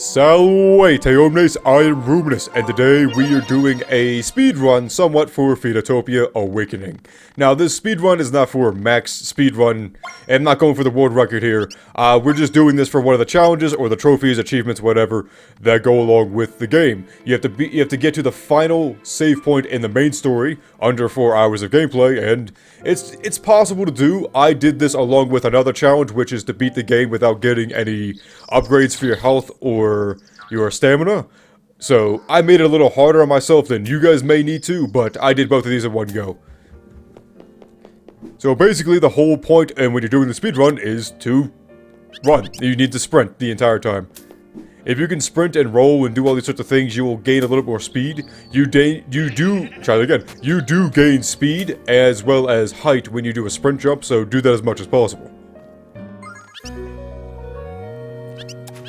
Salve, omnes, I am Ruminus, and today we are doing a speedrun somewhat for Phoenotopia Awakening. Now, this speedrun is not for max speedrun, and I'm not going for the world record here. We're just doing this for one of the challenges, or the trophies, achievements, whatever, that go along with the game. You have to get to the final save point in the main story, under 4 hours of gameplay, and it's possible to do. I did this along with another challenge, which is to beat the game without getting any upgrades for your health or your stamina. So I made it a little harder on myself than you guys may need to, but I did both of these in one go. So basically the whole point, and when you're doing the speedrun, is to run. You need to sprint the entire time. If you can sprint and roll and do all these sorts of things, you will gain a little more speed. You do gain speed as well as height when you do a sprint jump, so do that as much as possible.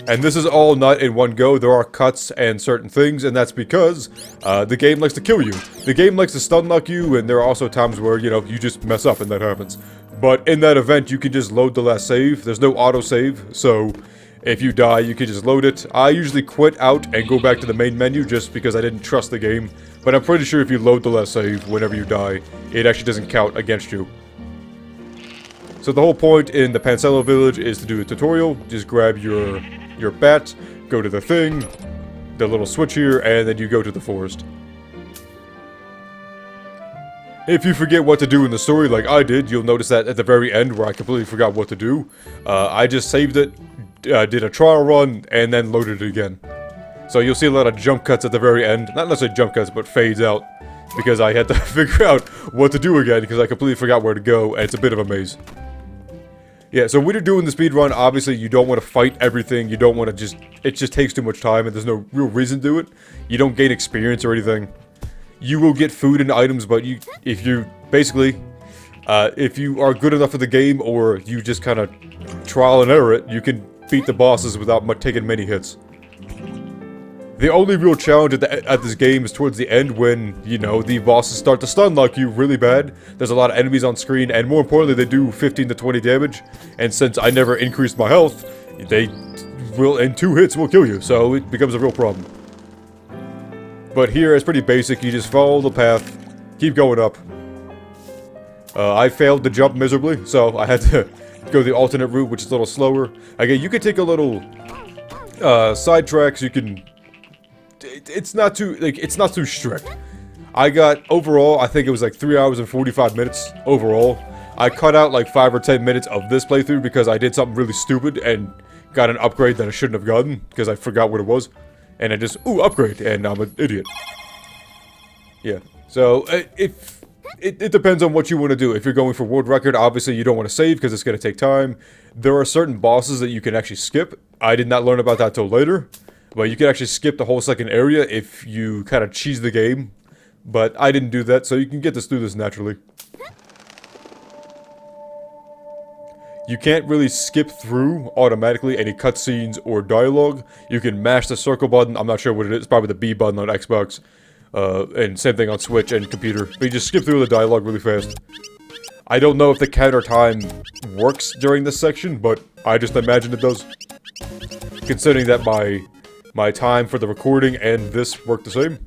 And this is all not in one go. There are cuts and certain things, and that's because the game likes to kill you. The game likes to stun lock you, and there are also times where, you know, you just mess up and that happens. But in that event, you can just load the last save. There's no autosave, so if you die, you can just load it. I usually quit out and go back to the main menu just because I didn't trust the game. But I'm pretty sure if you load the last save whenever you die, it actually doesn't count against you. So the whole point in the Pancello village is to do a tutorial. Just grab your bat, go to the thing, the little switch here, and then you go to the forest. If you forget what to do in the story like I did, you'll notice that at the very end where I completely forgot what to do. I just saved it, did a trial run, and then loaded it again. So you'll see a lot of jump cuts at the very end. Not necessarily jump cuts, but fades out. Because I had to figure out what to do again, because I completely forgot where to go, and it's a bit of a maze. Yeah, so when you're doing the speedrun, obviously you don't want to fight everything, you don't want to just... It just takes too much time, and there's no real reason to do it. You don't gain experience or anything. You will get food and items, but if you are good enough for the game, or you just kind of trial and error it, you can beat the bosses without taking many hits. The only real challenge at this game is towards the end when, you know, the bosses start to stun lock you really bad. There's a lot of enemies on screen, and more importantly, they do 15 to 20 damage. And since I never increased my health, they will, in 2 hits, will kill you. So it becomes a real problem. But here, it's pretty basic. You just follow the path, keep going up. I failed to jump miserably, so I had to go the alternate route, which is a little slower. Again, you can take a little side tracks. You can... It's not too strict. I got, overall, I think it was like 3 hours and 45 minutes overall. I cut out like 5 or 10 minutes of this playthrough because I did something really stupid and got an upgrade that I shouldn't have gotten because I forgot what it was. And I just, ooh, upgrade, and I'm an idiot. Yeah, so it depends on what you want to do. If you're going for world record, obviously you don't want to save because it's going to take time. There are certain bosses that you can actually skip. I did not learn about that till later. But you can actually skip the whole second area if you kind of cheese the game. But I didn't do that, so you can get through this naturally. You can't really skip through automatically any cutscenes or dialogue. You can mash the circle button. I'm not sure what it is. Probably the B button on Xbox. And same thing on Switch and computer. But you just skip through the dialogue really fast. I don't know if the counter time works during this section, but I just imagine it does. Considering that my time for the recording and this work the same.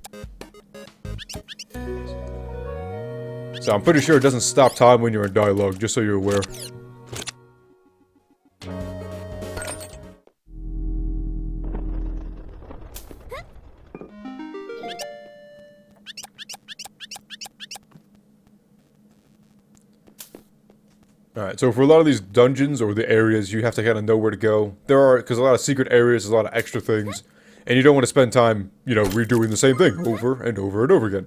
So I'm pretty sure it doesn't stop time when you're in dialogue, just so you're aware. Alright, so for a lot of these dungeons or the areas, you have to kind of know where to go. Because a lot of secret areas, there's a lot of extra things. And you don't want to spend time, you know, redoing the same thing over and over and over again.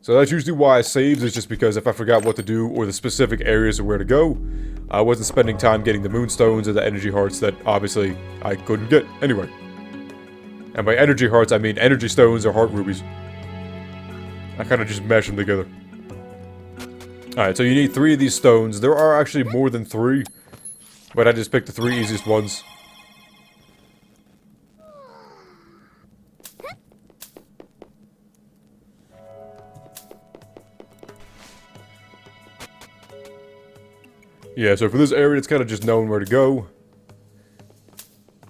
So that's usually why I saved, is just because if I forgot what to do or the specific areas of where to go, I wasn't spending time getting the moonstones or the energy hearts that obviously I couldn't get anyway. And by energy hearts, I mean energy stones or heart rubies. I kind of just mash them together. Alright, so you need 3 of these stones. There are actually more than 3. But I just picked the 3 easiest ones. Yeah, so for this area, it's kind of just knowing where to go.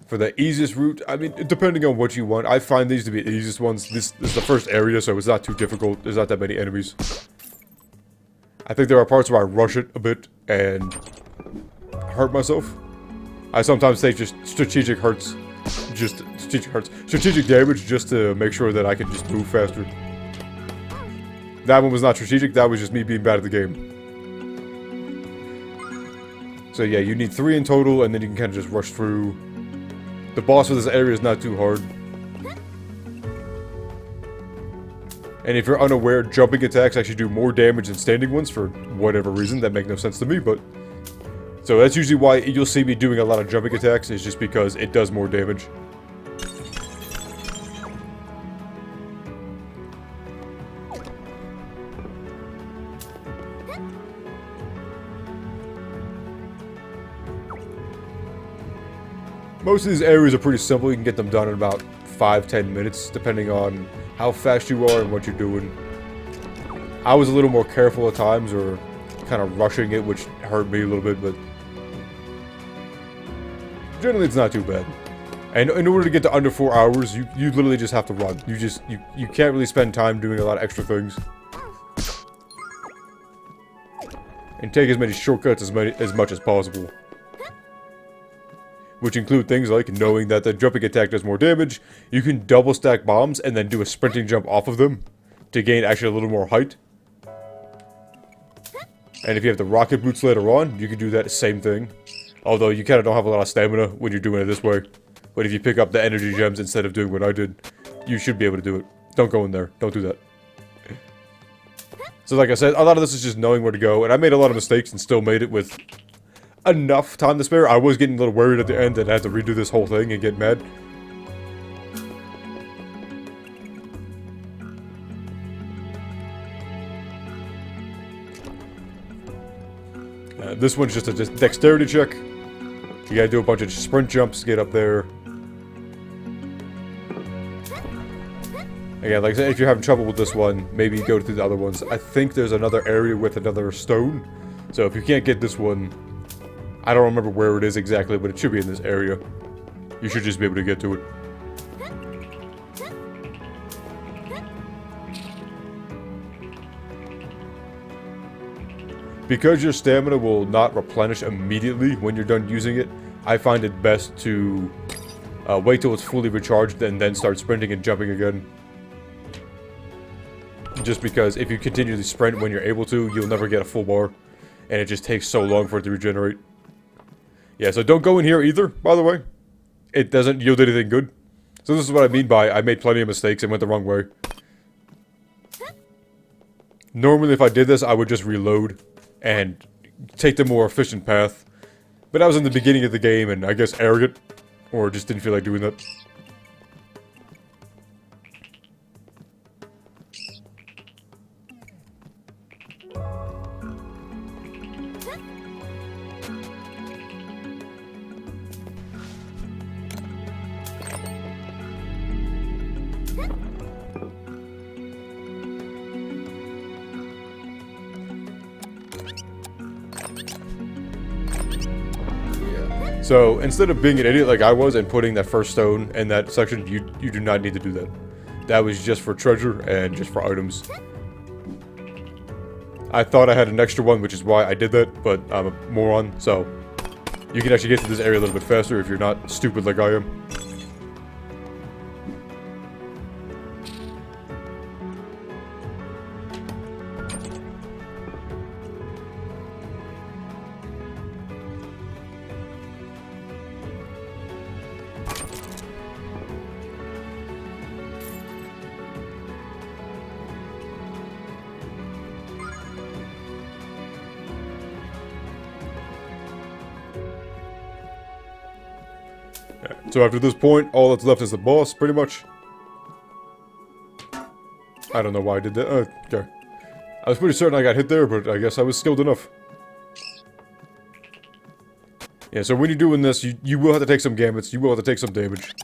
For the easiest route, I mean, depending on what you want, I find these to be the easiest ones. This is the first area, so it's not too difficult. There's not that many enemies. I think there are parts where I rush it a bit and hurt myself. I sometimes take just strategic damage just to make sure that I can just move faster. That one was not strategic, that was just me being bad at the game. So yeah, you need 3 in total, and then you can kind of just rush through. The boss for this area is not too hard. And if you're unaware, jumping attacks actually do more damage than standing ones for whatever reason. That makes no sense to me, but... So that's usually why you'll see me doing a lot of jumping attacks, is just because it does more damage. Most of these areas are pretty simple. You can get them done in about 5-10 minutes, depending on how fast you are and what you're doing. I was a little more careful at times, or kind of rushing it, which hurt me a little bit, but generally it's not too bad. And in order to get to under 4 hours, you literally just have to run. You can't really spend time doing a lot of extra things. And take as many shortcuts as much as possible. Which include things like knowing that the jumping attack does more damage. You can double stack bombs and then do a sprinting jump off of them to gain actually a little more height. And if you have the rocket boots later on, you can do that same thing. Although you kind of don't have a lot of stamina when you're doing it this way. But if you pick up the energy gems instead of doing what I did, you should be able to do it. Don't go in there. Don't do that. So like I said, a lot of this is just knowing where to go. And I made a lot of mistakes and still made it with enough time to spare. I was getting a little worried at the end that I had to redo this whole thing and get mad. This one's just a dexterity check. You gotta do a bunch of sprint jumps to get up there. Again, like I said, if you're having trouble with this one, maybe go through the other ones. I think there's another area with another stone. So if you can't get this one, I don't remember where it is exactly, but it should be in this area. You should just be able to get to it. Because your stamina will not replenish immediately when you're done using it, I find it best to wait till it's fully recharged and then start sprinting and jumping again. Just because if you continually sprint when you're able to, you'll never get a full bar. And it just takes so long for it to regenerate. Yeah, so don't go in here either, by the way. It doesn't yield anything good. So this is what I mean by I made plenty of mistakes and went the wrong way. Normally if I did this, I would just reload and take the more efficient path. But I was in the beginning of the game and I guess arrogant. Or just didn't feel like doing that. So, instead of being an idiot like I was and putting that first stone in that section, you do not need to do that. That was just for treasure and just for items. I thought I had an extra one, which is why I did that, but I'm a moron, so you can actually get to this area a little bit faster if you're not stupid like I am. So after this point, all that's left is the boss, pretty much. I don't know why I did that. Okay. I was pretty certain I got hit there, but I guess I was skilled enough. Yeah, so when you're doing this, you will have to take some gambits, you will have to take some damage.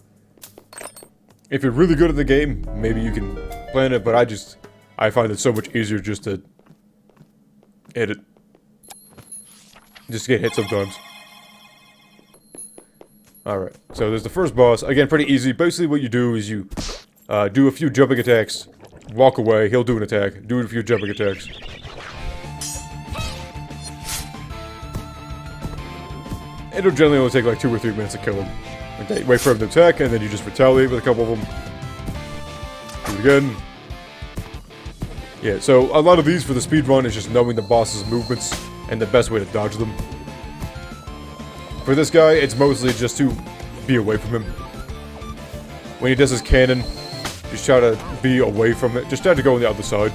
If you're really good at the game, maybe you can plan it, but I find it so much easier just to hit it. Just get hit sometimes. Alright, so there's the first boss. Again, pretty easy. Basically what you do is you do a few jumping attacks, walk away, he'll do an attack, do a few jumping attacks. It'll generally only take like 2 or 3 minutes to kill him. Okay, wait for him to attack, and then you just retaliate with a couple of them. Do it again. Yeah, so a lot of these for the speedrun is just knowing the boss's movements and the best way to dodge them. For this guy, it's mostly just to be away from him. When he does his cannon, just try to be away from it. Just try to go on the other side.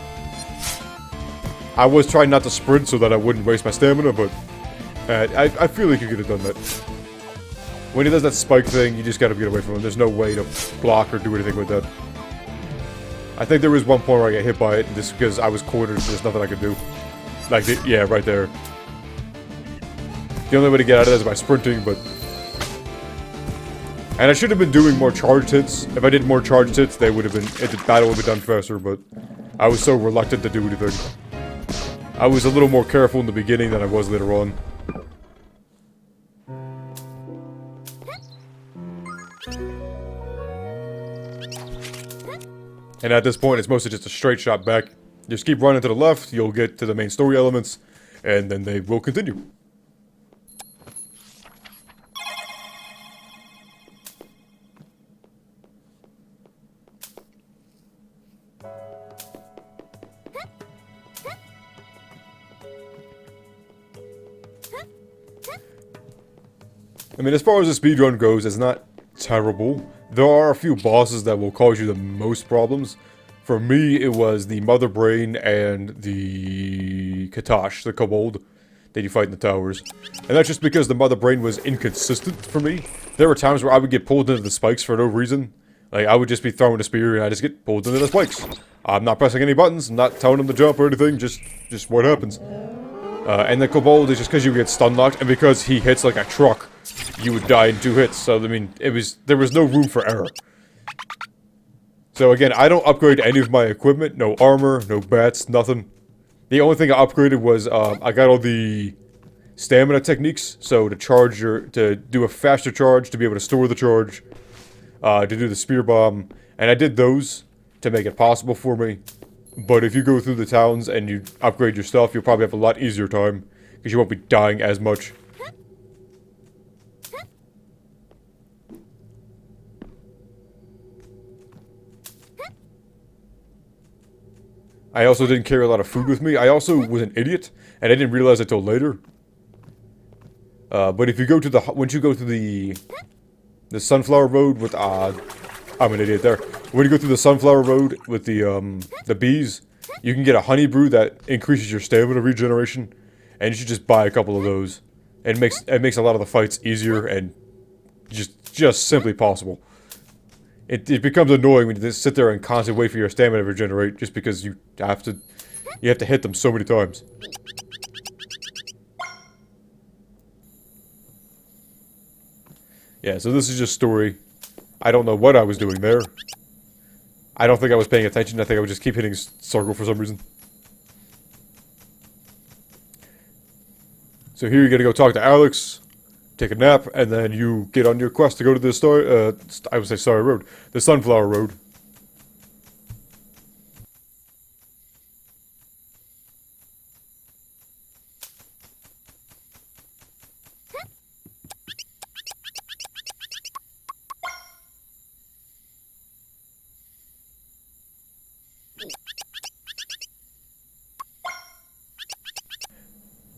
I was trying not to sprint so that I wouldn't waste my stamina, but I feel like you could have done that. When he does that spike thing, you just gotta get away from him. There's no way to block or do anything with that. I think there was one point where I got hit by it, just because I was cornered, so there's nothing I could do. Like, yeah, right there. The only way to get out of that is by sprinting, but... And I should have been doing more charged hits. If I did more charged hits, they would have been... the battle would have been done faster, but... I was so reluctant to do anything. I was a little more careful in the beginning than I was later on. And at this point, it's mostly just a straight shot back. Just keep running to the left, you'll get to the main story elements, and then they will continue. I mean, as far as the speedrun goes, it's not terrible. There are a few bosses that will cause you the most problems. For me, it was the Mother Brain and the Katash, the Kobold, that you fight in the towers. And that's just because the Mother Brain was inconsistent for me. There were times where I would get pulled into the spikes for no reason. Like, I would just be throwing a spear and I just get pulled into the spikes. I'm not pressing any buttons, I'm not telling them to jump or anything, just what happens. And the Kobold is just because you get stun locked, and because he hits like a truck, you would die in 2 hits. So, I mean, there was no room for error. So again, I don't upgrade any of my equipment. No armor, no bats, nothing. The only thing I upgraded was, I got all the stamina techniques. So to do a faster charge, to be able to store the charge, to do the spear bomb. And I did those to make it possible for me. But if you go through the towns and you upgrade your stuff, you'll probably have a lot easier time. Because you won't be dying as much. I also didn't carry a lot of food with me. I also was an idiot, and I didn't realize it till later. But if you go to once you go to the Sunflower Road with, I'm an idiot there. When you go through the Sunflower Road with the bees, you can get a honey brew that increases your stamina regeneration, and you should just buy a couple of those. It makes a lot of the fights easier and just simply possible. It becomes annoying when you just sit there and constantly wait for your stamina to regenerate just because you have to hit them so many times. Yeah, so this is just story. I don't know what I was doing there. I don't think I was paying attention. I think I would just keep hitting circle for some reason. So here you're gonna go talk to Alex, take a nap, and then you get on your quest to go to the I would say Starry Road. The Sunflower Road.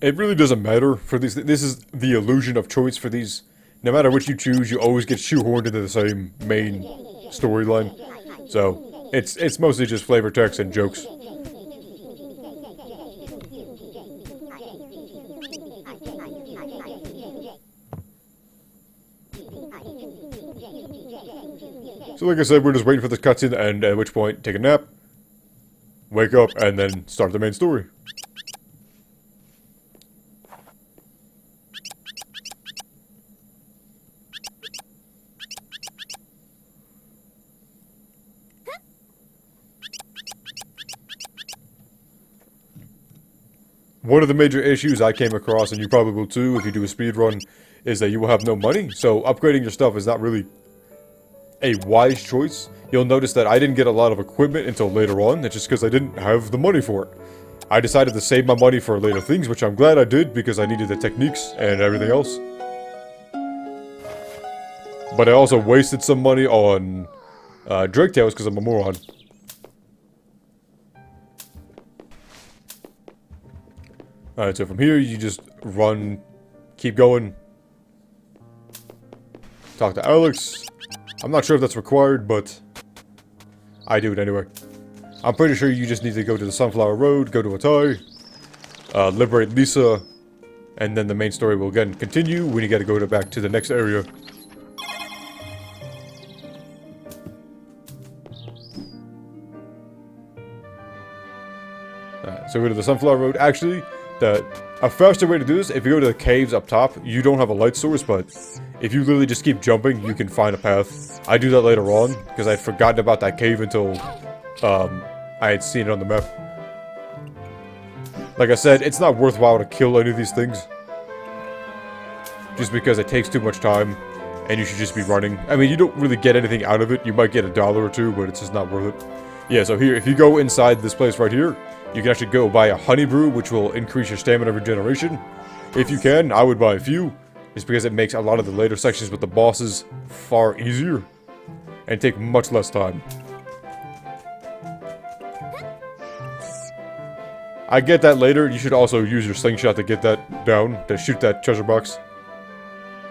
It really doesn't matter for these. This is the illusion of choice for these. No matter which you choose, you always get shoehorned into the same main storyline. So it's mostly just flavor text and jokes. So like I said, we're just waiting for this cutscene to end, at which point take a nap, wake up, and then start the main story. one of the major issues I came across, and you probably will too if you do a speed run, is that you will have no money. So upgrading your stuff is not really a wise choice. You'll notice that I didn't get a lot of equipment until later on. That's just because I didn't have the money for it. I decided to save my money for later things, which I'm glad I did because I needed the techniques and everything else. But I also wasted some money on Drake Tails because I'm a moron. Alright, so from here you just run, keep going. Talk to Alex. I'm not sure if that's required, but I do it anyway. I'm pretty sure you just need to go to the Sunflower Road, go to Atai, liberate Lisa, and then the main story will again continue when you gotta go back to the next area. Alright, so go to the Sunflower Road. Actually, a faster way to do this, if you go to the caves up top, you don't have a light source, but if you literally just keep jumping, you can find a path. I do that later on, because I'd forgotten about that cave until I had seen it on the map. Like I said, it's not worthwhile to kill any of these things. Just because it takes too much time, and you should just be running. I mean, you don't really get anything out of it. You might get $1 or $2, but it's just not worth it. Yeah, so here, if you go inside this place right here, you can actually go buy a honey brew, which will increase your stamina regeneration. If you can, I would buy a few, just because it makes a lot of the later sections with the bosses far easier, and take much less time. I get that later. You should also use your slingshot to get that down, to shoot that treasure box.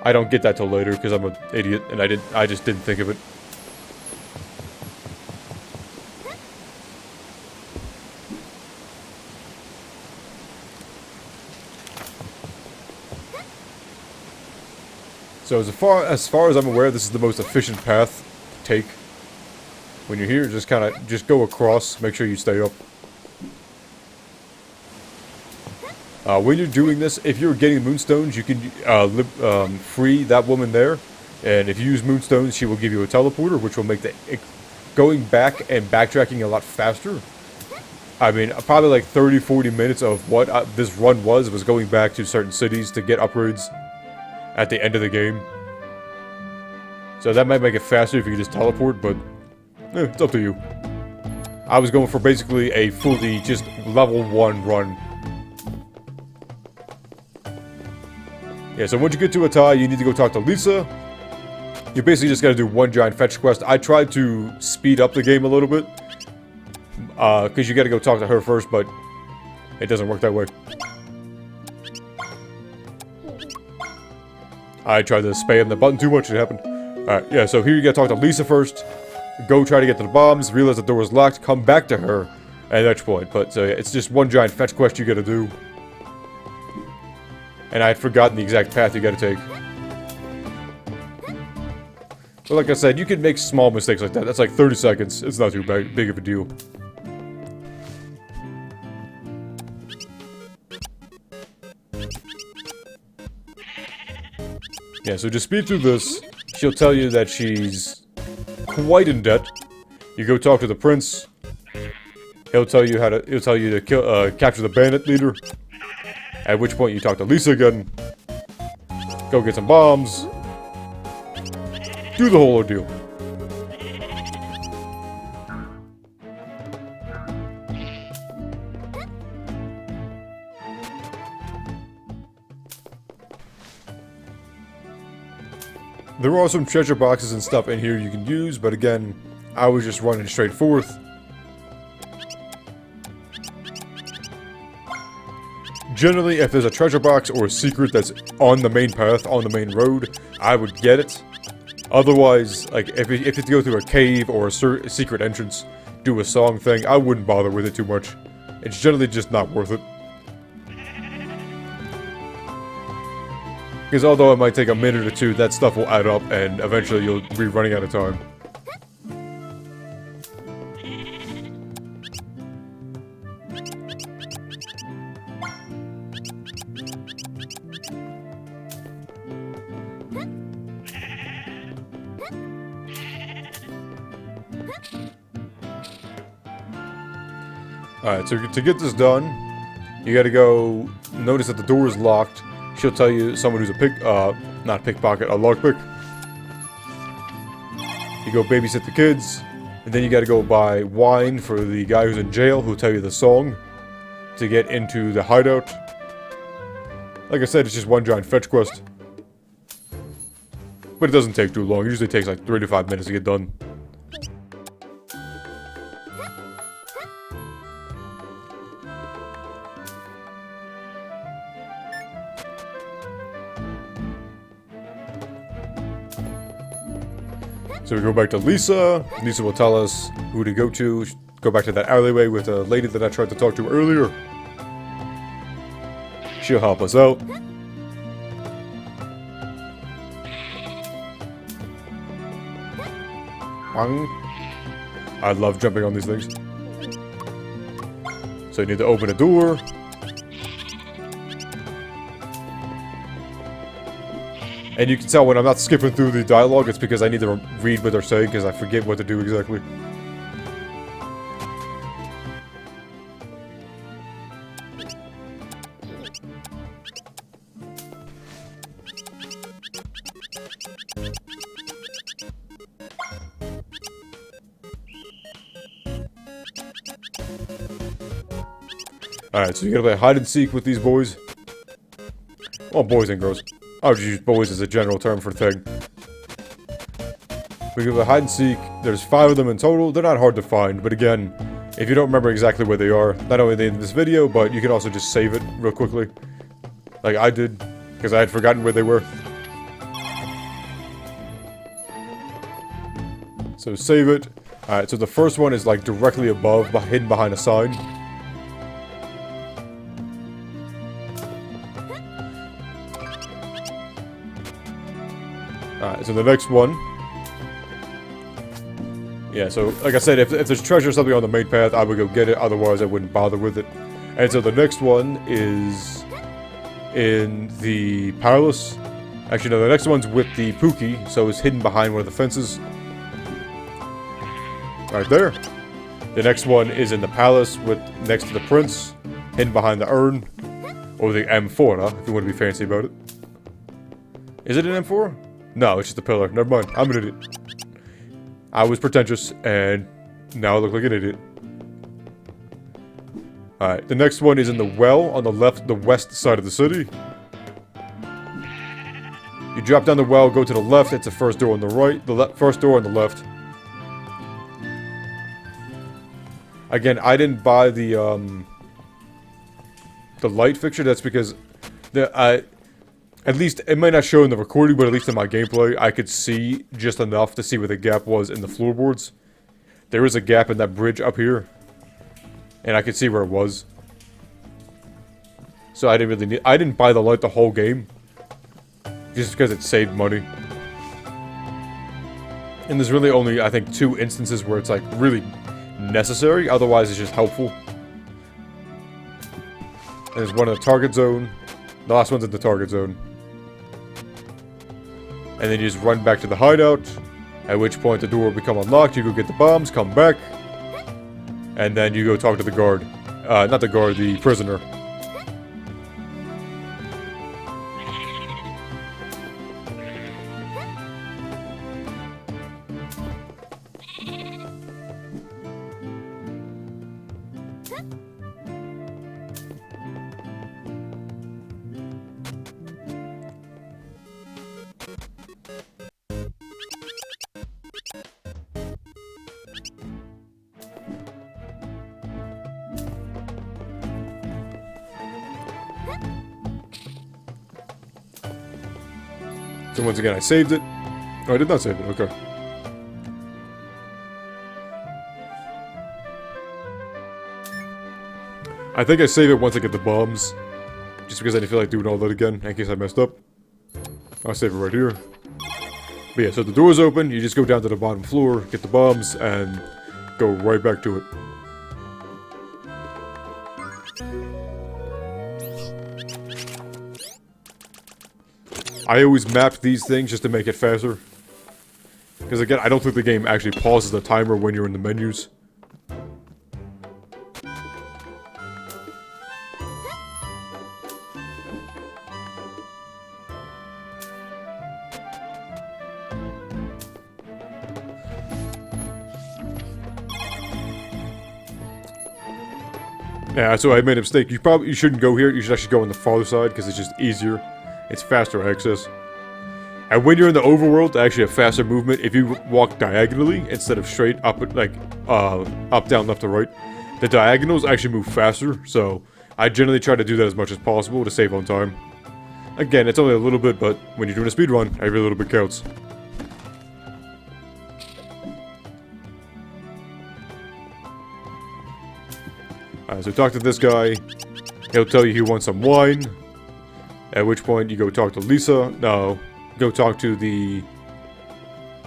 I don't get that till later because I'm an idiot and I just didn't think of it. So as far as I'm aware, this is the most efficient path to take. When you're here, just go across, make sure you stay up. When you're doing this, if you're getting moonstones, you can free that woman there. And if you use moonstones, she will give you a teleporter, which will make going back and backtracking a lot faster. I mean, probably like 30-40 minutes of what this run was going back to certain cities to get upgrades at the end of the game. So that might make it faster if you just teleport, but it's up to you. I was going for basically a fully just level 1 run. Yeah, so once you get to Atai, you need to go talk to Lisa. You basically just gotta do one giant fetch quest. I tried to speed up the game a little bit. Because you gotta go talk to her first, but it doesn't work that way. I tried to spam the button too much, it happened. Alright, yeah, so here you gotta talk to Lisa first. Go try to get to the bombs, realize the door was locked, come back to her at that point. But so yeah, it's just one giant fetch quest you gotta do. And I had forgotten the exact path you gotta take. But like I said, you can make small mistakes like that. That's like 30 seconds. It's not too big of a deal. Yeah, so just speed through this. She'll tell you that she's quite in debt. You go talk to the prince. He'll tell you to kill, capture the bandit leader. At which point you talk to Lisa again. Go get some bombs. Do the whole ordeal. There are some treasure boxes and stuff in here you can use, but again, I was just running straight forth. Generally, if there's a treasure box or a secret that's on the main path, on the main road, I would get it. Otherwise, like, if you have to go through a cave or a secret entrance, do a song thing, I wouldn't bother with it too much. It's generally just not worth it. Because although it might take a minute or two, that stuff will add up, and eventually you'll be running out of time. Alright, so to get this done, You gotta go notice that the door is locked. She'll tell you someone who's not a pickpocket, a lockpick. You go babysit the kids, and then you gotta go buy wine for the guy who's in jail, who'll tell you the song to get into the hideout. Like I said, it's just one giant fetch quest. But it doesn't take too long. It usually takes like 3 to 5 minutes to get done. So we go back to Lisa. Lisa will tell us who to go to. Go back to that alleyway with the lady that I tried to talk to earlier. She'll help us out. I love jumping on these things. So you need to open a door. And you can tell when I'm not skipping through the dialogue, it's because I need to read what they're saying, because I forget what to do exactly. Alright, so you gotta play hide and seek with these boys. Well, boys and girls. I'll just use boys as a general term for thing. We go to hide and seek. There's 5 of them in total. They're not hard to find, but again, if you don't remember exactly where they are, not only in this video, but you can also just save it real quickly. Like I did, because I had forgotten where they were. So save it. Alright, so the first one is like directly above, hidden behind a sign. Alright, so the next one. Yeah, so like I said, if there's treasure or something on the main path, I would go get it, otherwise I wouldn't bother with it. And so the next one is in the palace. Actually, no, the next one's with the Pookie, so it's hidden behind one of the fences. Right there. The next one is in the palace with next to the prince, hidden behind the urn. Or the M4, if you want to be fancy about it. Is it an M4? No, it's just a pillar. Never mind. I'm an idiot. I was pretentious, and now I look like an idiot. Alright, the next one is in the well on the west side of the city. You drop down the well, go to the left, it's the first door on the right. The first door on the left. Again, I didn't buy the light fixture. That's because at least, it might not show in the recording, but at least in my gameplay, I could see just enough to see where the gap was in the floorboards. There is a gap in that bridge up here. And I could see where it was. So I didn't buy the light the whole game. Just because it saved money. And there's really only, I think, 2 instances where it's like really necessary. Otherwise, it's just helpful. And there's one in the target zone. The last one's in the target zone. And then you just run back to the hideout. At which point the door will become unlocked. You go get the bombs, come back. And then you go talk to the guard. Not the guard, the prisoner. So once again, I saved it. Oh, I did not save it. Okay. I think I save it once I get the bombs. Just because I didn't feel like doing all that again, in case I messed up. I'll save it right here. But yeah, so the door's open, you just go down to the bottom floor, get the bombs, and go right back to it. I always map these things just to make it faster. Because again, I don't think the game actually pauses the timer when you're in the menus. Yeah, so I made a mistake. You shouldn't go here. You should actually go on the farther side because it's just easier. It's faster access. And when you're in the overworld, actually a faster movement. If you walk diagonally instead of straight up, like up, down, left, to right, the diagonals actually move faster. So I generally try to do that as much as possible to save on time. Again, it's only a little bit, but when you're doing a speed run, every little bit counts. Alright, so talk to this guy. He'll tell you he wants some wine. At which point you go talk to Lisa. No, go talk to the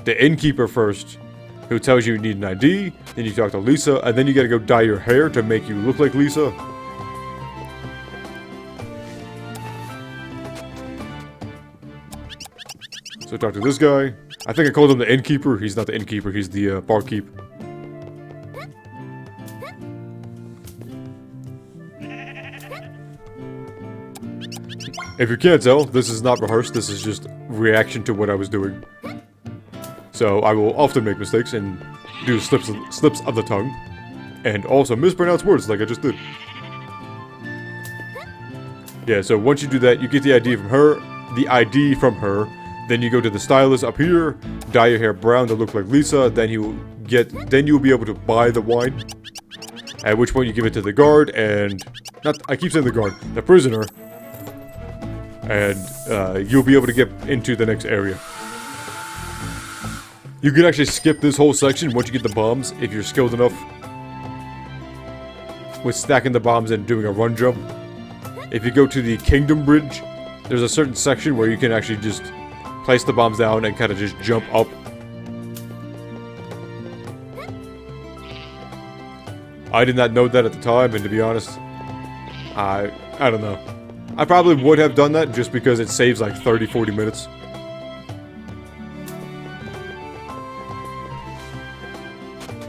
innkeeper first, who tells you need an ID. Then you talk to Lisa, and then you gotta go dye your hair to make you look like Lisa. So talk to this guy. I think I called him the innkeeper. He's not the innkeeper, he's the barkeep. If you can't tell, this is not rehearsed, this is just reaction to what I was doing. So I will often make mistakes and do slips of the tongue. And also mispronounce words like I just did. Yeah, so once you do that, you get the ID from her, then you go to the stylist up here, dye your hair brown to look like Lisa, then you'll be able to buy the wine. At which point you give it to the guard and I keep saying the guard, the prisoner. And you'll be able to get into the next area. You can actually skip this whole section once you get the bombs, if you're skilled enough with stacking the bombs and doing a run jump. If you go to the Kingdom Bridge, there's a certain section where you can actually just place the bombs down and kind of just jump up. I did not know that at the time, and to be honest, I don't know. I probably would have done that just because it saves like 30-40 minutes.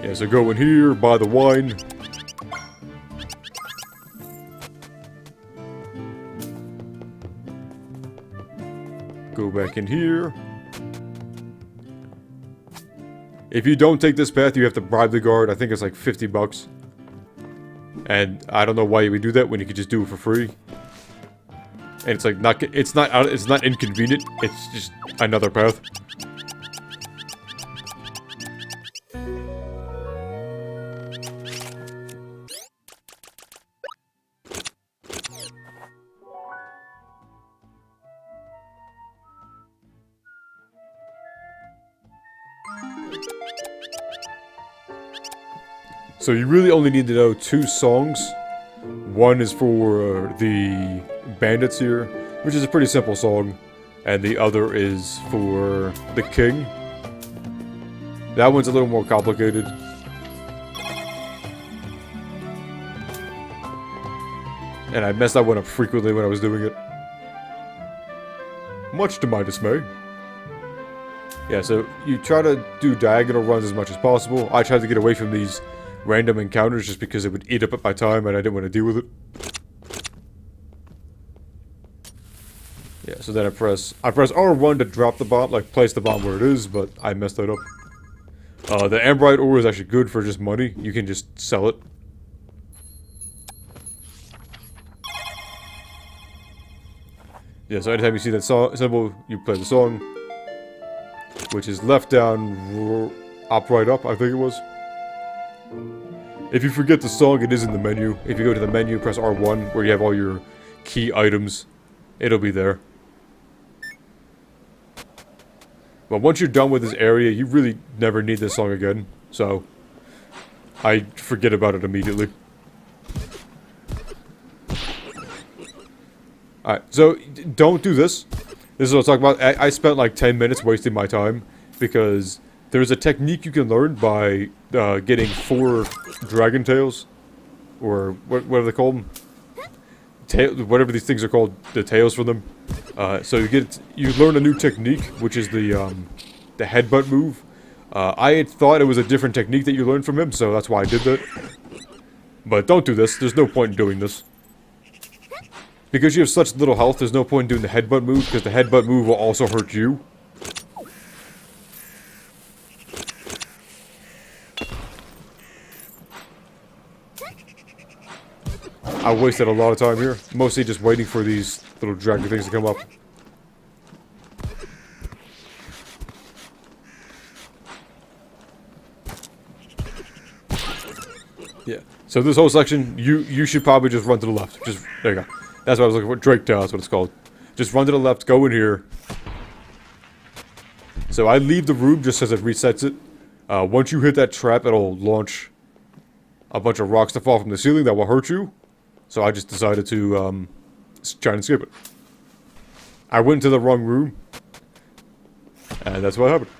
Yeah, so go in here, buy the wine. Go back in here. If you don't take this path, you have to bribe the guard. I think it's like 50 bucks. And I don't know why you would do that when you could just do it for free. And it's like it's not inconvenient, it's just another path. So you really only need to know 2 songs. One is for the bandits here, which is a pretty simple song, and the other is for the king. That one's a little more complicated. And I messed that one up frequently when I was doing it. Much to my dismay. Yeah, so you try to do diagonal runs as much as possible. I tried to get away from these random encounters just because it would eat up my time and I didn't want to deal with it. Yeah, so then I press R1 to drop the bomb, like place the bomb where it is, but I messed that up. The Ambrite ore is actually good for just money. You can just sell it. Yeah, so anytime you see that symbol, you play the song. Which is left down, up, right up, I think it was. If you forget the song, it is in the menu. If you go to the menu, press R1, where you have all your key items. It'll be there. But once you're done with this area, you really never need this song again. So, I forget about it immediately. Alright, so don't do this. This is what I'm talking about. I spent like 10 minutes wasting my time because there's a technique you can learn by getting 4 dragon tails. Or what are they called? Whatever these things are called, the tails for them. So you learn a new technique, which is the headbutt move. I had thought it was a different technique that you learned from him, so that's why I did that. But don't do this. There's no point in doing this. Because you have such little health, there's no point in doing the headbutt move, because the headbutt move will also hurt you. I wasted a lot of time here. Mostly just waiting for these little dragon things to come up. Yeah. So this whole section, you should probably just run to the left. Just, there you go. That's what I was looking for. Drake Tail, that's what it's called. Just run to the left, go in here. So I leave the room just as it resets it. Once you hit that trap, it'll launch a bunch of rocks to fall from the ceiling that will hurt you. So I just decided to try and skip it. I went into the wrong room. And that's what happened.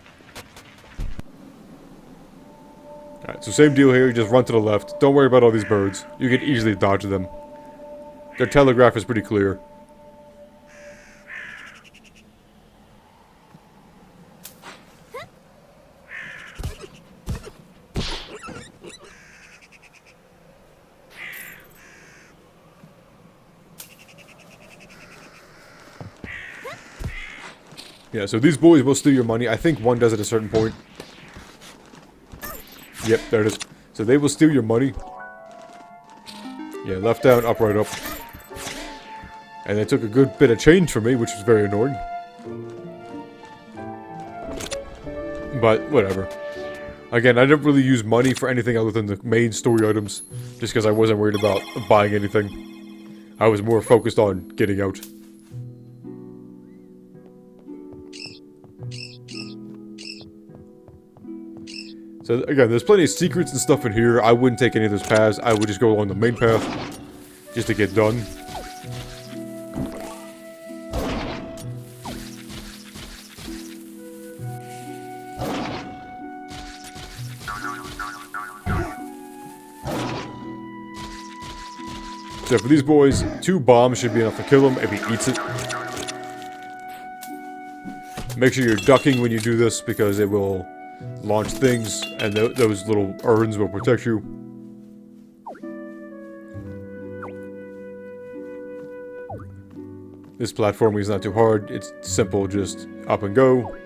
Alright, so same deal here, you just run to the left. Don't worry about all these birds. You can easily dodge them. Their telegraph is pretty clear. Yeah, so these boys will steal your money. I think one does at a certain point. Yep, there it is. So they will steal your money. Yeah, left down, up, right, up. And they took a good bit of change from me, which was very annoying. But, whatever. Again, I didn't really use money for anything other than the main story items. Just because I wasn't worried about buying anything. I was more focused on getting out. So again, there's plenty of secrets and stuff in here. I wouldn't take any of those paths. I would just go along the main path. Just to get done. So for these boys, 2 bombs should be enough to kill him if he eats it. Make sure you're ducking when you do this because it will launch things, and those little urns will protect you. This platforming is not too hard. It's simple, just up and go.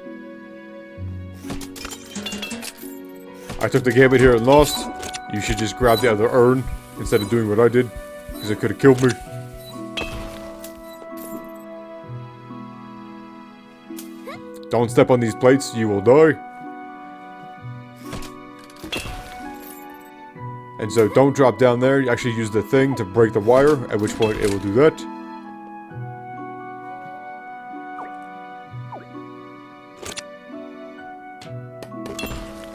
I took the gambit here and lost. You should just grab the other urn instead of doing what I did, because it could have killed me. Don't step on these plates, you will die. And so don't drop down there, you actually use the thing to break the wire, at which point it will do that.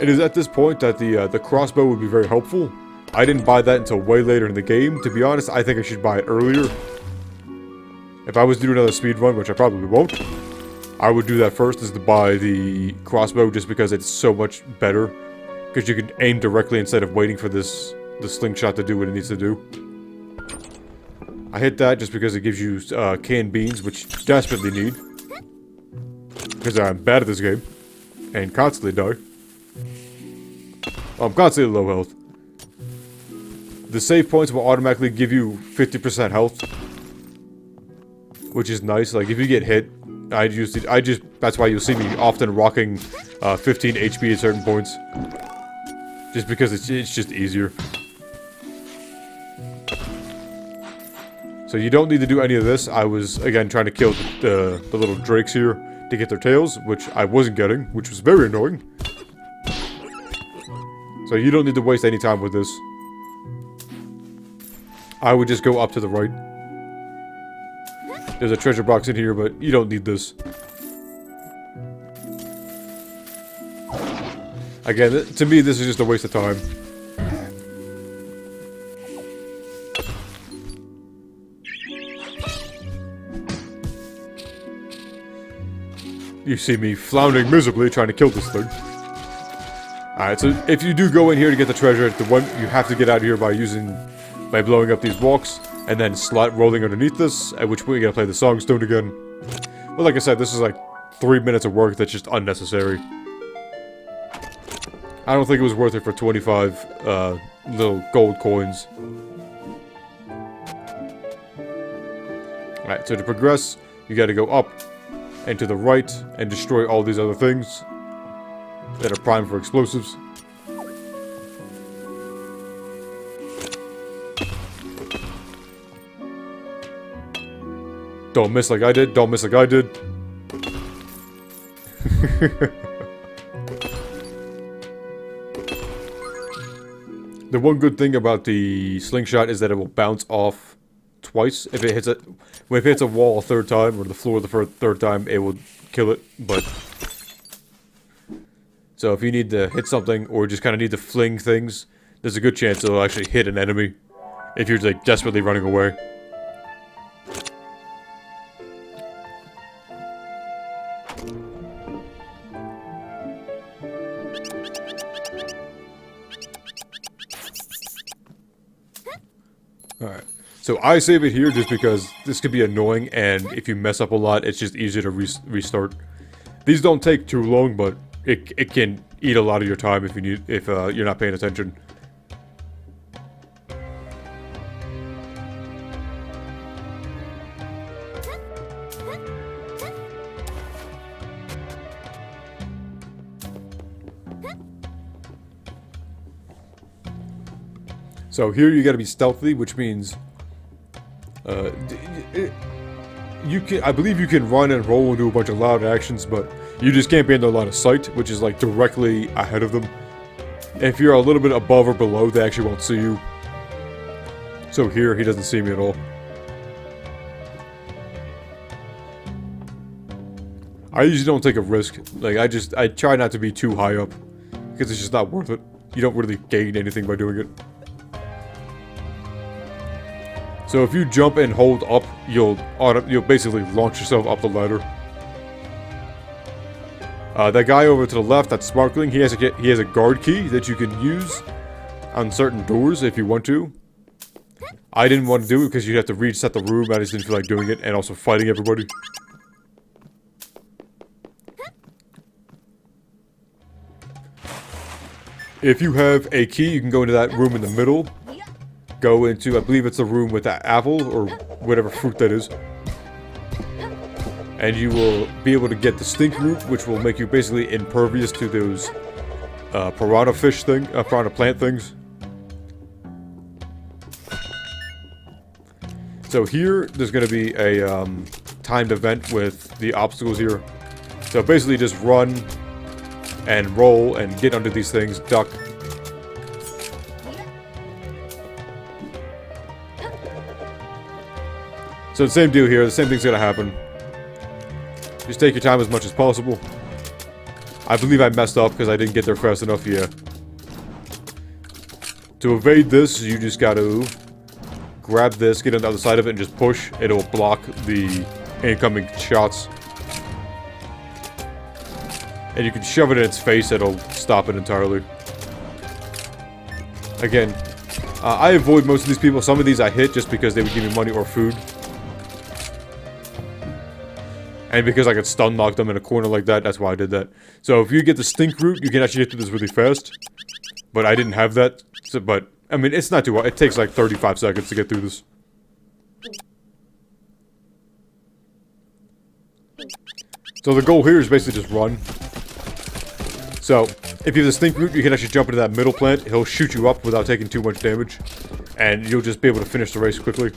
It is at this point that the crossbow would be very helpful. I didn't buy that until way later in the game. To be honest, I think I should buy it earlier. If I was to do another speed run, which I probably won't, I would do that first, is to buy the crossbow just because it's so much better. Because you can aim directly instead of waiting for the slingshot to do what it needs to do. I hit that just because it gives you canned beans, which you desperately need. Because I'm bad at this game. And constantly die. I'm constantly low health. The save points will automatically give you 50% health. Which is nice. Like, if you get hit, that's why you'll see me often rocking 15 HP at certain points. Just because it's just easier. So you don't need to do any of this. I was, again, trying to kill the little drakes here to get their tails, which I wasn't getting, which was very annoying. So you don't need to waste any time with this. I would just go up to the right. There's a treasure box in here, but you don't need this. Again, to me, this is just a waste of time. You see me floundering miserably trying to kill this thing. Alright, so if you do go in here to get the treasure, you have to get out of here by blowing up these walks, and then rolling underneath this, at which point you gotta play the song Stone again. But like I said, this is like 3 minutes of work that's just unnecessary. I don't think it was worth it for 25 little gold coins. Alright, so to progress, you gotta go up and to the right and destroy all these other things that are primed for explosives. Don't miss like I did. Don't miss like I did. The one good thing about the slingshot is that it will bounce off twice. If it hits a wall a third time, or the floor the third time, it will kill it, but... So if you need to hit something, or just kind of need to fling things, there's a good chance it'll actually hit an enemy. If you're, like, desperately running away. Alright, so I save it here just because this could be annoying, and if you mess up a lot, it's just easier to restart. These don't take too long, but it can eat a lot of your time if you're not paying attention. So here you gotta be stealthy, which means, I believe you can run and roll and do a bunch of loud actions, but you just can't be in their line of sight, which is like directly ahead of them. If you're a little bit above or below, they actually won't see you. So here, he doesn't see me at all. I usually don't take a risk. Like, I try not to be too high up, because it's just not worth it. You don't really gain anything by doing it. So if you jump and hold up, you'll basically launch yourself up the ladder. That guy over to the left, that's sparkling, he has a guard key that you can use on certain doors if you want to. I didn't want to do it because you'd have to reset the room, I just didn't feel like doing it, and also fighting everybody. If you have a key, you can go into that room in the middle. Go into, I believe it's the room with that apple, or whatever fruit that is. And you will be able to get the stink root, which will make you basically impervious to those piranha plant things. So here, there's going to be a timed event with the obstacles here. So basically just run and roll and get under these things, duck. So the same deal here, the same thing's gonna happen. Just take your time as much as possible. I believe I messed up because I didn't get there fast enough, yeah. To evade this, you just gotta grab this, get on the other side of it, and just push. It'll block the incoming shots. And you can shove it in its face, it'll stop it entirely. Again, I avoid most of these people. Some of these I hit just because they would give me money or food. And because I could stun lock them in a corner like that, that's why I did that. So if you get the stink root, you can actually get through this really fast. But I didn't have that. So, but, I mean, it's not too hard. It takes like 35 seconds to get through this. So the goal here is basically just run. So, if you have the stink root, you can actually jump into that middle plant. He'll shoot you up without taking too much damage. And you'll just be able to finish the race quickly.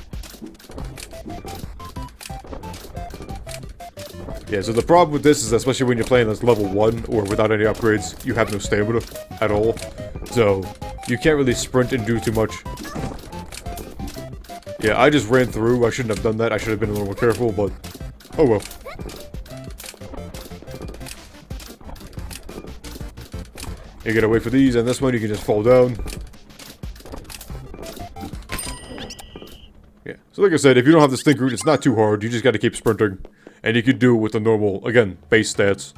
Yeah, so the problem with this is, especially when you're playing this level 1 or without any upgrades, you have no stamina at all. So, you can't really sprint and do too much. Yeah, I just ran through. I shouldn't have done that. I should have been a little more careful, but oh well. You gotta wait for these, and this one you can just fall down. Yeah, so like I said, if you don't have the stink root, it's not too hard. You just gotta keep sprinting. And you could do it with the normal, again, base stats.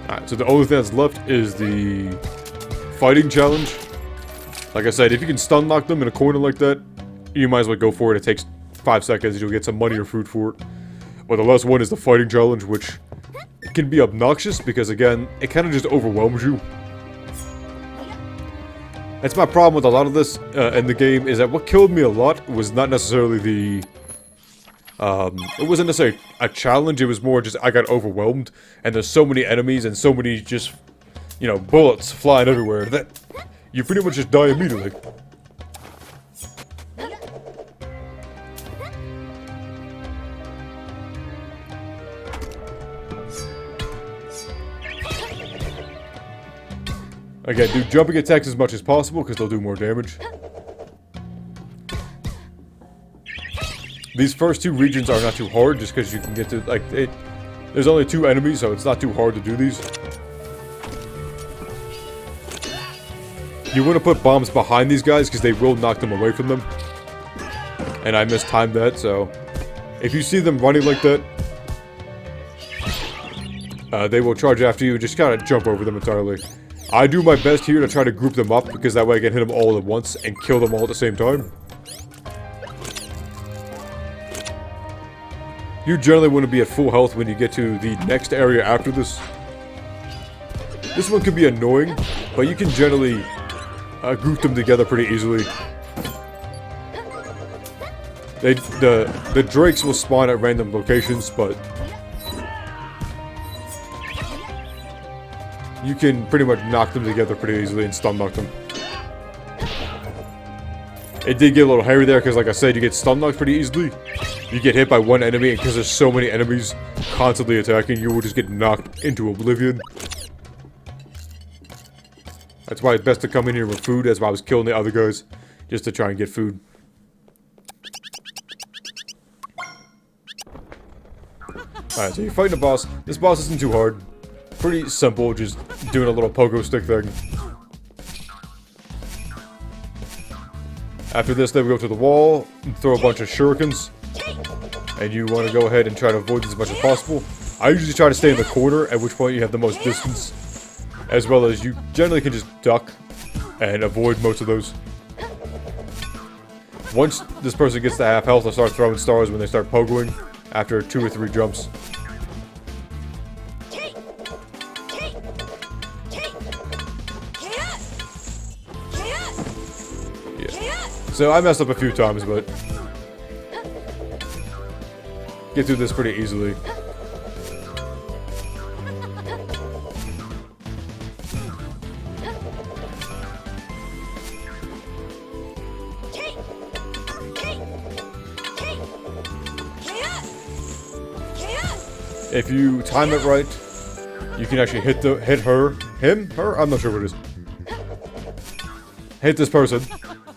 Alright, so the only thing that's left is the fighting challenge. Like I said, if you can stun lock them in a corner like that, you might as well go for it. It takes 5 seconds, you'll get some money or food for it. But the last one is the fighting challenge, which can be obnoxious because, again, it kind of just overwhelms you. That's my problem with a lot of this in the game, is that what killed me a lot was not necessarily the... it wasn't necessarily a challenge, it was more just I got overwhelmed, and there's so many enemies and so many just you know, bullets flying everywhere, that you pretty much just die immediately. Again, do jumping attacks as much as possible because they'll do more damage. These first two regions are not too hard just because you can get to, like, there's only 2 enemies, so it's not too hard to do these. You want to put bombs behind these guys because they will knock them away from them. And I mistimed that, so if you see them running like that, they will charge after you. Just kind of jump over them entirely. I do my best here to try to group them up because that way I can hit them all at once and kill them all at the same time. You generally want to be at full health when you get to the next area after this. This one could be annoying, but you can generally group them together pretty easily. The drakes will spawn at random locations, but you can pretty much knock them together pretty easily and stun knock them. It did get a little hairy there because, like I said, you get stun knocked pretty easily. You get hit by one enemy, and because there's so many enemies constantly attacking, you will just get knocked into oblivion. That's why it's best to come in here with food. That's why I was killing the other guys, just to try and get food. Alright, so you're fighting a boss. This boss isn't too hard. Pretty simple, just doing a little pogo stick thing. After this, then we go to the wall, and throw a bunch of shurikens. And you want to go ahead and try to avoid this as much as possible. I usually try to stay in the corner, at which point you have the most distance. As well as you generally can just duck and avoid most of those. Once this person gets to half health, I'll start throwing stars when they start pogoing after 2 or 3 jumps. So I messed up a few times, but get through this pretty easily. If you time it right, you can actually hit her, I'm not sure what it is. Hit this person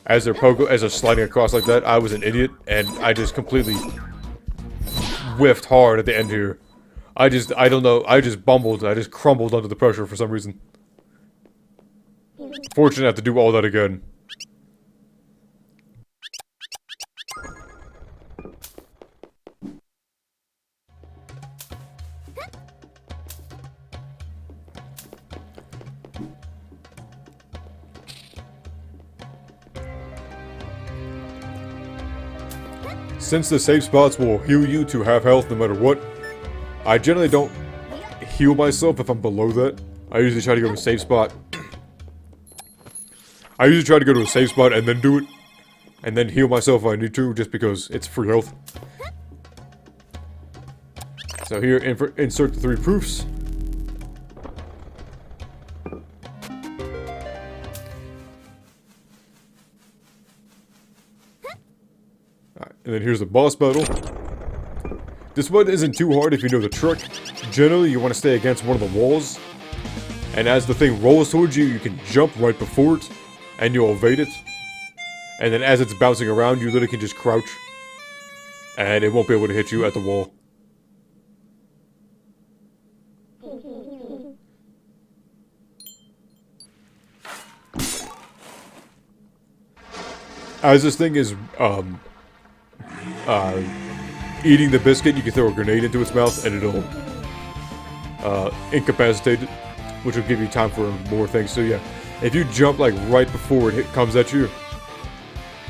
as they're sliding across like that. I was an idiot, and I just completely whiffed hard at the end here. I don't know, I just bumbled, I just crumbled under the pressure for some reason. Fortunately, I have to do all that again. Since the safe spots will heal you to half health no matter what, I generally don't heal myself if I'm below that. I usually try to go to a safe spot. I usually try to go to a safe spot and then do it. And then heal myself if I need to, just because it's free health. So here, insert the 3 proofs. And then here's the boss battle. This one isn't too hard if you know the trick. Generally, you want to stay against one of the walls. And as the thing rolls towards you, you can jump right before it. And you'll evade it. And then as it's bouncing around, you literally can just crouch. And it won't be able to hit you at the wall. As this thing is, eating the biscuit, you can throw a grenade into its mouth and it'll incapacitate it, which will give you time for more things. So yeah, if you jump like right before it comes at you,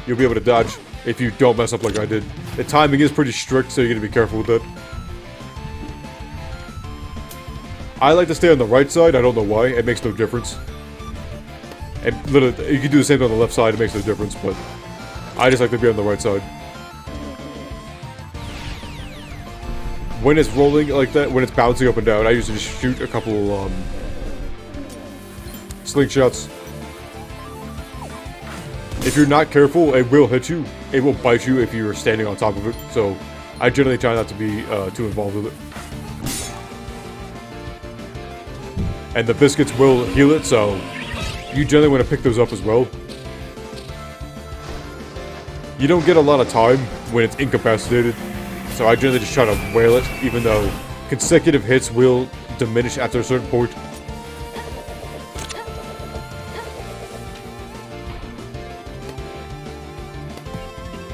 you'll be able to dodge if you don't mess up like I did. The timing is pretty strict, so you're gonna be careful with that. I like to stay on the right side. I don't know why. It makes no difference. And literally, you can do the same thing on the left side. It makes no difference, but I just like to be on the right side. When it's rolling like that, when it's bouncing up and down, I usually just shoot a couple slingshots. If you're not careful, it will hit you. It will bite you if you're standing on top of it. So I generally try not to be too involved with it. And the biscuits will heal it, so you generally want to pick those up as well. You don't get a lot of time when it's incapacitated, so I generally just try to wail it, even though consecutive hits will diminish after a certain point.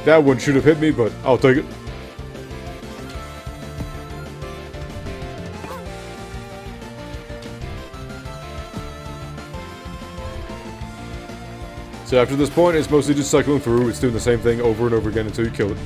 That one should have hit me, but I'll take it. So after this point, it's mostly just cycling through. It's doing the same thing over and over again until you kill it.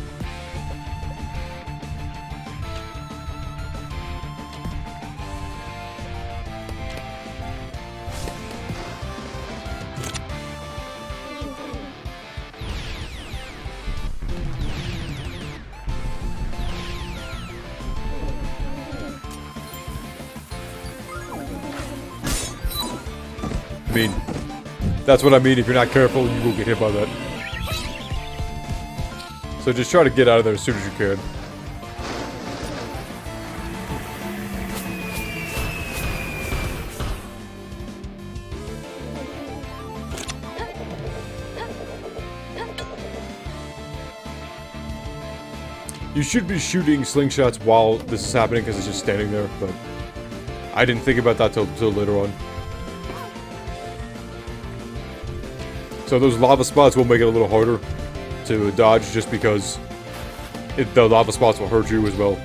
I mean, that's what I mean. If you're not careful, you will get hit by that. So just try to get out of there as soon as you can. You should be shooting slingshots while this is happening because it's just standing there, but I didn't think about that till later on. So those lava spots will make it a little harder to dodge just because the lava spots will hurt you as well.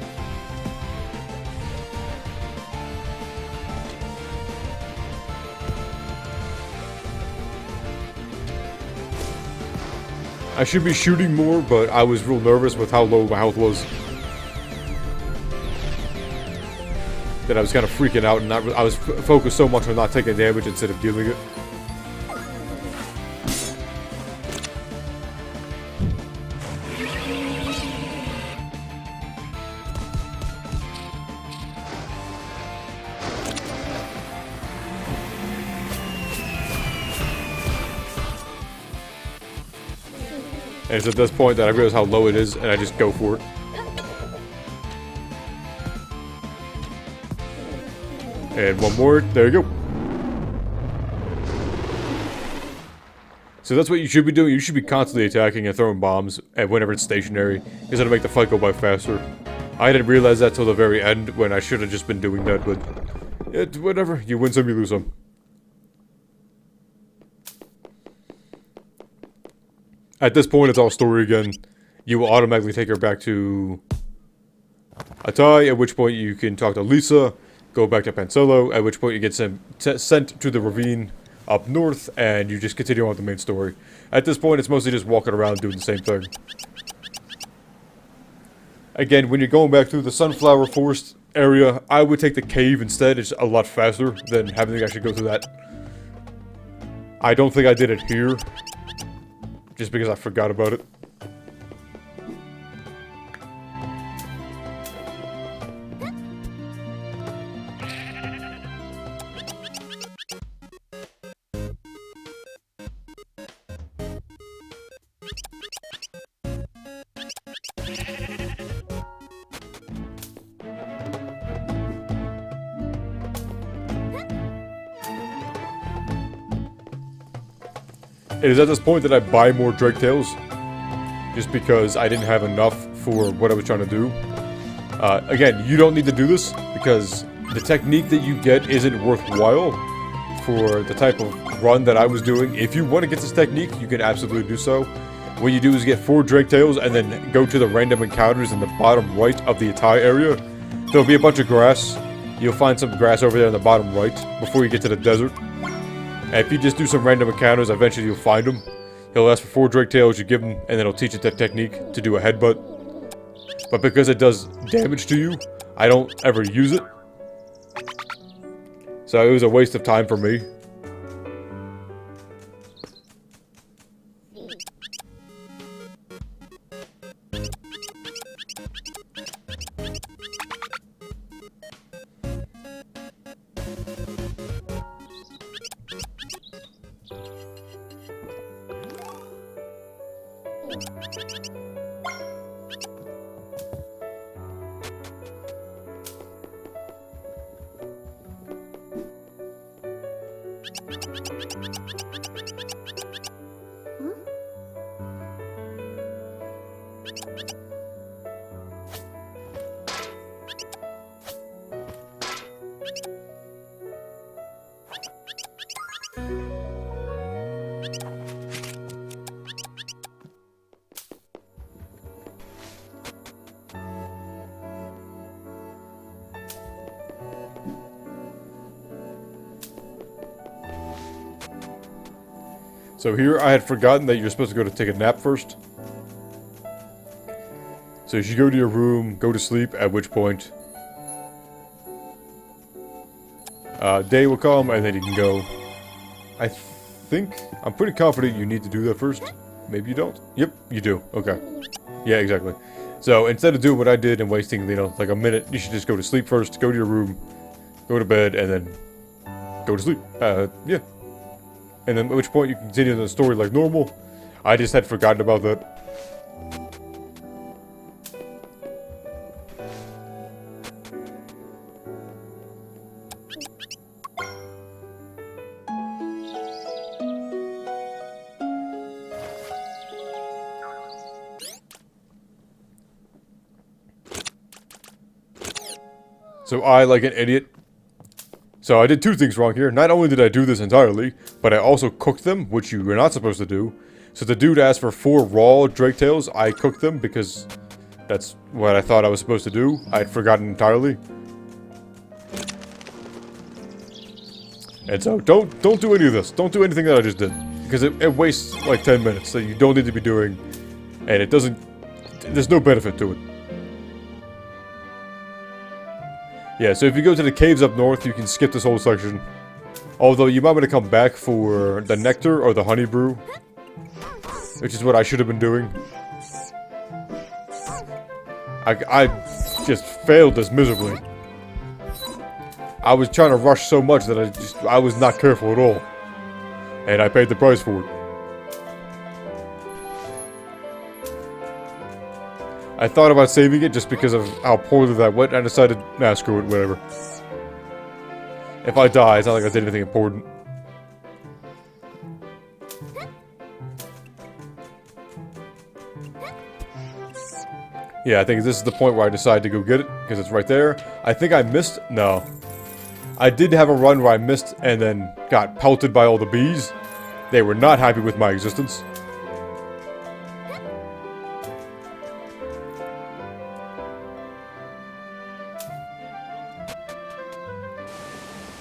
I should be shooting more, but I was real nervous with how low my health was. That I was kind of freaking out, and I was focused so much on not taking damage instead of dealing it. And it's at this point that I realize how low it is, and I just go for it. And one more. There you go. So that's what you should be doing. You should be constantly attacking and throwing bombs and whenever it's stationary, because it'll make the fight go by faster. I didn't realize that till the very end, when I should have just been doing that, but whatever. You win some, you lose some. At this point, it's all story again. You will automatically take her back to Atai, at which point you can talk to Lisa, go back to Pansolo, at which point you get sent to the ravine up north, and you just continue on with the main story. At this point, it's mostly just walking around doing the same thing. Again, when you're going back through the Sunflower Forest area, I would take the cave instead. It's a lot faster than having to actually go through that. I don't think I did it here, just because I forgot about it. It is at this point that I buy more Drake Tails, just because I didn't have enough for what I was trying to do. Again, you don't need to do this, because the technique that you get isn't worthwhile for the type of run that I was doing. If you want to get this technique, you can absolutely do so. What you do is get 4 Drake Tails, and then go to the random encounters in the bottom right of the Atai area. There'll be a bunch of grass. You'll find some grass over there in the bottom right, before you get to the desert. And if you just do some random encounters, eventually you'll find him. He'll ask for 4 Drake Tails, you give him, and then he'll teach you the technique to do a headbutt. But because it does damage to you, I don't ever use it. So it was a waste of time for me. So here, I had forgotten that you're supposed to go to take a nap first. So you should go to your room, go to sleep, at which point day will come, and then you can go. I'm pretty confident you need to do that first. Maybe you don't? Yep, you do. Okay. Yeah, exactly. So instead of doing what I did and wasting, like a minute, you should just go to sleep first, go to your room, go to bed, and then go to sleep. Yeah. And then at which point you continue the story like normal. I just had forgotten about that. So I, like an idiot. So I did two things wrong here. Not only did I do this entirely, but I also cooked them, which you were not supposed to do. So the dude asked for 4 raw drake tails. I cooked them because that's what I thought I was supposed to do. I had forgotten entirely. And so don't do any of this. Don't do anything that I just did. Because it wastes like 10 minutes that you don't need to be doing. And it doesn't... There's no benefit to it. Yeah, so if you go to the caves up north, you can skip this whole section. Although you might want to come back for the nectar or the honey brew. Which is what I should have been doing. I just failed this miserably. I was trying to rush so much that I was not careful at all. And I paid the price for it. I thought about saving it just because of how poorly that went, and I decided, nah, screw it, whatever. If I die, it's not like I did anything important. Yeah, I think this is the point where I decide to go get it, because it's right there. I think I missed, no. I did have a run where I missed and then got pelted by all the bees. They were not happy with my existence.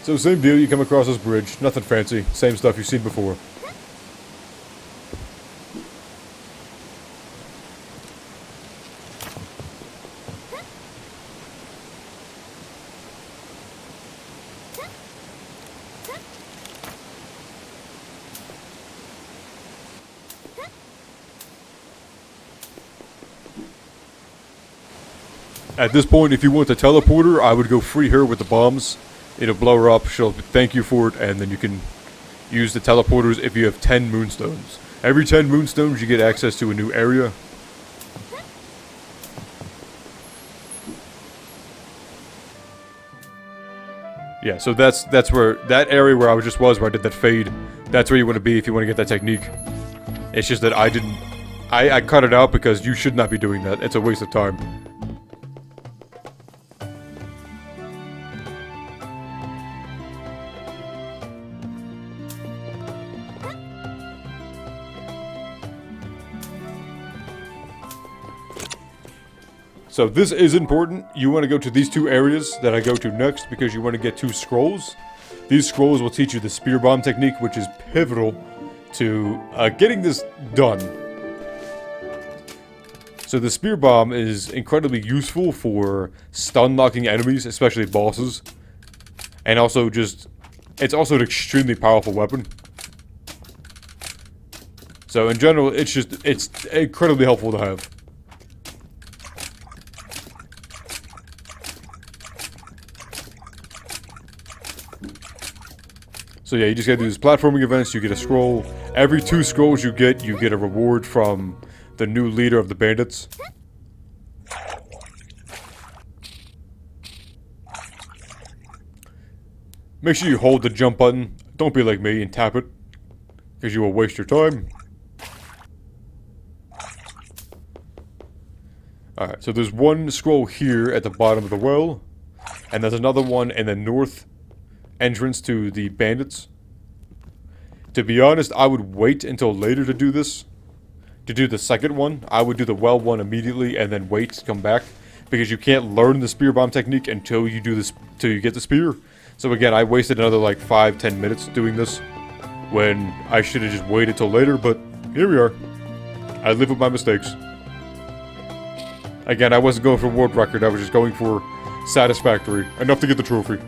So same deal, you come across this bridge, nothing fancy, same stuff you've seen before. At this point, if you want the teleporter, I would go free her with the bombs. It'll blow her up, she'll thank you for it, and then you can use the teleporters if you have 10 moonstones. Every 10 moonstones, you get access to a new area. Yeah, so that's where, that area where I just was, where I did that fade, that's where you want to be if you want to get that technique. It's just that I didn't, I cut it out because you should not be doing that. It's a waste of time. So this is important. You want to go to these 2 areas that I go to next because you want to get 2 scrolls. These scrolls will teach you the spear bomb technique, which is pivotal to getting this done. So the spear bomb is incredibly useful for stun locking enemies, especially bosses. And also just, it's also an extremely powerful weapon. So in general, it's incredibly helpful to have. So yeah, you just gotta do these platforming events, you get a scroll. Every 2 scrolls you get a reward from the new leader of the bandits. Make sure you hold the jump button. Don't be like me and tap it, because you will waste your time. Alright, so there's one scroll here at the bottom of the well, and there's another one in the north entrance to the bandits. To be honest, I would wait until later to do this. To do the second one, I would do the well one immediately and then wait to come back, because you can't learn the spear bomb technique until you do this, till you get the spear. So again, I wasted another like 5-10 minutes doing this, when I should have just waited till later, but here we are. I live with my mistakes. Again, I wasn't going for world record, I was just going for satisfactory. Enough to get the trophy.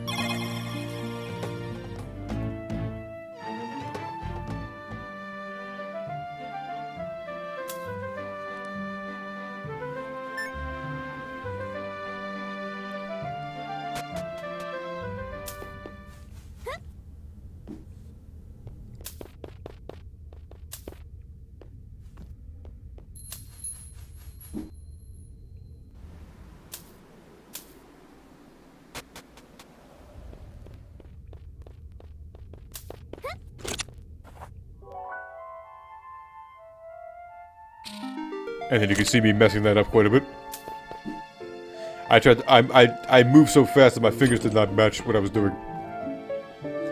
And then you can see me messing that up quite a bit. I moved so fast that my fingers did not match what I was doing.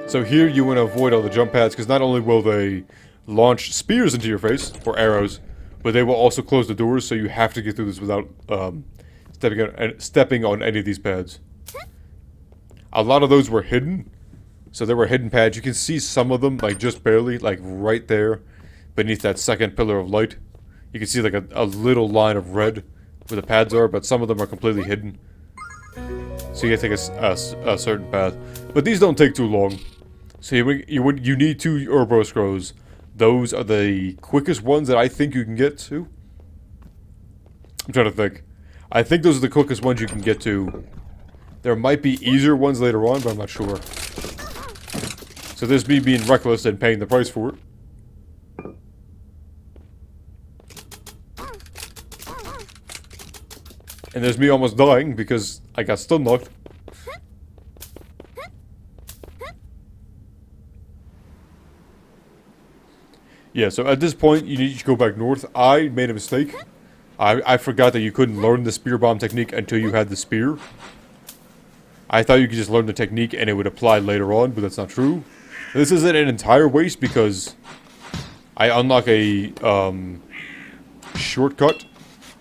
So here you want to avoid all the jump pads, because not only will they launch spears into your face, or arrows, but they will also close the doors, so you have to get through this without stepping on any of these pads. A lot of those were hidden, so there were hidden pads. You can see some of them, like just barely, like right there, beneath that second pillar of light. You can see like a little line of red where the pads are, but some of them are completely hidden. So you gotta take a certain path. But these don't take too long. So you need 2 Ouroboros scrolls. Those are the quickest ones that I think you can get to. I'm trying to think. I think those are the quickest ones you can get to. There might be easier ones later on, but I'm not sure. So there's me being reckless and paying the price for it. And there's me almost dying because I got stun locked. Yeah, so at this point, you need to go back north. I made a mistake. I forgot that you couldn't learn the spear bomb technique until you had the spear. I thought you could just learn the technique and it would apply later on, but that's not true. This isn't an entire waste because I unlock a shortcut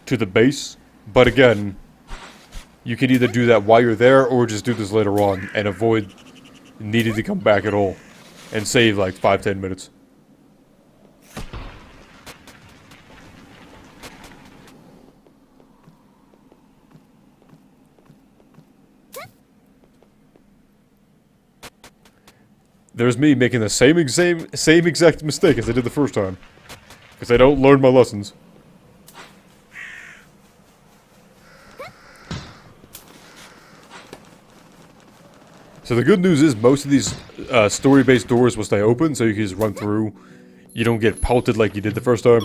to the base. But again, you can either do that while you're there or just do this later on and avoid needing to come back at all and save like 5-10 minutes. There's me making the same exact mistake as I did the first time. Because I don't learn my lessons. So the good news is most of these story-based doors will stay open, so you can just run through. You don't get pelted like you did the first time.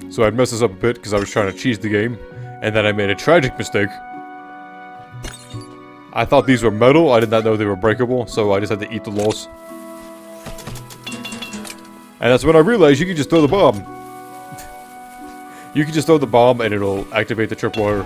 So I messed this up a bit because I was trying to cheese the game, and then I made a tragic mistake. I thought these were metal, I did not know they were breakable, so I just had to eat the loss. And that's when I realized you can just throw the bomb. You can just throw the bomb and it'll activate the tripwire.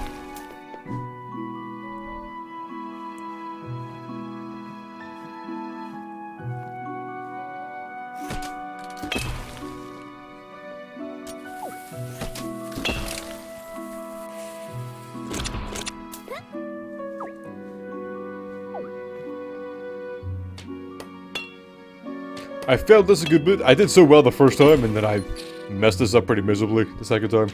I failed this a good bit. I did so well the first time, and then I messed this up pretty miserably the second time.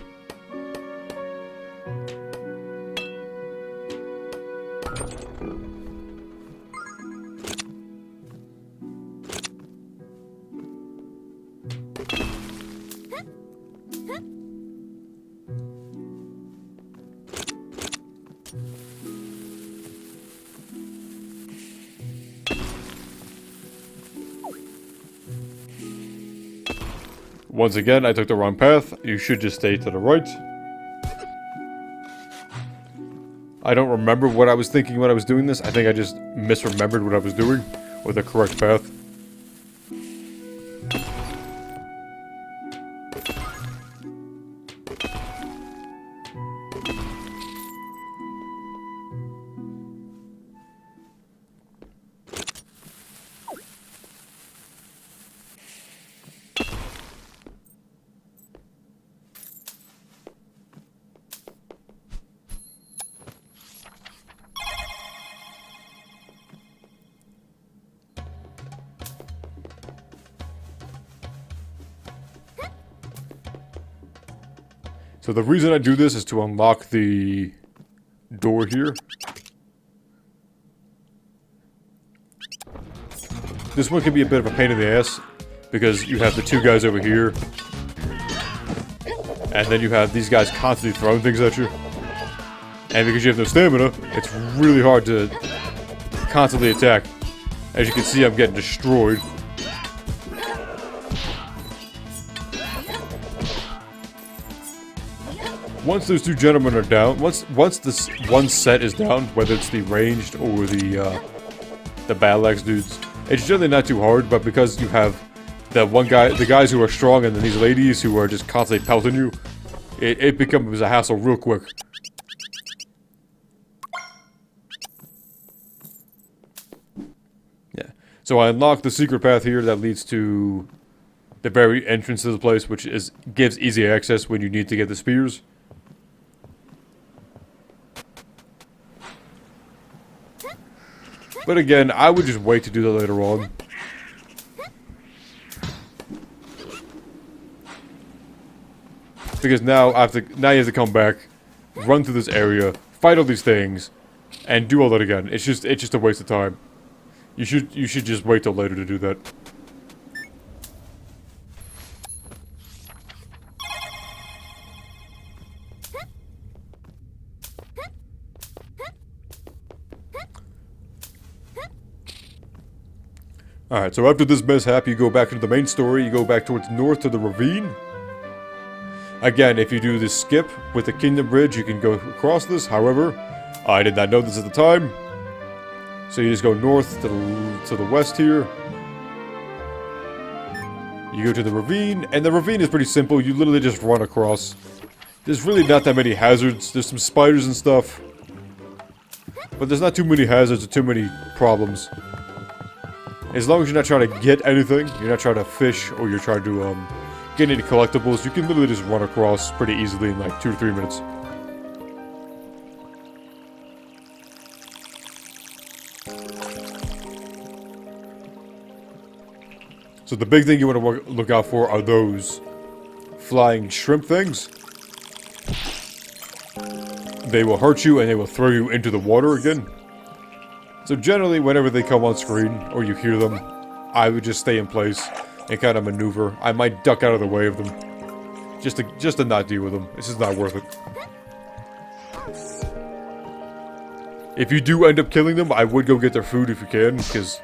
Once again, I took the wrong path. You should just stay to the right. I don't remember what I was thinking when I was doing this. I think I just misremembered what I was doing, or the correct path. So the reason I do this is to unlock the door here. This one can be a bit of a pain in the ass, because you have the two guys over here, and then you have these guys constantly throwing things at you. And because you have no stamina, it's really hard to constantly attack. As you can see, I'm getting destroyed. Once those two gentlemen are down, once this one set is down, whether it's the ranged or the battle axe dudes, it's generally not too hard. But because you have the guys who are strong, and then these ladies who are just constantly pelting you, it becomes a hassle real quick. Yeah. So I unlocked the secret path here that leads to the very entrance to the place, which gives easy access when you need to get the spears. But again, I would just wait to do that later on. Because now you have to come back, run through this area, fight all these things, and do all that again. It's just a waste of time. You should just wait till later to do that. Alright, so after this mishap, you go back into the main story, you go back towards north to the ravine. Again, if you do this skip with the Kingdom Bridge, you can go across this. However, I did not know this at the time. So you just go north to the west here. You go to the ravine, and the ravine is pretty simple. You literally just run across. There's really not that many hazards. There's some spiders and stuff. But there's not too many hazards or too many problems. As long as you're not trying to get anything, you're not trying to fish, or you're trying to get any collectibles, you can literally just run across pretty easily in like 2 to 3 minutes. So the big thing you want to look out for are those flying shrimp things. They will hurt you and they will throw you into the water again. So generally, whenever they come on screen, or you hear them, I would just stay in place and kind of maneuver. I might duck out of the way of them, just to not deal with them. It's just not worth it. If you do end up killing them, I would go get their food if you can, because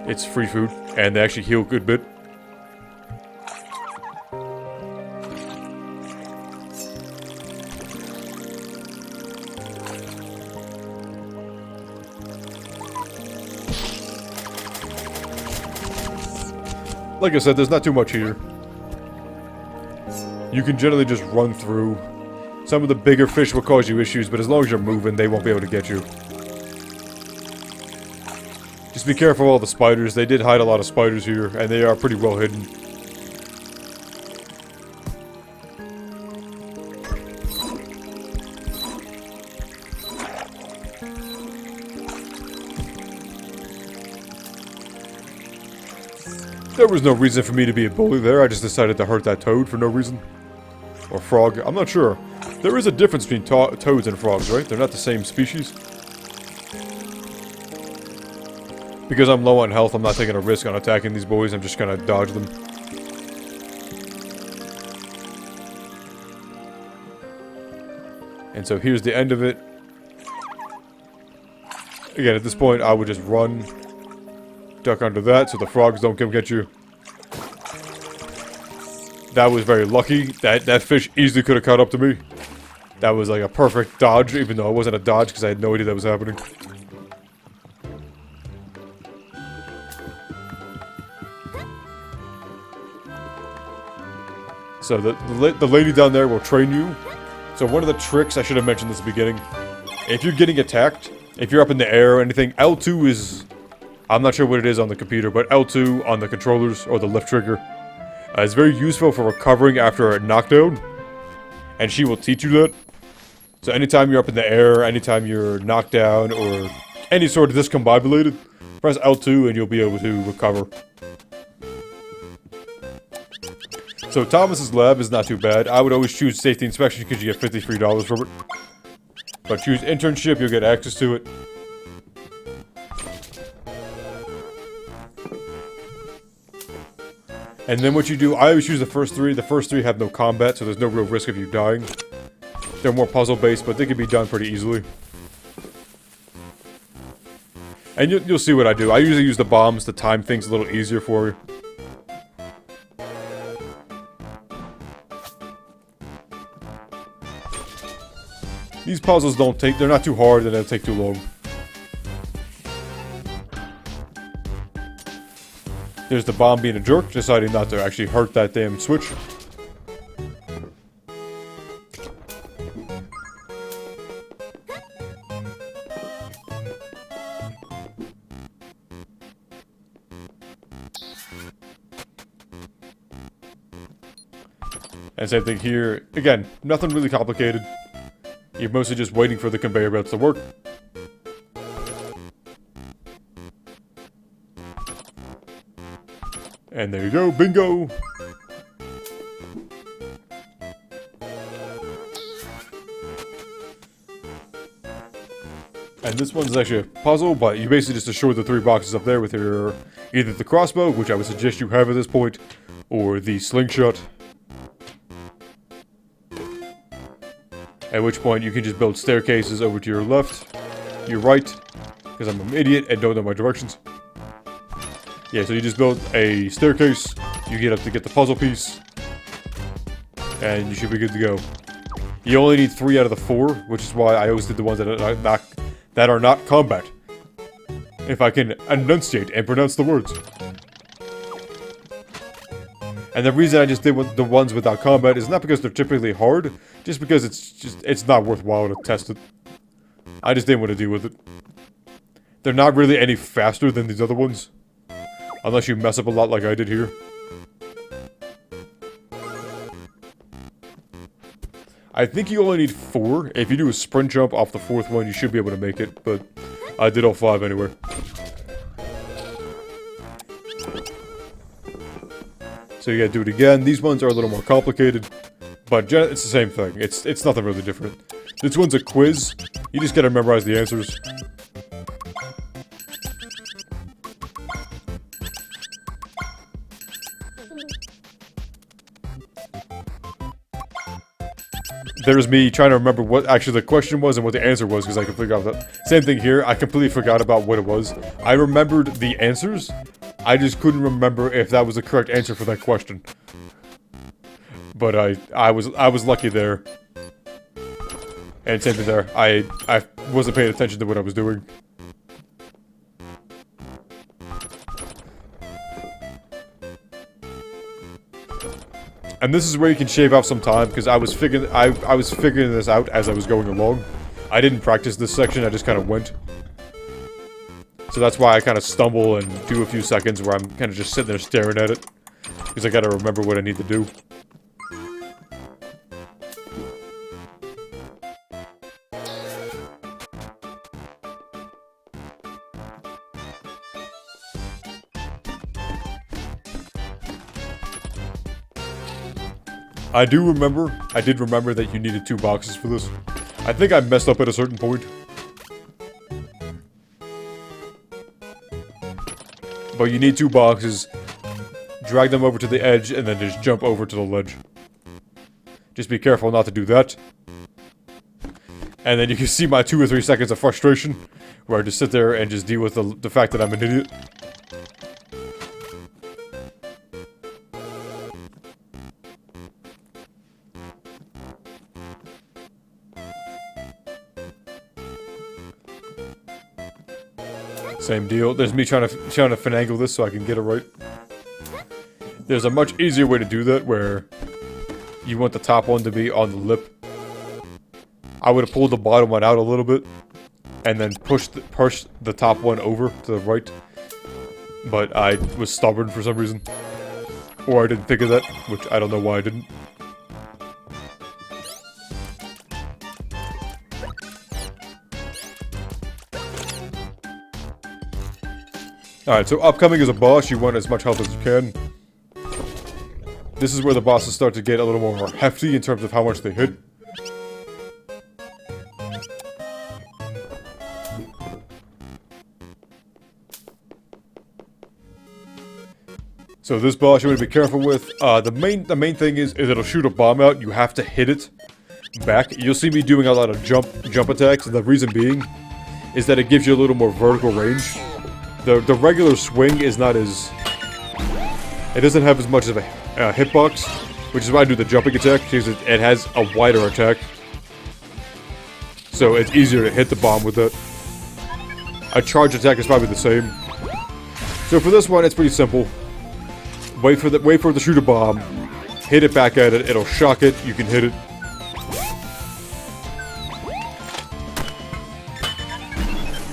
it's free food, and they actually heal a good bit. Like I said, there's not too much here. You can generally just run through. Some of the bigger fish will cause you issues, but as long as you're moving, they won't be able to get you. Just be careful of all the spiders. They did hide a lot of spiders here, and they are pretty well hidden. There was no reason for me to be a bully there, I just decided to hurt that toad for no reason. Or frog, I'm not sure. There is a difference between toads and frogs, right? They're not the same species. Because I'm low on health, I'm not taking a risk on attacking these boys, I'm just gonna dodge them. And so here's the end of it. Again, at this point, I would just run, duck under that so the frogs don't come get you. That was very lucky. That fish easily could have caught up to me. That was like a perfect dodge, even though it wasn't a dodge because I had no idea that was happening. So the lady down there will train you. So one of the tricks, I should have mentioned this at the beginning. If you're getting attacked, if you're up in the air or anything, L2 is... I'm not sure what it is on the computer, but L2 on the controllers, or the left trigger, is very useful for recovering after a knockdown. And she will teach you that. So anytime you're up in the air, anytime you're knocked down, or any sort of discombobulated, press L2 and you'll be able to recover. So Thomas's lab is not too bad. I would always choose safety inspection because you get $53 for it. But choose internship, you'll get access to it. And then what you do, I always choose the first three. The first three have no combat, so there's no real risk of you dying. They're more puzzle-based, but they can be done pretty easily. And you'll see what I do. I usually use the bombs to time things a little easier for you. These puzzles they're not too hard and they don't take too long. There's the bomb being a jerk, deciding not to actually hurt that damn switch. And same thing here. Again, nothing really complicated. You're mostly just waiting for the conveyor belts to work. And there you go, bingo! And this one's actually a puzzle, but you basically just destroy the 3 boxes up there with your... either the crossbow, which I would suggest you have at this point, or the slingshot. At which point you can just build staircases over to your left, your right, because I'm an idiot and don't know my directions. Yeah, so you just build a staircase, you get up to get the puzzle piece, and you should be good to go. You only need 3 out of the 4, which is why I always did the ones that are not combat. If I can enunciate and pronounce the words. And the reason I just did the ones without combat is not because they're typically hard, just because it's not worthwhile to test it. I just didn't want to deal with it. They're not really any faster than these other ones. Unless you mess up a lot like I did here. I think you only need 4. If you do a sprint jump off the 4th one, you should be able to make it, but I did all 5 anyway. So you gotta do it again. These ones are a little more complicated, but it's the same thing. It's nothing really different. This one's a quiz. You just gotta memorize the answers. There's me trying to remember what actually the question was and what the answer was because I completely forgot that. Same thing here. I completely forgot about what it was. I remembered the answers. I just couldn't remember if that was the correct answer for that question. But I was lucky there. And same thing there. I wasn't paying attention to what I was doing. And this is where you can shave off some time, because I was figuring this out as I was going along. I didn't practice this section, I just kind of went. So that's why I kind of stumble and do a few seconds where I'm kind of just sitting there staring at it. Because I gotta remember what I need to do. I did remember that you needed 2 boxes for this. I think I messed up at a certain point. But you need 2 boxes, drag them over to the edge, and then just jump over to the ledge. Just be careful not to do that. And then you can see my 2 or 3 seconds of frustration, where I just sit there and just deal with the fact that I'm an idiot. Same deal. There's me trying to finagle this so I can get it right. There's a much easier way to do that where you want the top one to be on the lip. I would have pulled the bottom one out a little bit and then push the top one over to the right. But I was stubborn for some reason. Or I didn't think of that, which I don't know why I didn't. Alright, so upcoming as a boss, you want as much health as you can. This is where the bosses start to get a little more hefty in terms of how much they hit. So this boss you want to be careful with. The main thing is it'll shoot a bomb out. You have to hit it back. You'll see me doing a lot of jump attacks, and the reason being is that it gives you a little more vertical range. The regular swing is not as... It doesn't have as much of a hitbox, which is why I do the jumping attack, because it has a wider attack. So it's easier to hit the bomb with it. A charge attack is probably the same. So for this one, it's pretty simple. Wait for it to shoot a bomb, hit it back at it, it'll shock it, you can hit it.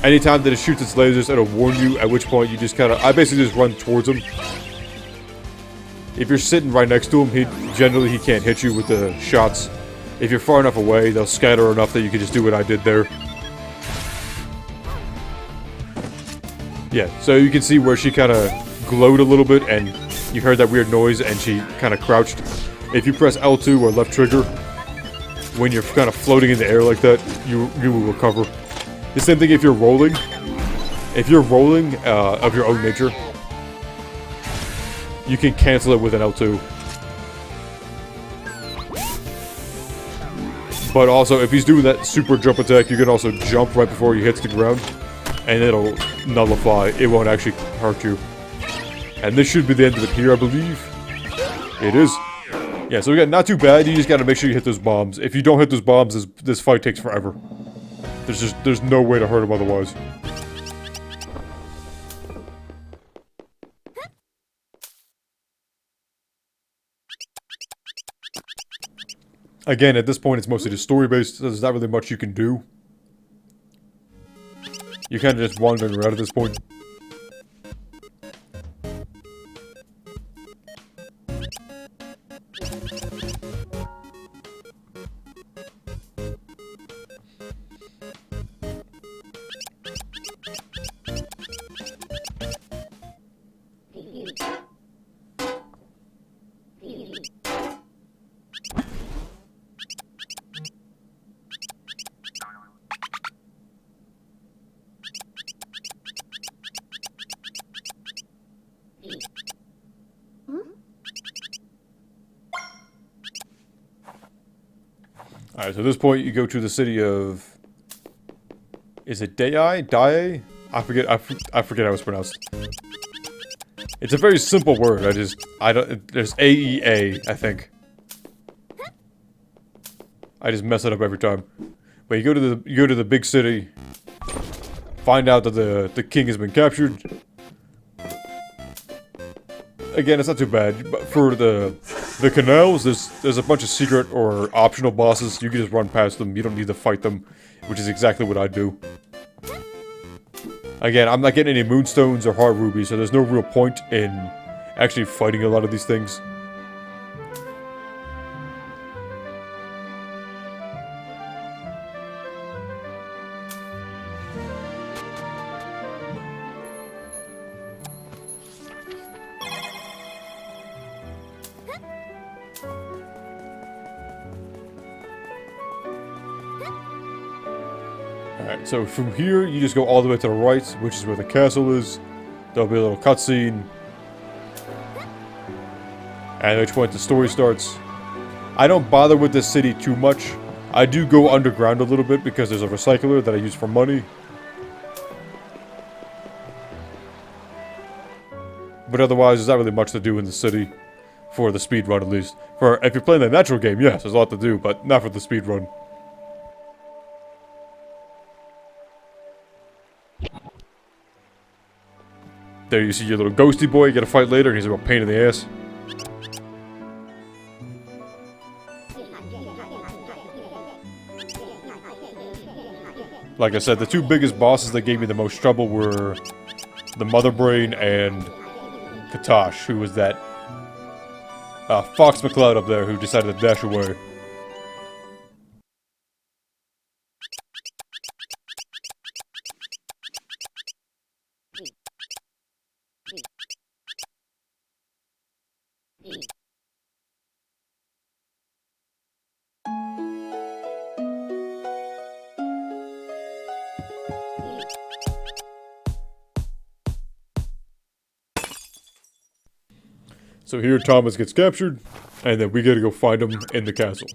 Anytime that it shoots its lasers, it'll warn you, at which point you just I basically just run towards him. If you're sitting right next to him, generally he can't hit you with the shots. If you're far enough away, they'll scatter enough that you can just do what I did there. Yeah, so you can see where she kind of glowed a little bit, and you heard that weird noise, and she kind of crouched. If you press L2 or left trigger, when you're kind of floating in the air like that, you will recover. The same thing if you're rolling. If you're rolling of your own nature, you can cancel it with an L2. But also, if he's doing that super jump attack, you can also jump right before he hits the ground, and it'll nullify. It won't actually hurt you. And this should be the end of it here, I believe. It is. Yeah, so we got not too bad. You just gotta make sure you hit those bombs. If you don't hit those bombs, this fight takes forever. There's no way to hurt him otherwise. Again, at this point, it's mostly just story-based, so there's not really much you can do. You're kind of just wandering around at this point. Alright, so at this point you go to the city of... Is it Dai? Dai? I forget how it's pronounced. It's a very simple word, there's A-E-A, I think. I just mess it up every time. But you go to the big city, find out that the king has been captured. Again, it's not too bad, but for the canals, there's a bunch of secret or optional bosses. You can just run past them. You don't need to fight them, which is exactly what I do. Again, I'm not getting any moonstones or heart rubies, so there's no real point in actually fighting a lot of these things. Alright, so from here, you just go all the way to the right, which is where the castle is. There'll be a little cutscene. And at which point the story starts. I don't bother with this city too much. I do go underground a little bit because there's a recycler that I use for money. But otherwise, there's not really much to do in the city. For the speedrun, at least. For if you're playing the natural game, yes, there's a lot to do, but not for the speedrun. There you see your little ghosty boy, you gotta fight later, and he's a pain in the ass. Like I said, the two biggest bosses that gave me the most trouble were the Mother Brain and Katash, who was that Fox McCloud up there who decided to dash away. So here Thomas gets captured, and then we gotta go find him in the castle.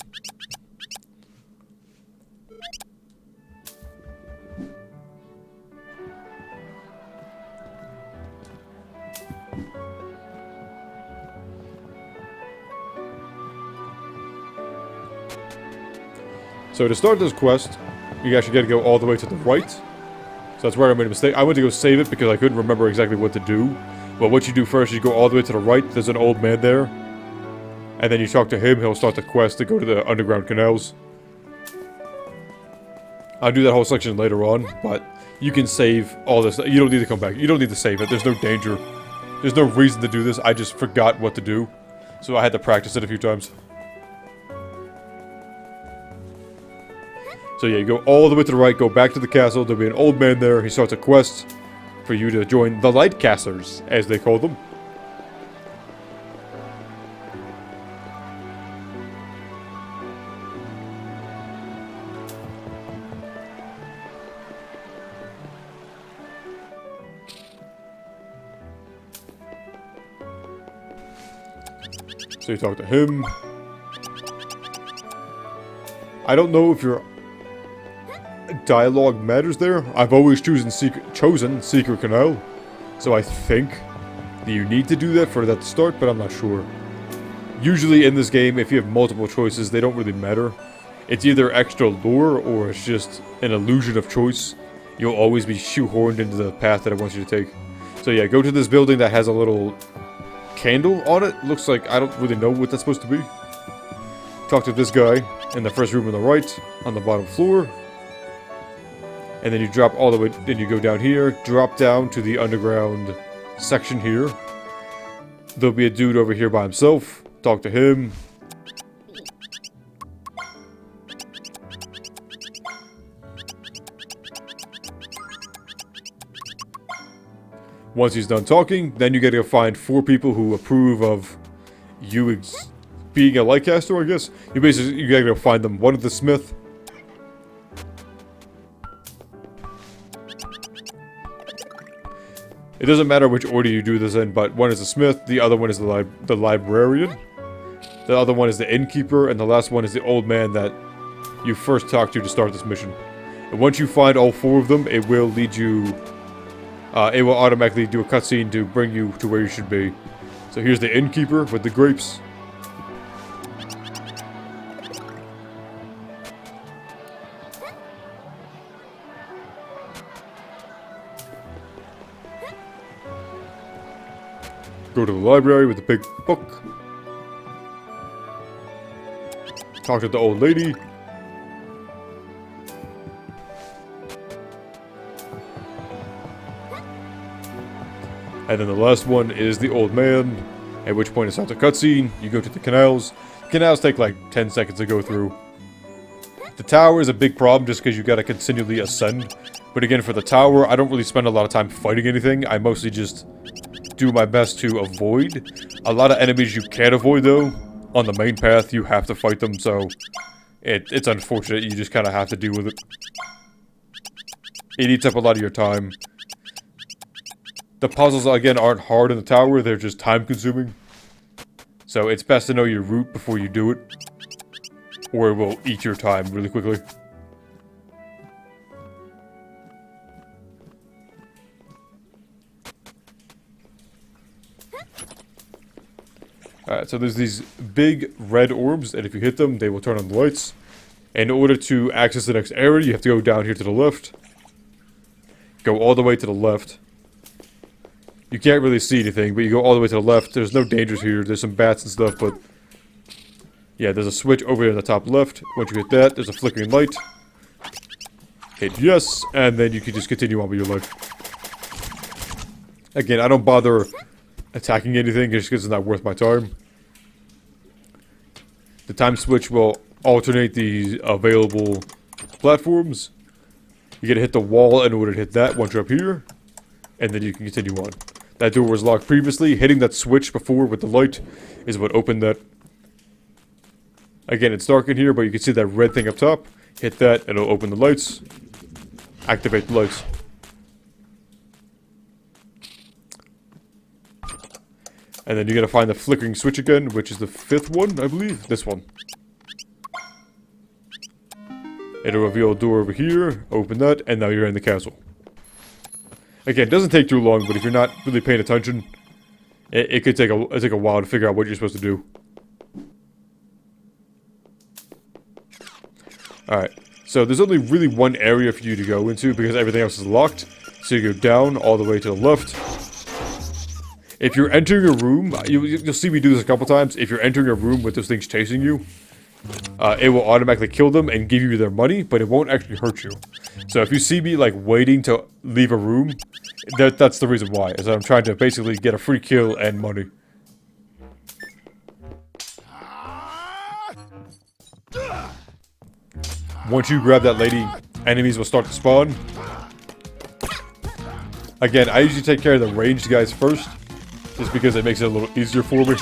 So to start this quest, you actually gotta go all the way to the right. So that's where I made a mistake. I went to go save it because I couldn't remember exactly what to do. But what you do first, you go all the way to the right, there's an old man there. And then you talk to him, he'll start the quest to go to the underground canals. I'll do that whole section later on, but you can save all this. You don't need to come back. You don't need to save it. There's no danger. There's no reason to do this. I just forgot what to do. So I had to practice it a few times. So yeah, you go all the way to the right, go back to the castle, there'll be an old man there, he starts a quest for you to join the Lightcasters, as they call them. So you talk to him. I don't know if your dialogue matters there. I've always chosen Secret Canal, so I think that you need to do that for that to start, but I'm not sure. Usually in this game, if you have multiple choices, they don't really matter. It's either extra lore, or it's just an illusion of choice. You'll always be shoehorned into the path that it wants you to take. So yeah, go to this building that has a little candle on it. Looks like, I don't really know what that's supposed to be. Talk to this guy in the first room on the right, on the bottom floor. And then you drop all the way, then you go down here, drop down to the underground section here. There'll be a dude over here by himself. Talk to him. Once he's done talking, then you gotta go find 4 people who approve of you being a Lightcaster, I guess. You gotta go find them. One is the Smith. It doesn't matter which order you do this in, but one is the Smith, the other one is the Librarian. The other one is the Innkeeper, and the last one is the old man that you first talked to start this mission. And once you find all 4 of them, it will lead you... it will automatically do a cutscene to bring you to where you should be. So here's the Innkeeper with the grapes. Go to the library with the big book. Talk to the old lady. And then the last one is the old man, at which point it starts a cutscene. You go to the canals. Canals take like 10 seconds to go through. The tower is a big problem just because you gotta continually ascend. But again, for the tower, I don't really spend a lot of time fighting anything. I mostly just do my best to avoid. A lot of enemies you can't avoid though. On the main path, you have to fight them, so it's unfortunate. You just kind of have to deal with it. It eats up a lot of your time. The puzzles, again, aren't hard in the tower. They're just time-consuming. So it's best to know your route before you do it. Or it will eat your time really quickly. Alright, so there's these big red orbs, and if you hit them, they will turn on the lights. In order to access the next area, you have to go down here to the left. Go all the way to the left. You can't really see anything, but you go all the way to the left. There's no dangers here. There's some bats and stuff, but... yeah, there's a switch over here in the top left. Once you hit that, there's a flickering light. Hit yes, and then you can just continue on with your life. Again, I don't bother attacking anything just because it's not worth my time. The time switch will alternate the available platforms. You gotta hit the wall in order to hit that once you're up here. And then you can continue on. That door was locked previously. Hitting that switch before with the light is what opened that. Again, it's dark in here, but you can see that red thing up top. Hit that, and it'll open the lights. Activate the lights. And then you gotta find the flickering switch again, which is the 5th one, I believe. This one. It'll reveal a door over here. Open that, and now you're in the castle. Again, it doesn't take too long, but if you're not really paying attention, it could take a while to figure out what you're supposed to do. Alright, so there's only really one area for you to go into because everything else is locked. So you go down all the way to the left. If you're entering a room, you'll see me do this a couple times. If you're entering a room with those things chasing you, it will automatically kill them and give you their money, but it won't actually hurt you. So if you see me like waiting to leave a room, that's the reason why. Is that I'm trying to basically get a free kill and money. Once you grab that lady, enemies will start to spawn. Again, I usually take care of the ranged guys first, just because it makes it a little easier for me.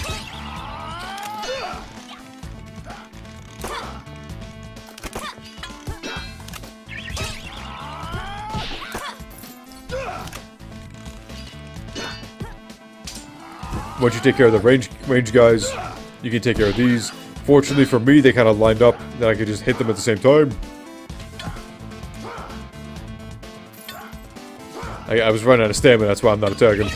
Once you take care of the range guys, you can take care of these. Fortunately for me, they kind of lined up that I could just hit them at the same time. I was running out of stamina, that's why I'm not attacking.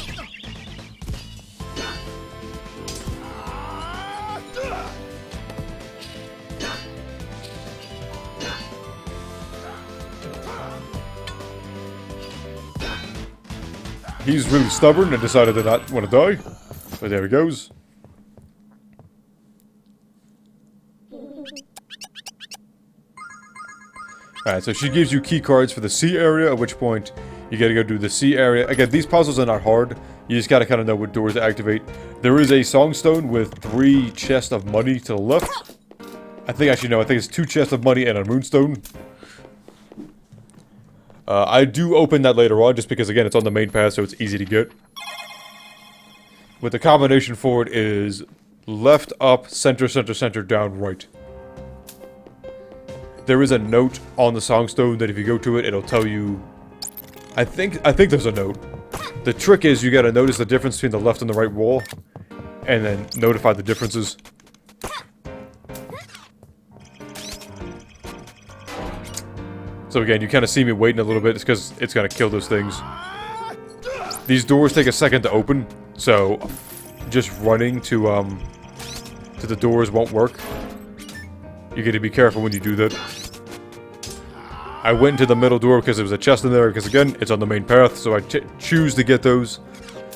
He's really stubborn and decided to not want to die. But there he goes. Alright, so she gives you key cards for the C area, at which point you gotta go do the C area. Again, these puzzles are not hard. You just gotta kind of know what doors to activate. There is a songstone with 3 chests of money to the left. I think it's 2 chests of money and a moonstone. I do open that later on, just because, again, it's on the main path, so it's easy to get. But the combination for it is left, up, center, center, center, down, right. There is a note on the songstone that if you go to it, it'll tell you... I think there's a note. The trick is you gotta notice the difference between the left and the right wall, and then notify the differences. So again, you kind of see me waiting a little bit, it's because it's gonna kill those things. These doors take a second to open, so just running to the doors won't work. You gotta be careful when you do that. I went into the middle door because there was a chest in there, because again, it's on the main path, so I choose to get those.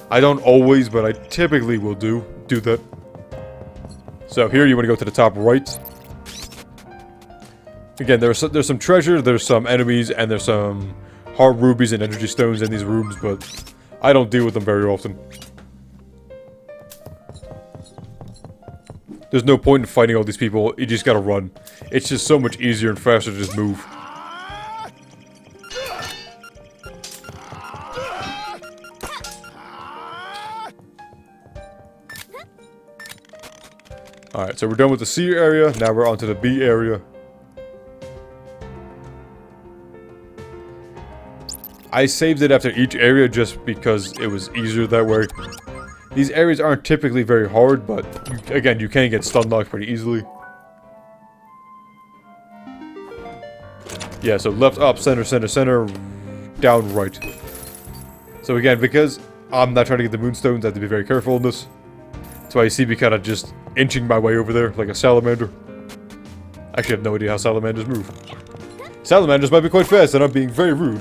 I don't always, but I typically will do that. So here you want to go to the top right. Again, there's some treasure, there's some enemies, and there's some hard rubies and energy stones in these rooms, but I don't deal with them very often. There's no point in fighting all these people, you just gotta run. It's just so much easier and faster to just move. Alright, so we're done with the C area, now we're on to the B area. I saved it after each area just because it was easier that way. These areas aren't typically very hard, but again, you can get stun locked pretty easily. Yeah, so left, up, center, center, center, down, right. So again, because I'm not trying to get the moonstones, I have to be very careful in this. That's why you see me kind of just inching my way over there like a salamander. I actually have no idea how salamanders move. Salamanders might be quite fast, and I'm being very rude.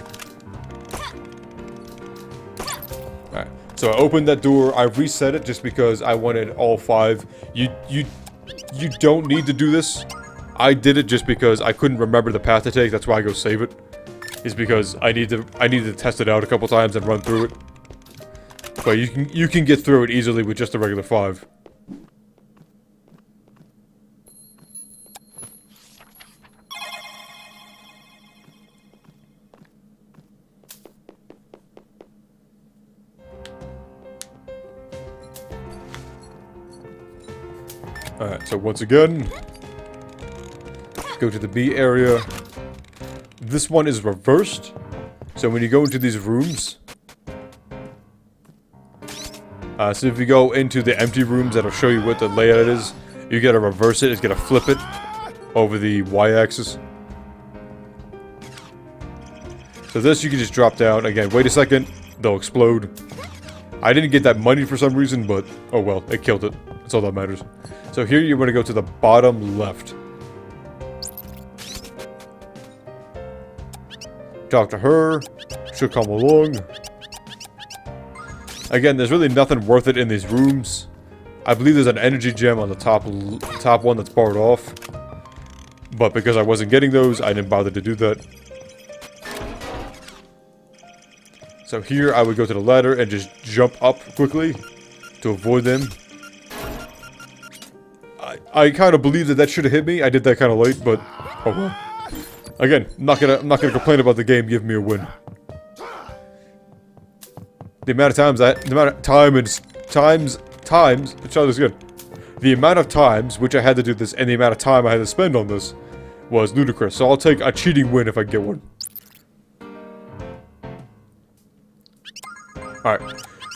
Alright, so I opened that door, I reset it just because I wanted all 5. You don't need to do this. I did it just because I couldn't remember the path to take, that's why I go save it. Is because I needed to test it out a couple times and run through it. But you can get through it easily with just a regular 5. Alright, so once again, go to the B area. This one is reversed. So when you go into these rooms, so if you go into the empty rooms, that'll show you what the layout is. You gotta reverse it, it's gonna flip it over the Y-axis. So this you can just drop down. Again, wait a second, they'll explode. I didn't get that money for some reason, but oh well, it killed it. That's all that matters. So here you want to go to the bottom left. Talk to her. She'll come along. Again, there's really nothing worth it in these rooms. I believe there's an energy gem on the top one that's barred off. But because I wasn't getting those, I didn't bother to do that. So here I would go to the ladder and just jump up quickly to avoid them. I kind of believe that should have hit me. I did that kind of late, but oh well. Again, I'm not gonna complain about the game giving me a win. The amount of times the amount of times which I had to do this and the amount of time I had to spend on this was ludicrous. So I'll take a cheating win if I get one. Alright,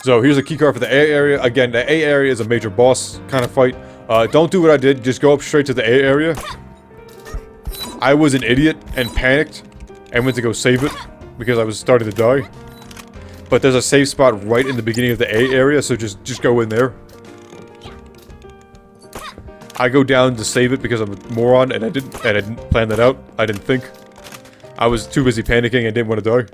so here's a keycard for the A area. Again, the A area is a major boss kind of fight. Don't do what I did, just go up straight to the A area. I was an idiot and panicked and went to go save it because I was starting to die. But there's a save spot right in the beginning of the A area, so just go in there. I go down to save it because I'm a moron and I didn't plan that out. I didn't think. I was too busy panicking and didn't want to die.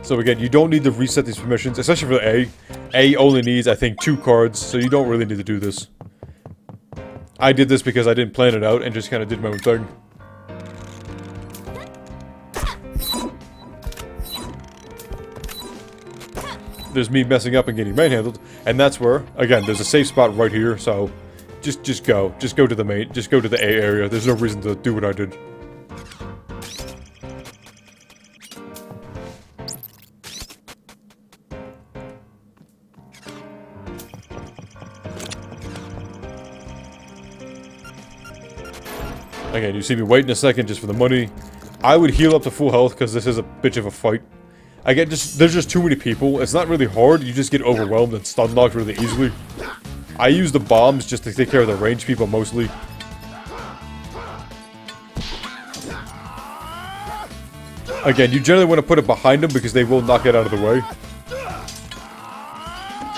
So again, you don't need to reset these permissions, especially for the A. A only needs, I think, 2 cards, so you don't really need to do this. I did this because I didn't plan it out and just kind of did my own thing. There's me messing up and getting manhandled, and that's where, again, there's a safe spot right here, so just go. Just go to the main, just go to the A area. There's no reason to do what I did. Again, you see me waiting a second just for the money. I would heal up to full health because this is a bitch of a fight. There's just too many people. It's not really hard, you just get overwhelmed and stun locked really easily. I use the bombs just to take care of the ranged people mostly. Again, you generally want to put it behind them because they will knock it out of the way.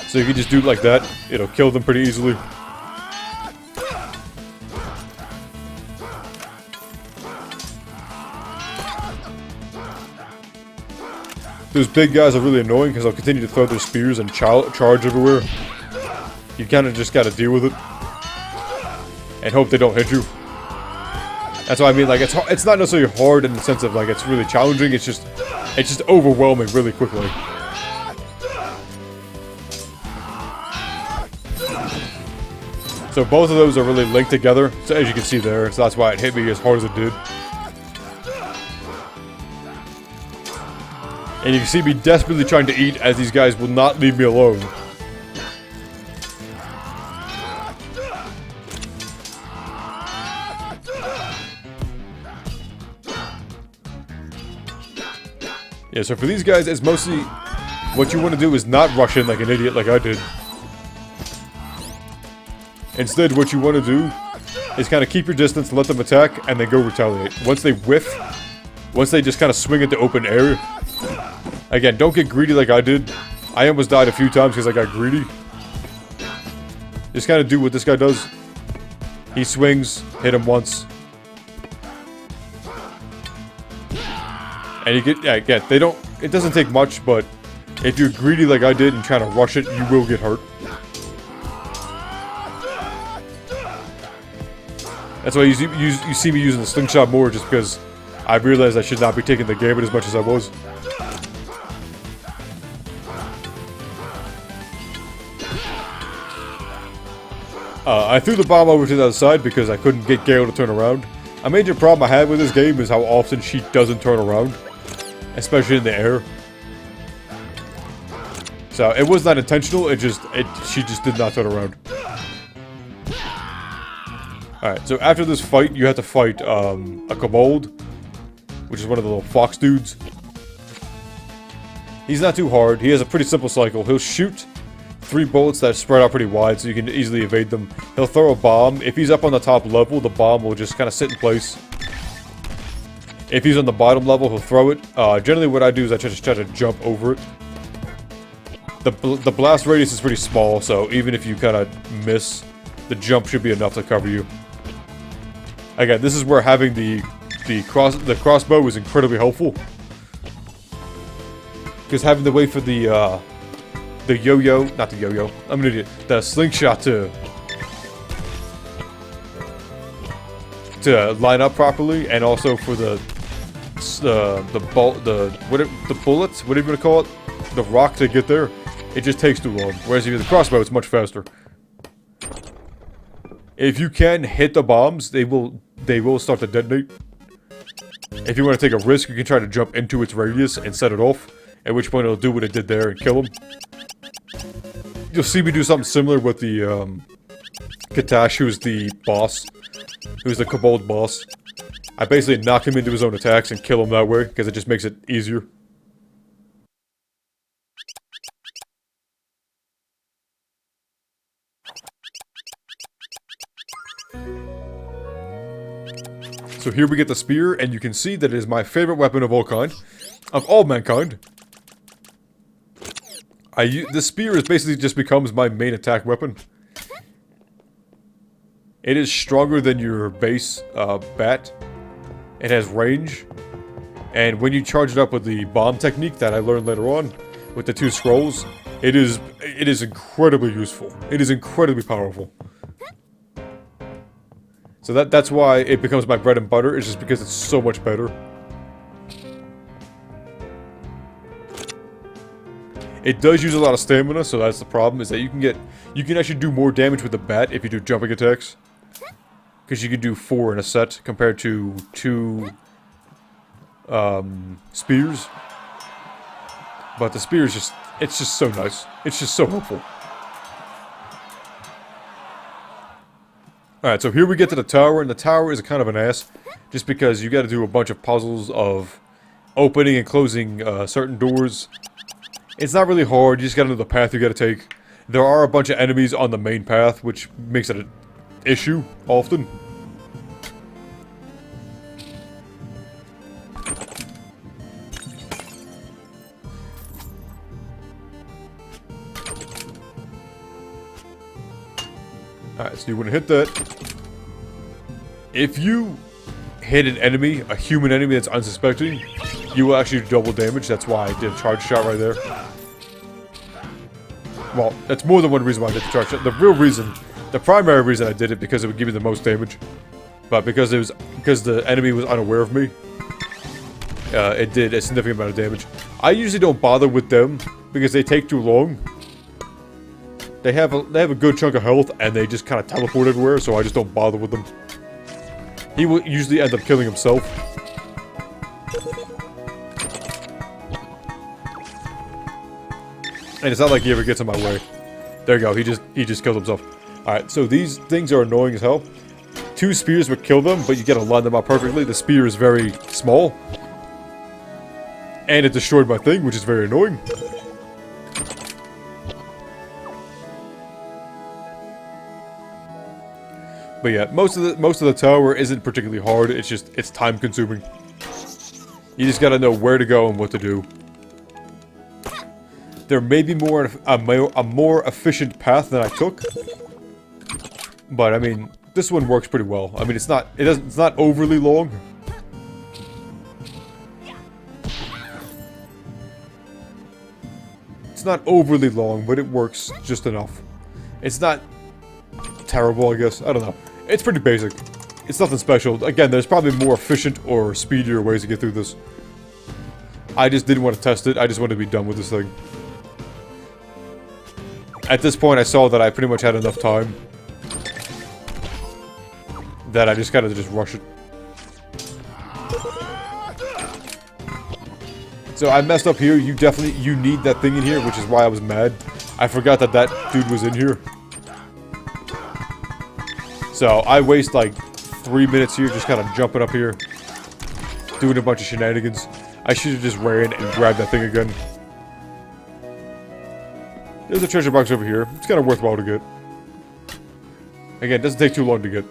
So if you just do it like that, it'll kill them pretty easily. Those big guys are really annoying because they'll continue to throw their spears and charge everywhere. You kind of just gotta deal with it. And hope they don't hit you. That's what I mean, like, it's not necessarily hard in the sense of, like, it's really challenging, it's just overwhelming really quickly. So both of those are really linked together, so as you can see there, so that's why it hit me as hard as it did. And you can see me desperately trying to eat as these guys will not leave me alone. Yeah, so for these guys, it's mostly what you want to do is not rush in like an idiot like I did. Instead, what you want to do is kind of keep your distance, let them attack, and then go retaliate. Once they whiff, once they just kind of swing into open air. Again, don't get greedy like I did. I almost died a few times because I got greedy. Just kind of do what this guy does. He swings, hit him once. And you get, yeah, again, they don't, it doesn't take much, but if you're greedy like I did and trying to rush it, you will get hurt. That's why you see me using the slingshot more, just because I realized I should not be taking the gambit as much as I was. I threw the bomb over to the other side because I couldn't get Gale to turn around. A major problem I have with this game is how often she doesn't turn around. Especially in the air. So, it was not intentional, she just did not turn around. Alright, so after this fight, you have to fight, a kobold. Which is one of the little fox dudes. He's not too hard, he has a pretty simple cycle. He'll shoot 3 bullets that spread out pretty wide, so you can easily evade them. He'll throw a bomb. If he's up on the top level, the bomb will just kind of sit in place. If he's on the bottom level, he'll throw it. Generally what I do is I just try to jump over it. The blast radius is pretty small, so even if you kind of miss, the jump should be enough to cover you. Again, this is where having the crossbow is incredibly helpful. Because having to wait for the yo-yo, not the yo-yo, I'm an idiot, the slingshot to line up properly, and also for the bullets, whatever you want to call it, the rock to get there, it just takes too long. Whereas if you use the crossbow, it's much faster. If you can hit the bombs, they will start to detonate. If you want to take a risk, you can try to jump into its radius and set it off, at which point it'll do what it did there and kill him. You'll see me do something similar with the Katash, who's the boss, who's the kobold boss. I basically knock him into his own attacks and kill him that way, because it just makes it easier. So here we get the spear, and you can see that it is my favorite weapon of all mankind. The spear is basically just becomes my main attack weapon. It is stronger than your base bat. It has range, and when you charge it up with the bomb technique that I learned later on, with the 2 scrolls, it is incredibly useful. It is incredibly powerful. So that's why it becomes my bread and butter, is just because it's so much better. It does use a lot of stamina, so that's the problem, is that you can actually do more damage with the bat if you do jumping attacks. Because you can do 4 in a set, compared to 2 spears. But the spear is it's just so nice. It's just so helpful. Alright, so here we get to the tower, and the tower is kind of an ass. Just because you gotta do a bunch of puzzles of opening and closing certain doors. It's not really hard, you just gotta know the path you gotta take. There are a bunch of enemies on the main path, which makes it an issue, often. Alright, so you want to hit that. If you hit an enemy, a human enemy that's unsuspecting, you will actually do double damage. That's why I did a charge shot right there. Well, that's more than one reason why I did the charge shot. The primary reason I did it because it would give you the most damage. But because the enemy was unaware of me, it did a significant amount of damage. I usually don't bother with them because they take too long. They have a good chunk of health, and they just kind of teleport everywhere, so I just don't bother with them. He will usually end up killing himself. And it's not like he ever gets in my way. There you go, he just killed himself. Alright, so these things are annoying as hell. 2 spears would kill them, but you gotta line them up perfectly. The spear is very small. And it destroyed my thing, which is very annoying. But yeah, most of the tower isn't particularly hard. It's time consuming. You just gotta know where to go and what to do. There may be a more efficient path than I took, but I mean, this one works pretty well. I mean, it's not overly long. It's not overly long, but it works just enough. It's not terrible, I guess. I don't know. It's pretty basic. It's nothing special. Again, there's probably more efficient or speedier ways to get through this. I just didn't want to test it. I just wanted to be done with this thing. At this point, I saw that I pretty much had enough time that I just kind of just rush it. So I messed up here. You need that thing in here, which is why I was mad. I forgot that that dude was in here. So I waste like 3 minutes here just kind of jumping up here, doing a bunch of shenanigans. I should have just ran and grabbed that thing again. There's a treasure box over here. It's kind of worthwhile to get. Again, it doesn't take too long to get.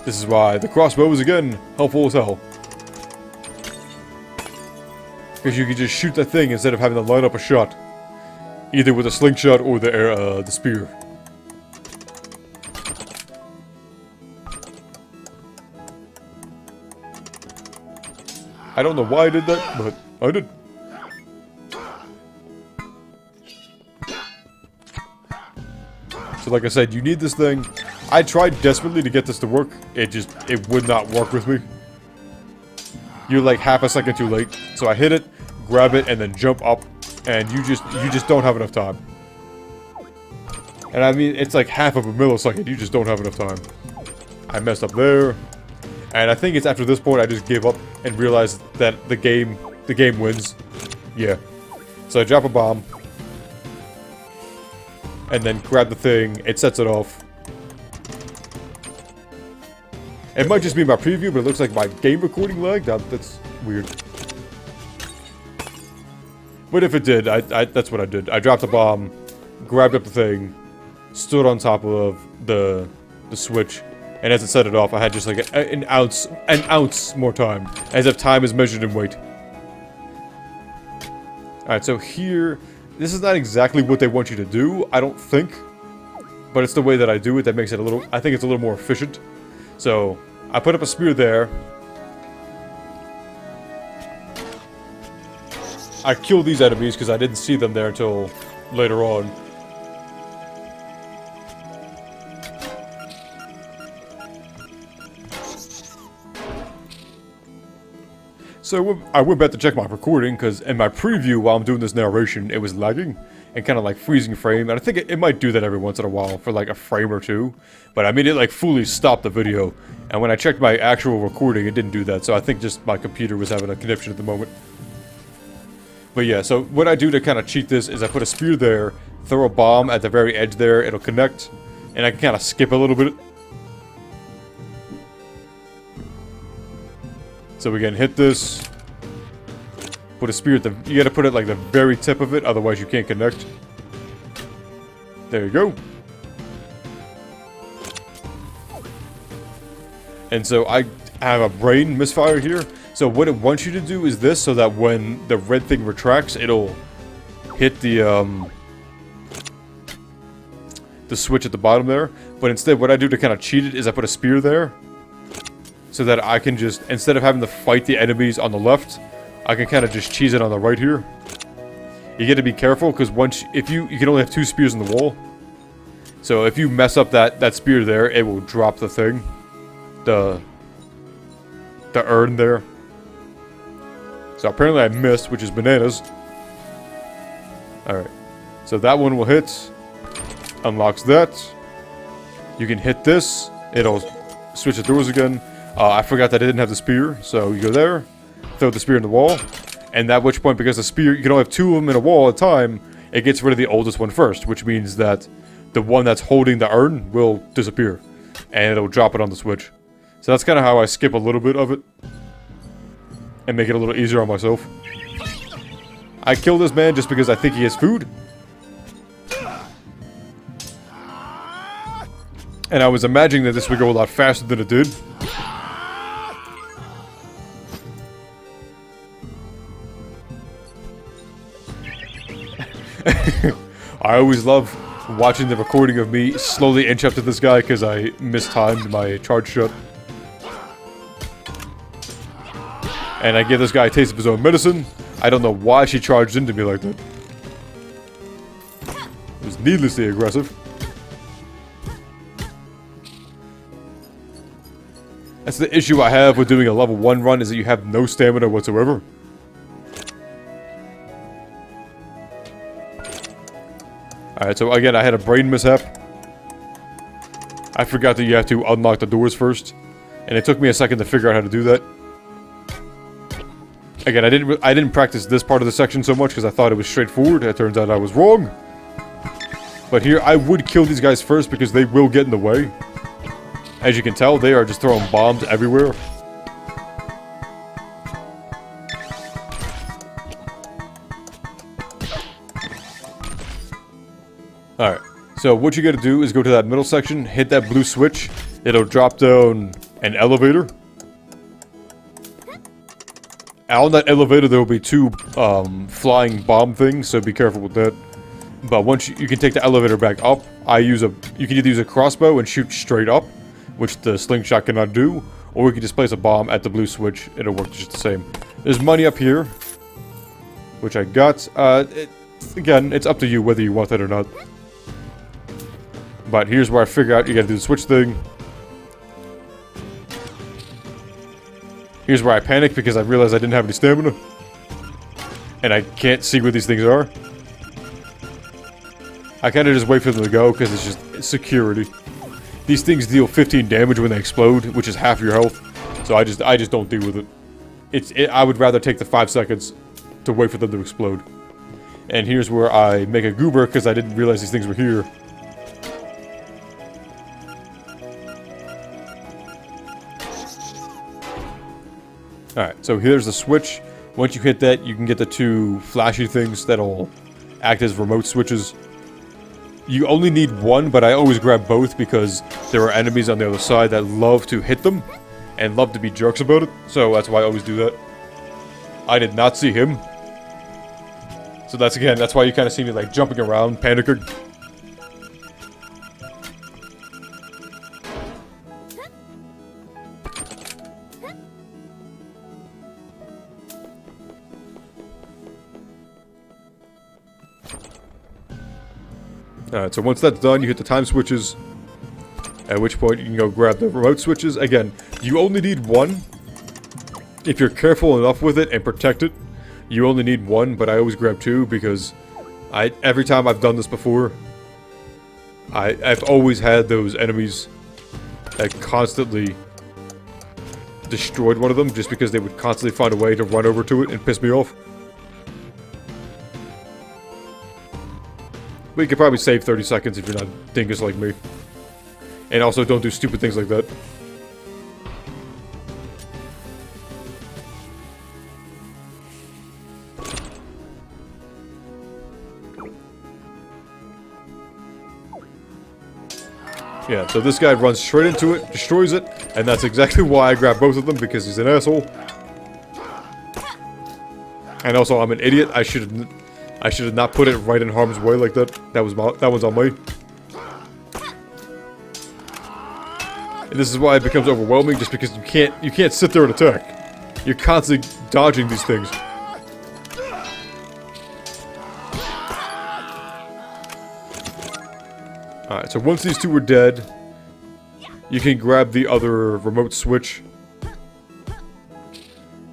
This is why the crossbow is, again, helpful as hell. Because you can just shoot that thing instead of having to line up a shot. Either with a slingshot or the spear. I don't know why I did that, but I did. So like I said, you need this thing. I tried desperately to get this to work. It would not work with me. You're like half a second too late. So I hit it, grab it, and then jump up, and you just don't have enough time. And I mean, it's like half of a millisecond. You just don't have enough time. I messed up there. And I think it's after this point I just gave up and realized that the game wins. Yeah. So I drop a bomb. And then grab the thing. It sets it off. It might just be my preview, but it looks like my game recording lagged. That's weird. But if it did, that's what I did. I dropped a bomb, grabbed up the thing, stood on top of the switch. And as it set it off, I had just like an ounce more time. As if time is measured in weight. Alright, so here... This is not exactly what they want you to do, I don't think. But it's the way that I do it that makes it a little... I think it's a little more efficient. So, I put up a spear there. I killed these enemies because I didn't see them there until later on. So I went back to check my recording, because in my preview, while I'm doing this narration, it was lagging, and kind of like freezing frame, and I think it might do that every once in a while, for like a frame or two, but I mean, it like fully stopped the video, and when I checked my actual recording, it didn't do that, so I think just my computer was having a connection at the moment. But yeah, so what I do to kind of cheat this is I put a spear there, throw a bomb at the very edge there, it'll connect, and I can kind of skip a little bit. So we can hit this, put a spear at the, you gotta put it like the very tip of it, otherwise you can't connect. There you go. And so I have a brain misfire here. So what it wants you to do is this, so that when the red thing retracts, it'll hit the switch at the bottom there. But instead, what I do to kind of cheat it is I put a spear there. So that I can just, instead of having to fight the enemies on the left, I can kind of just cheese it on the right here. You get to be careful, because once, if you can only have 2 spears in the wall. So if you mess up that spear there, it will drop the thing. The urn there. So apparently I missed, which is bananas. Alright. So that one will hit. Unlocks that. You can hit this. It'll switch the doors again. I forgot that I didn't have the spear, so you go there, throw the spear in the wall, and at which point, because the spear, you can only have 2 of them in a wall at a time, it gets rid of the oldest one first, which means that the one that's holding the urn will disappear, and it'll drop it on the switch. So that's kind of how I skip a little bit of it, and make it a little easier on myself. I kill this man just because I think he has food. And I was imagining that this would go a lot faster than it did. I always love watching the recording of me slowly inch up to this guy because I mistimed my charge shot. And I give this guy a taste of his own medicine. I don't know why she charged into me like that. It was needlessly aggressive. That's the issue I have with doing a level 1 run, is that you have no stamina whatsoever. Alright, so again, I had a brain mishap. I forgot that you have to unlock the doors first. And it took me a second to figure out how to do that. Again, I didn't practice this part of the section so much because I thought it was straightforward. It turns out I was wrong. But here, I would kill these guys first because they will get in the way. As you can tell, they are just throwing bombs everywhere. Alright, so what you gotta do is go to that middle section, hit that blue switch. It'll drop down an elevator. On that elevator, there will be 2 flying bomb things, so be careful with that. But once you can take the elevator back up, you can either use a crossbow and shoot straight up, which the slingshot cannot do, or we can just place a bomb at the blue switch. It'll work just the same. There's money up here, which I got. Again, it's up to you whether you want that or not. But here's where I figure out you gotta do the switch thing. Here's where I panic because I realized I didn't have any stamina. And I can't see where these things are. I kind of just wait for them to go because it's just security. These things deal 15 damage when they explode, which is half your health. So I just don't deal with it. I would rather take the 5 seconds to wait for them to explode. And here's where I make a goober because I didn't realize these things were here. Alright, so here's the switch. Once you hit that, you can get the 2 flashy things that'll act as remote switches. You only need 1, but I always grab both because there are enemies on the other side that love to hit them and love to be jerks about it. So that's why I always do that. I did not see him. So that's why you kind of see me like jumping around, panicking. Alright, so once that's done, you hit the time switches. At which point you can go grab the remote switches. Again, you only need 1. If you're careful enough with it and protect it, you only need 1, but I always grab 2 because every time I've done this before, I've always had those enemies that constantly destroyed one of them just because they would constantly find a way to run over to it and piss me off. But you could probably save 30 seconds if you're not dingus like me. And also don't do stupid things like that. Yeah, so this guy runs straight into it, destroys it, and that's exactly why I grabbed both of them, because he's an asshole. And also, I'm an idiot. I should have not put it right in harm's way like that. That one's on me. And this is why it becomes overwhelming, just because you can't sit there and attack. You're constantly dodging these things. Alright, so once these 2 are dead, you can grab the other remote switch.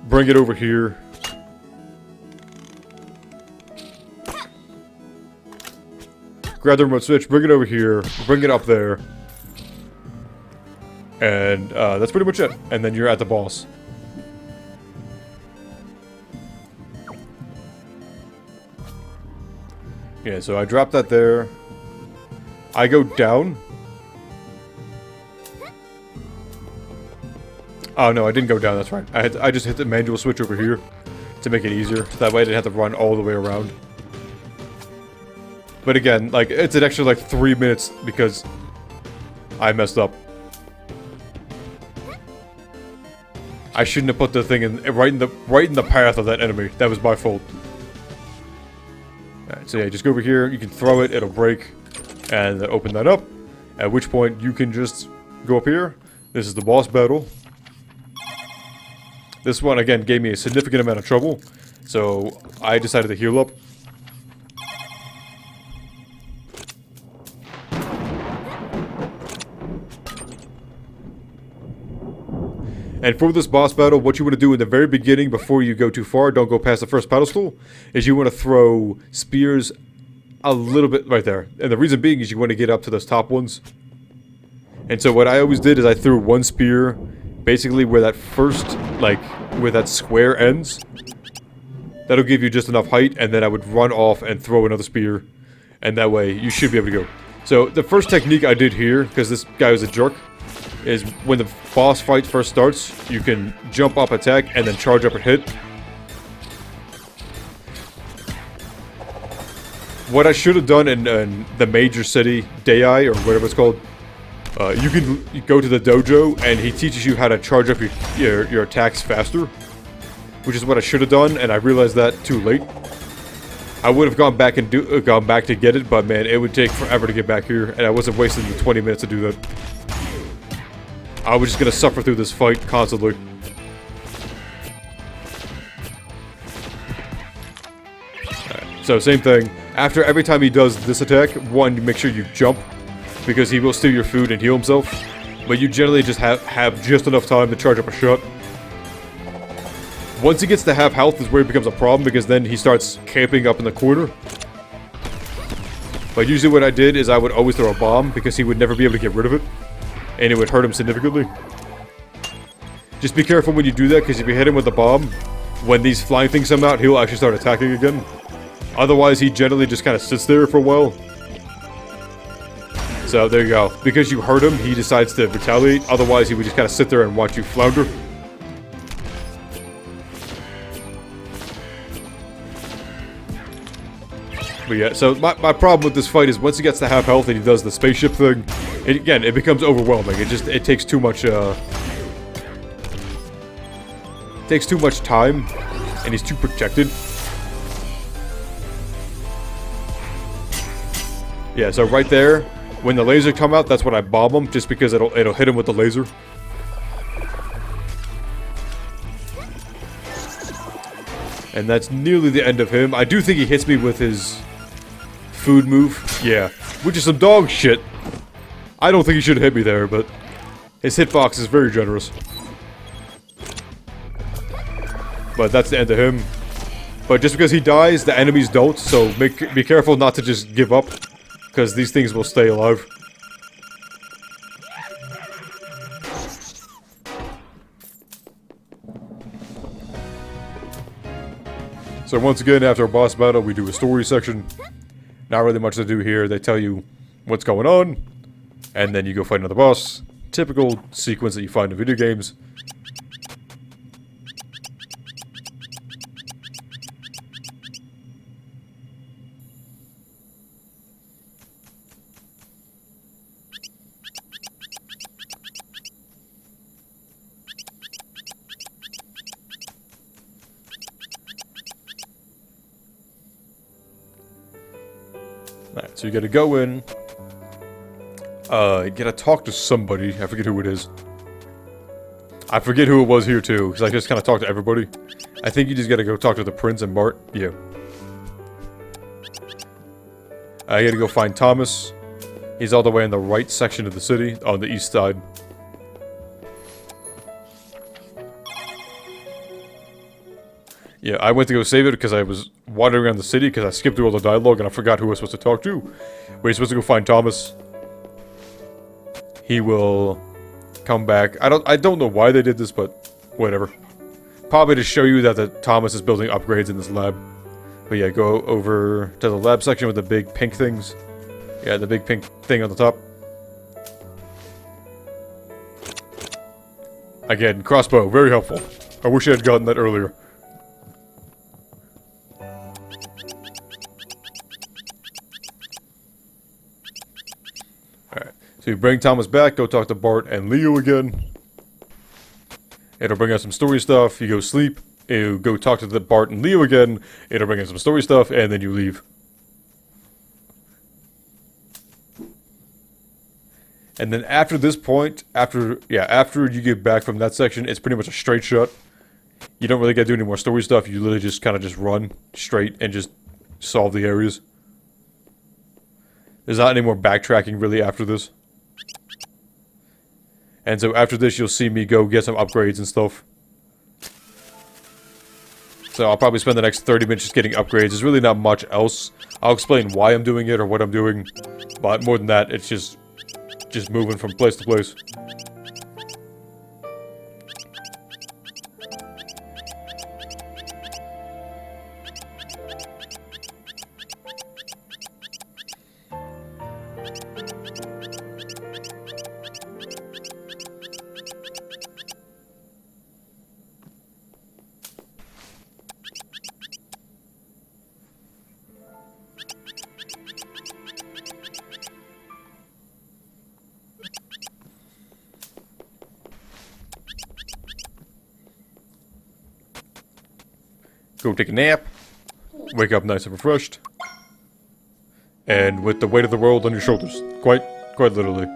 Bring it over here. Grab the remote switch, bring it over here, bring it up there. And that's pretty much it. And then you're at the boss. Yeah, so I dropped that there. I go down. Oh no, I didn't go down, that's right. I just hit the manual switch over here to make it easier. So that way I didn't have to run all the way around. But again, like, it's an extra like 3 minutes because I messed up. I shouldn't have put the thing in right in the path of that enemy. That was my fault. Alright, so yeah, just go over here, you can throw it, it'll break, and then open that up. At which point you can just go up here. This is the boss battle. This one again gave me a significant amount of trouble, so I decided to heal up. And for this boss battle, what you want to do in the very beginning, before you go too far, don't go past the first pedestal, is you want to throw spears a little bit right there. And the reason being is you want to get up to those top ones. And so what I always did is I threw one spear basically where that first, like, where that square ends. That'll give you just enough height, and then I would run off and throw another spear. And that way, you should be able to go. So the first technique I did here, because this guy was a jerk, is when the boss fight first starts, you can jump up, attack, and then charge up and hit. What I should have done in the major city, Dei, or whatever it's called, you go to the dojo, and he teaches you how to charge up your attacks faster. Which is what I should have done, and I realized that too late. I would have gone back to get it, but man, it would take forever to get back here, and I wasn't wasting the 20 minutes to do that. I was just gonna suffer through this fight constantly. Right, so same thing. After every time he does this attack, one, make sure you jump, because he will steal your food and heal himself. But you generally just have just enough time to charge up a shot. Once he gets to half health is where it becomes a problem, because then he starts camping up in the corner. But usually what I did is I would always throw a bomb, because he would never be able to get rid of it. And it would hurt him significantly. Just be careful when you do that, because if you hit him with a bomb, when these flying things come out, he'll actually start attacking again. Otherwise, he generally just kind of sits there for a while. So, there you go. Because you hurt him, he decides to retaliate. Otherwise, he would just kind of sit there and watch you flounder. But yeah, so my problem with this fight is once he gets to half health and he does the spaceship thing, it becomes overwhelming. It takes too much, takes too much time, and he's too protected. Yeah, so right there, when the laser come out, that's when I bomb him, just because it'll hit him with the laser. And that's nearly the end of him. I do think he hits me with his food move. Yeah, which is some dog shit. I don't think he should have hit me there, but his hitbox is very generous. But that's the end of him. But just because he dies, the enemies don't, so be careful not to just give up, because these things will stay alive. So once again, after a boss battle, we do a story section. Not really much to do here. They tell you what's going on, and then you go fight another boss. Typical sequence that you find in video games. Alright, so you gotta go in. You gotta talk to somebody. I forget who it is. I forget who it was here too, because I just kind of talked to everybody. I think you just gotta go talk to the Prince and Bart. Yeah. I gotta go find Thomas. He's all the way in the right section of the city, on the east side. Yeah, I went to go save it because I was wandering around the city because I skipped through all the dialogue and I forgot who I was supposed to talk to. But you're supposed to go find Thomas. He will come back. I don't know why they did this, but whatever. Probably to show you that the Thomas is building upgrades in this lab. But yeah, go over to the lab section with the big pink things. Yeah, the big pink thing on the top. Again, crossbow, very helpful. I wish I had gotten that earlier. Alright, so you bring Thomas back, go talk to Bart and Leo again. It'll bring us some story stuff, you go sleep, you go talk to the Bart and Leo again, it'll bring us some story stuff, and then you leave. And then after this point, after you get back from that section, it's pretty much a straight shot. You don't really get to do any more story stuff, you literally just kind of just run straight and just solve the areas. There's not any more backtracking really after this. And so after this, you'll see me go get some upgrades and stuff. So I'll probably spend the next 30 minutes just getting upgrades. There's really not much else. I'll explain why I'm doing it or what I'm doing. But more than that, it's just moving from place to place. Go take a nap, wake up nice and refreshed, and with the weight of the world on your shoulders. Quite literally.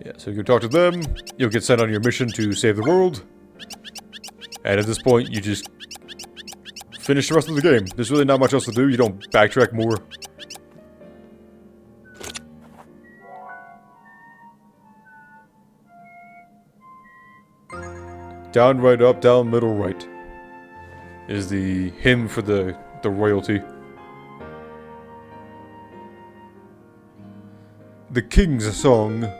Yeah, so you go talk to them, you'll get sent on your mission to save the world, and at this point you just finish the rest of the game. There's really not much else to do. You don't backtrack more. Down, right, up, down, middle, right. Is the hymn for the royalty. The King's Song.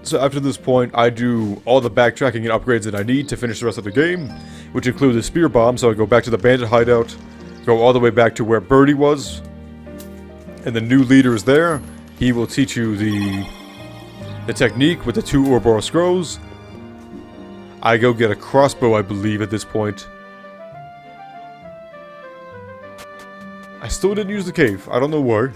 So after this point, I do all the backtracking and upgrades that I need to finish the rest of the game, which include the spear bomb, so I go back to the bandit hideout, go all the way back to where Birdie was, and the new leader is there. He will teach you the technique with the 2 Ouroboros scrolls. I go get a crossbow, I believe, at this point. I still didn't use the cave. I don't know why.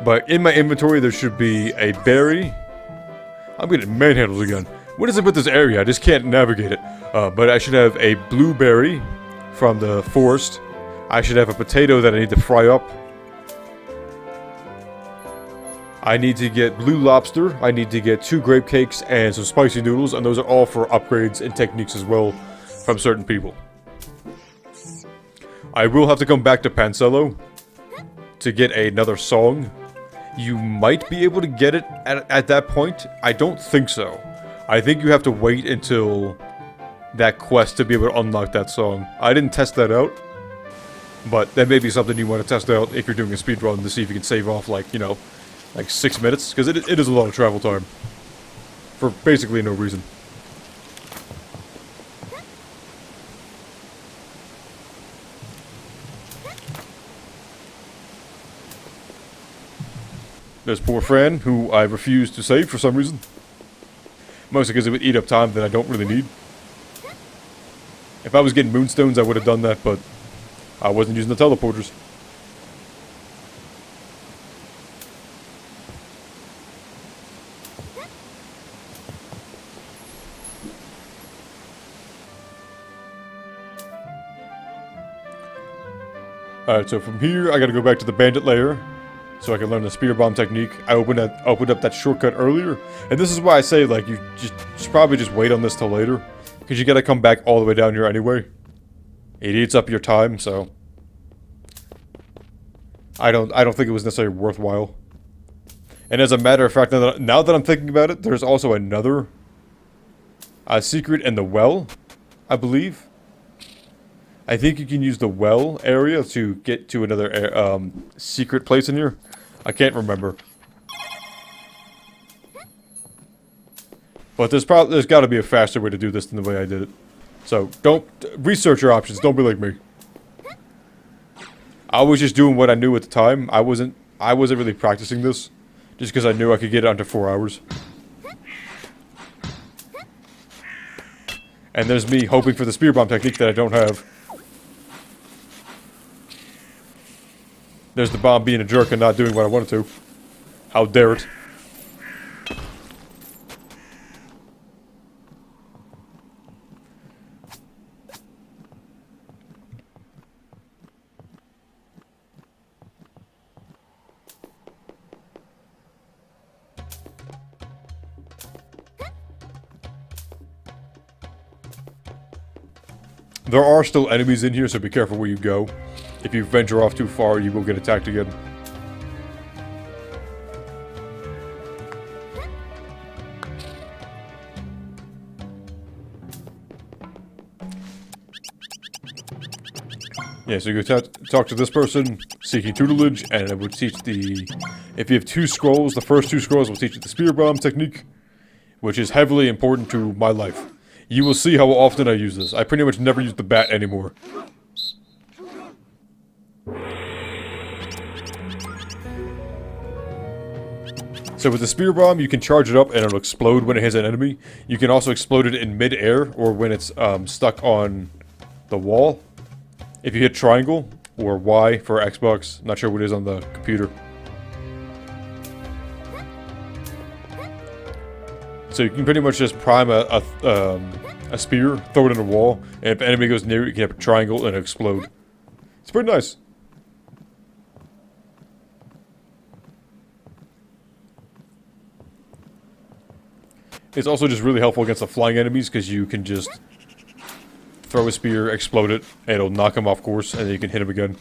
But in my inventory, there should be a berry. I'm getting manhandled again. What is it with this area? I just can't navigate it. But I should have a blueberry from the forest. I should have a potato that I need to fry up. I need to get blue lobster. I need to get 2 grape cakes and some spicy noodles. And those are all for upgrades and techniques as well from certain people. I will have to come back to Pancello to get another song. You might be able to get it at that point. I don't think so. I think you have to wait until that quest to be able to unlock that song. I didn't test that out, but that may be something you want to test out if you're doing a speedrun to see if you can save off, like, you know, like 6 minutes, because it is a lot of travel time for basically no reason. There's poor Fran, who I refuse to save for some reason. Mostly because it would eat up time that I don't really need. If I was getting moonstones, I would have done that, but I wasn't using the teleporters. Alright, so from here, I gotta go back to the bandit lair, so I can learn the spear bomb technique. I opened up that shortcut earlier, and this is why I say, like, you should probably just wait on this till later, Because you gotta come back all the way down here anyway. It eats up your time, so... I don't think it was necessarily worthwhile. And as a matter of fact, now that I'm thinking about it, there's also another... secret in the well, I believe. I think you can use the well area to get to another secret place in here. I can't remember. But there's got to be a faster way to do this than the way I did it. So don't research your options. Don't be like me. I was just doing what I knew at the time. I wasn't really practicing this, just because I knew I could get it under 4 hours. And there's me hoping for the spear bomb technique that I don't have. There's the bomb being a jerk and not doing what I wanted to. How dare it. There are still enemies in here, so be careful where you go. If you venture off too far, you will get attacked again. Yeah, so you go talk to this person, seeking tutelage, and it will teach the... If you have 2 scrolls, the first 2 scrolls will teach you the spear bomb technique, which is heavily important to my life. You will see how often I use this. I pretty much never use the bat anymore. So with the spear bomb, you can charge it up and it'll explode when it hits an enemy. You can also explode it in mid-air or when it's stuck on the wall. If you hit triangle or Y for Xbox, not sure what it is on the computer. So you can pretty much just prime a spear, throw it in a wall, and if an enemy goes near it, you can have a triangle and it'll explode. It's pretty nice. It's also just really helpful against the flying enemies because you can just throw a spear, explode it, and it'll knock them off course, and then you can hit them again.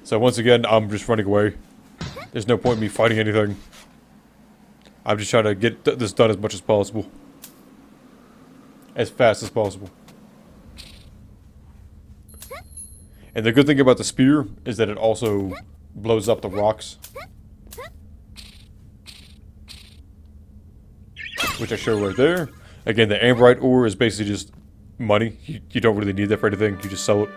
So once again, I'm just running away. There's no point in me fighting anything. I'm just trying to get this done as much as possible. As fast as possible. And the good thing about the spear is that it also blows up the rocks. Which I show right there. Again, the amberite ore is basically just money. You don't really need that for anything. You just sell it.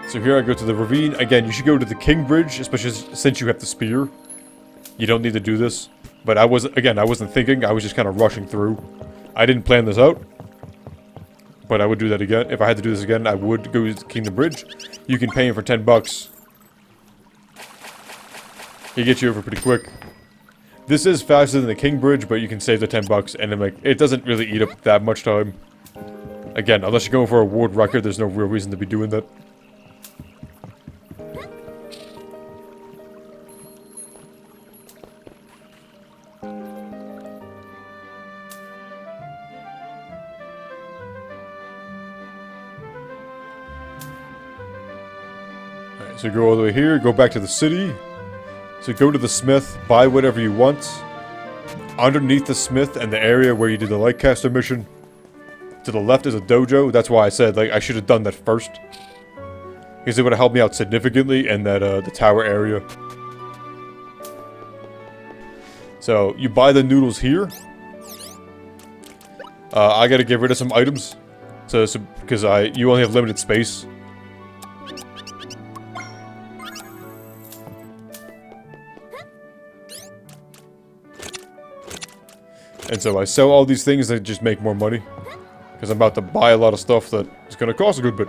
So here I go to the ravine. Again, you should go to the King Bridge, especially since you have the spear. You don't need to do this. But I wasn't thinking. I was just kind of rushing through. I didn't plan this out. But I would do that again. If I had to do this again, I would go to the Kingdom Bridge. You can pay him for 10 bucks. He gets you over pretty quick. This is faster than the King Bridge, but you can save the 10 bucks. And then, like, it doesn't really eat up that much time. Again, unless you're going for a world record, there's no real reason to be doing that. So go all the way here, go back to the city. So go to the smith, buy whatever you want. Underneath the smith and the area where you did the Lightcaster mission, to the left is a dojo. That's why I said, like, I should have done that first. Because it would have helped me out significantly in that, the tower area. So, you buy the noodles here. I gotta get rid of some items. Because you only have limited space. And so I sell all these things that just make more money. Because I'm about to buy a lot of stuff that is going to cost a good bit.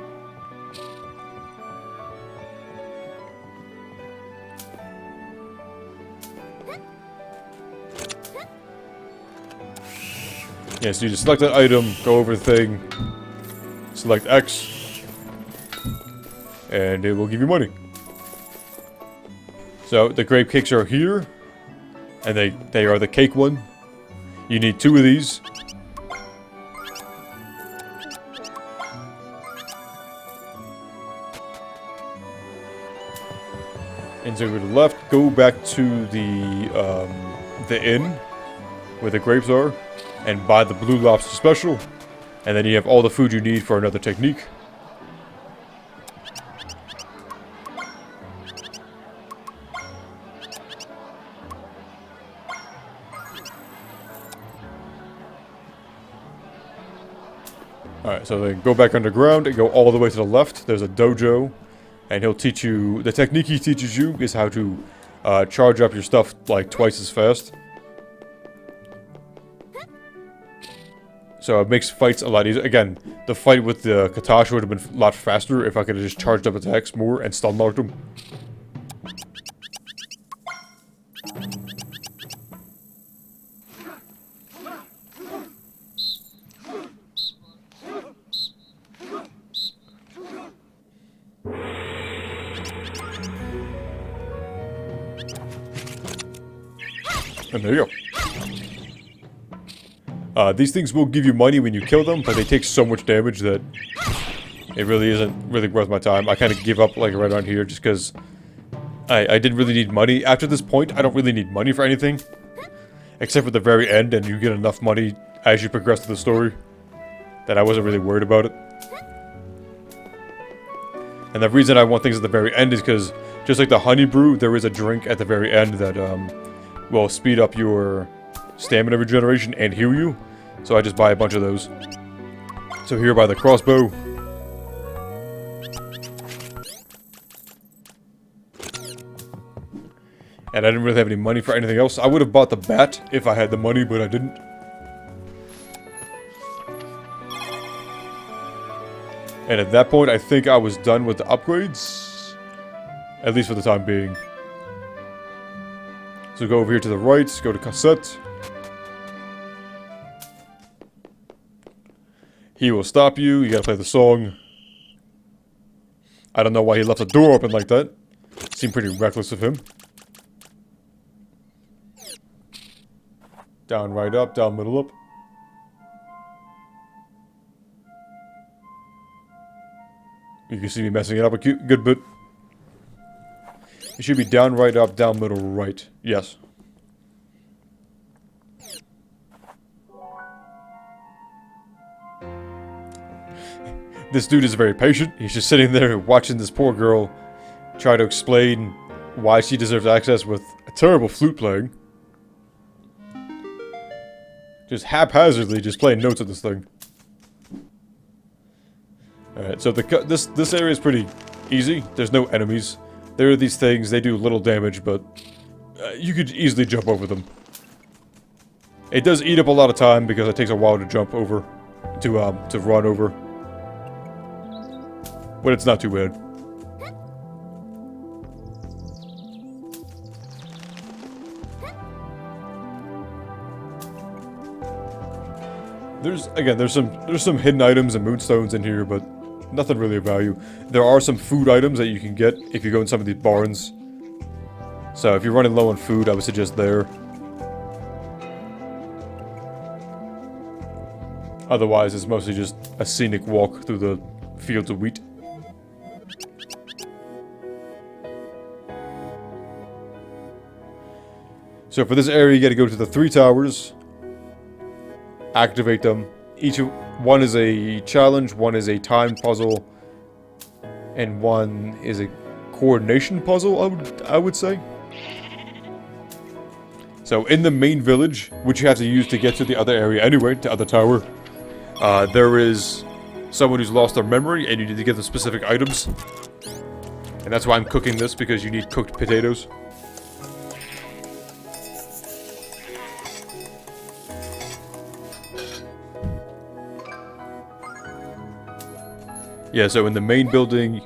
Yeah, so you just select that item, go over the thing, select X, and it will give you money. So the grape cakes are here, and they are the cake one. You need 2 of these. And so to the left, go back to the inn where the grapes are, and buy the blue lobster special, and then you have all the food you need for another technique. Alright, so then go back underground and go all the way to the left. There's a dojo, and he'll teach you... The technique he teaches you is how to charge up your stuff like twice as fast. So it makes fights a lot easier. Again, the fight with the Katash would have been a lot faster if I could have just charged up attacks more and stun locked him. And there you go. These things will give you money when you kill them, but they take so much damage that it really isn't really worth my time. I kind of give up like right around here just because I didn't really need money. After this point, I don't really need money for anything. Except for the very end, and you get enough money as you progress through the story that I wasn't really worried about it. And the reason I want things at the very end is because just like the honey brew, there is a drink at the very end that will speed up your stamina regeneration and heal you. So I just buy a bunch of those. So here by the crossbow. And I didn't really have any money for anything else. I would have bought the bat if I had the money, but I didn't. And at that point, I think I was done with the upgrades. At least for the time being. So go over here to the right, go to cassette. He will stop you, you gotta play the song. I don't know why he left the door open like that. Seemed pretty reckless of him. Down, right, up, down, middle, up. You can see me messing it up a good bit. It should be down, right, up, down, middle, right. Yes. This dude is very patient. He's just sitting there watching this poor girl try to explain why she deserves access with a terrible flute playing. Just haphazardly just playing notes of this thing. Alright, so this area is pretty easy. There's no enemies. There are these things, they do little damage, but you could easily jump over them. It does eat up a lot of time because it takes a while to jump over, to run over. But it's not too bad. There's some hidden items and moonstones in here, but nothing really of value. There are some food items that you can get if you go in some of these barns. So if you're running low on food, I would suggest there. Otherwise, it's mostly just a scenic walk through the fields of wheat. So for this area, you gotta go to the 3 towers. Activate them. One is a challenge, one is a time puzzle, and one is a coordination puzzle, I would say. So in the main village, which you have to use to get to the other area anyway, to other tower, there is someone who's lost their memory, and you need to get the specific items. And that's why I'm cooking this, because you need cooked potatoes. Yeah, so in the main building,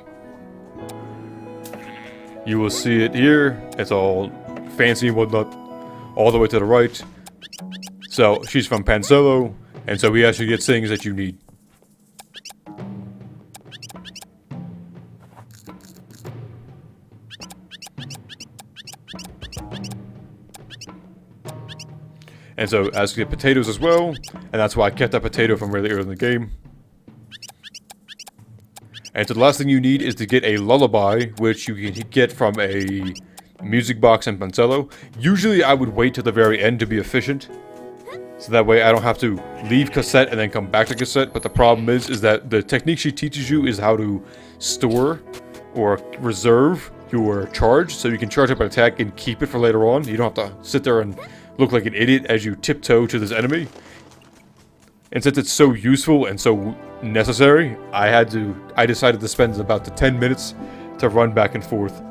you will see it here. It's all fancy and whatnot, all the way to the right. So, she's from Pancello, and so he actually gets things that you need. And so as to get potatoes as well, and that's why I kept that potato from really early in the game. And so the last thing you need is to get a lullaby, which you can get from a music box in Pancello. Usually I would wait till the very end to be efficient, so that way I don't have to leave cassette and then come back to cassette. But the problem is that the technique she teaches you is how to store or reserve your charge, so you can charge up an attack and keep it for later on. You don't have to sit there and look like an idiot as you tiptoe to this enemy. And since it's so useful and so necessary, I decided to spend about 10 minutes to run back and forth.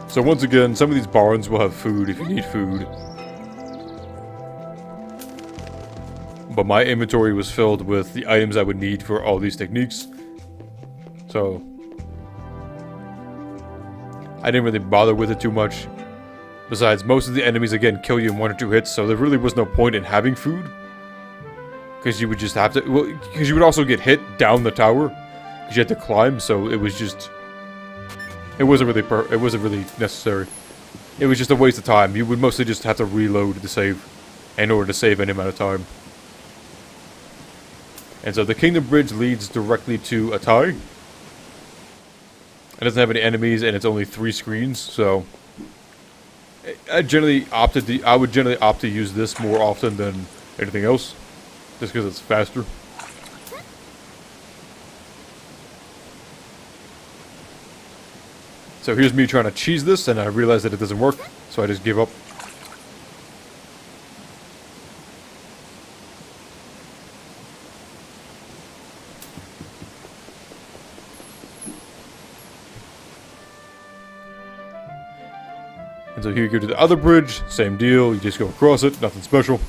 So once again, some of these barns will have food if you need food. But my inventory was filled with the items I would need for all these techniques. So I didn't really bother with it too much. Besides, most of the enemies again kill you in 1 or 2 hits, so there really was no point in having food. Because you would just have to, well, because you would also get hit down the tower. Because you had to climb, so it was just... It wasn't really necessary. It was just a waste of time. You would mostly just have to reload to save in order to save any amount of time. And so the Kingdom Bridge leads directly to Atai. It doesn't have any enemies and it's only 3 screens, so I would generally opt to use this more often than anything else, just because it's faster. So here's me trying to cheese this, and I realize that it doesn't work, so I just give up. And so here you go to the other bridge, same deal, you just go across it, nothing special.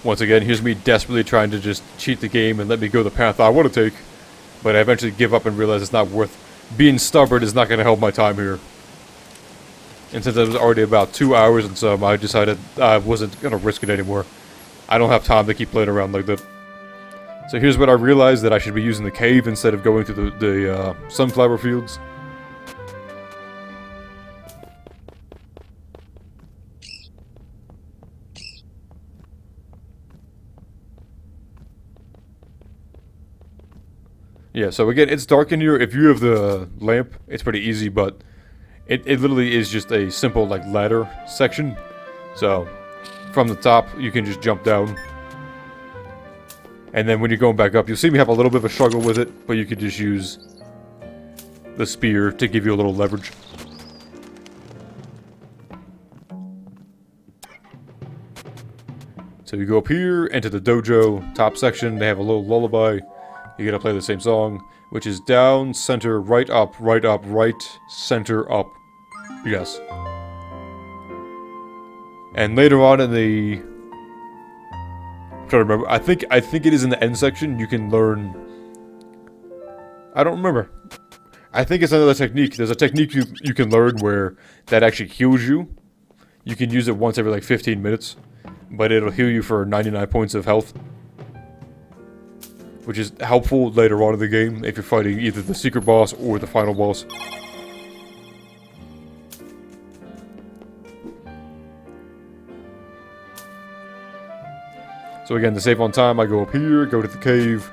Once again, here's me desperately trying to just cheat the game and let me go the path I want to take. But I eventually give up and realize it's not worth... Being stubborn is not going to help my time here. And since it was already about 2 hours and some, I decided I wasn't going to risk it anymore. I don't have time to keep playing around like that. So here's what I realized, that I should be using the cave instead of going through the sunflower fields. Yeah, so again, it's dark in here. If you have the lamp, it's pretty easy, but it literally is just a simple, like, ladder section. So, from the top, you can just jump down. And then when you're going back up, you'll see me have a little bit of a struggle with it, but you could just use the spear to give you a little leverage. So you go up here, into the dojo, top section, they have a little lullaby. You gotta play the same song, which is down, center, right, center, up. Yes. And later on in the... I'm trying to remember. I think it is in the end section. You can learn... I don't remember. I think it's another technique. There's a technique you can learn where that actually heals you. You can use it once every like 15 minutes. But it'll heal you for 99 points of health. Which is helpful later on in the game if you're fighting either the secret boss or the final boss. So again, to save on time, I go up here, go to the cave.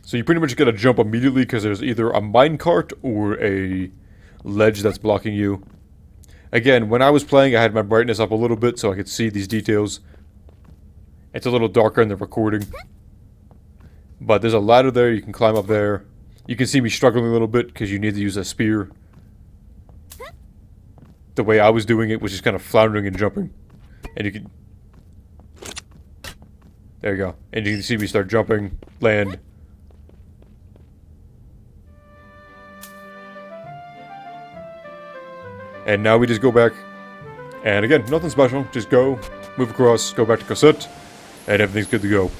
So you pretty much gotta jump immediately because there's either a minecart or a ledge that's blocking you. Again, when I was playing, I had my brightness up a little bit so I could see these details. It's a little darker in the recording. But there's a ladder there, you can climb up there. You can see me struggling a little bit because you need to use a spear. The way I was doing it was just kind of floundering and jumping. And you can... There you go. And you can see me start jumping, land. And now we just go back. And again, nothing special. Just go, move across, go back to cassette, and everything's good to go.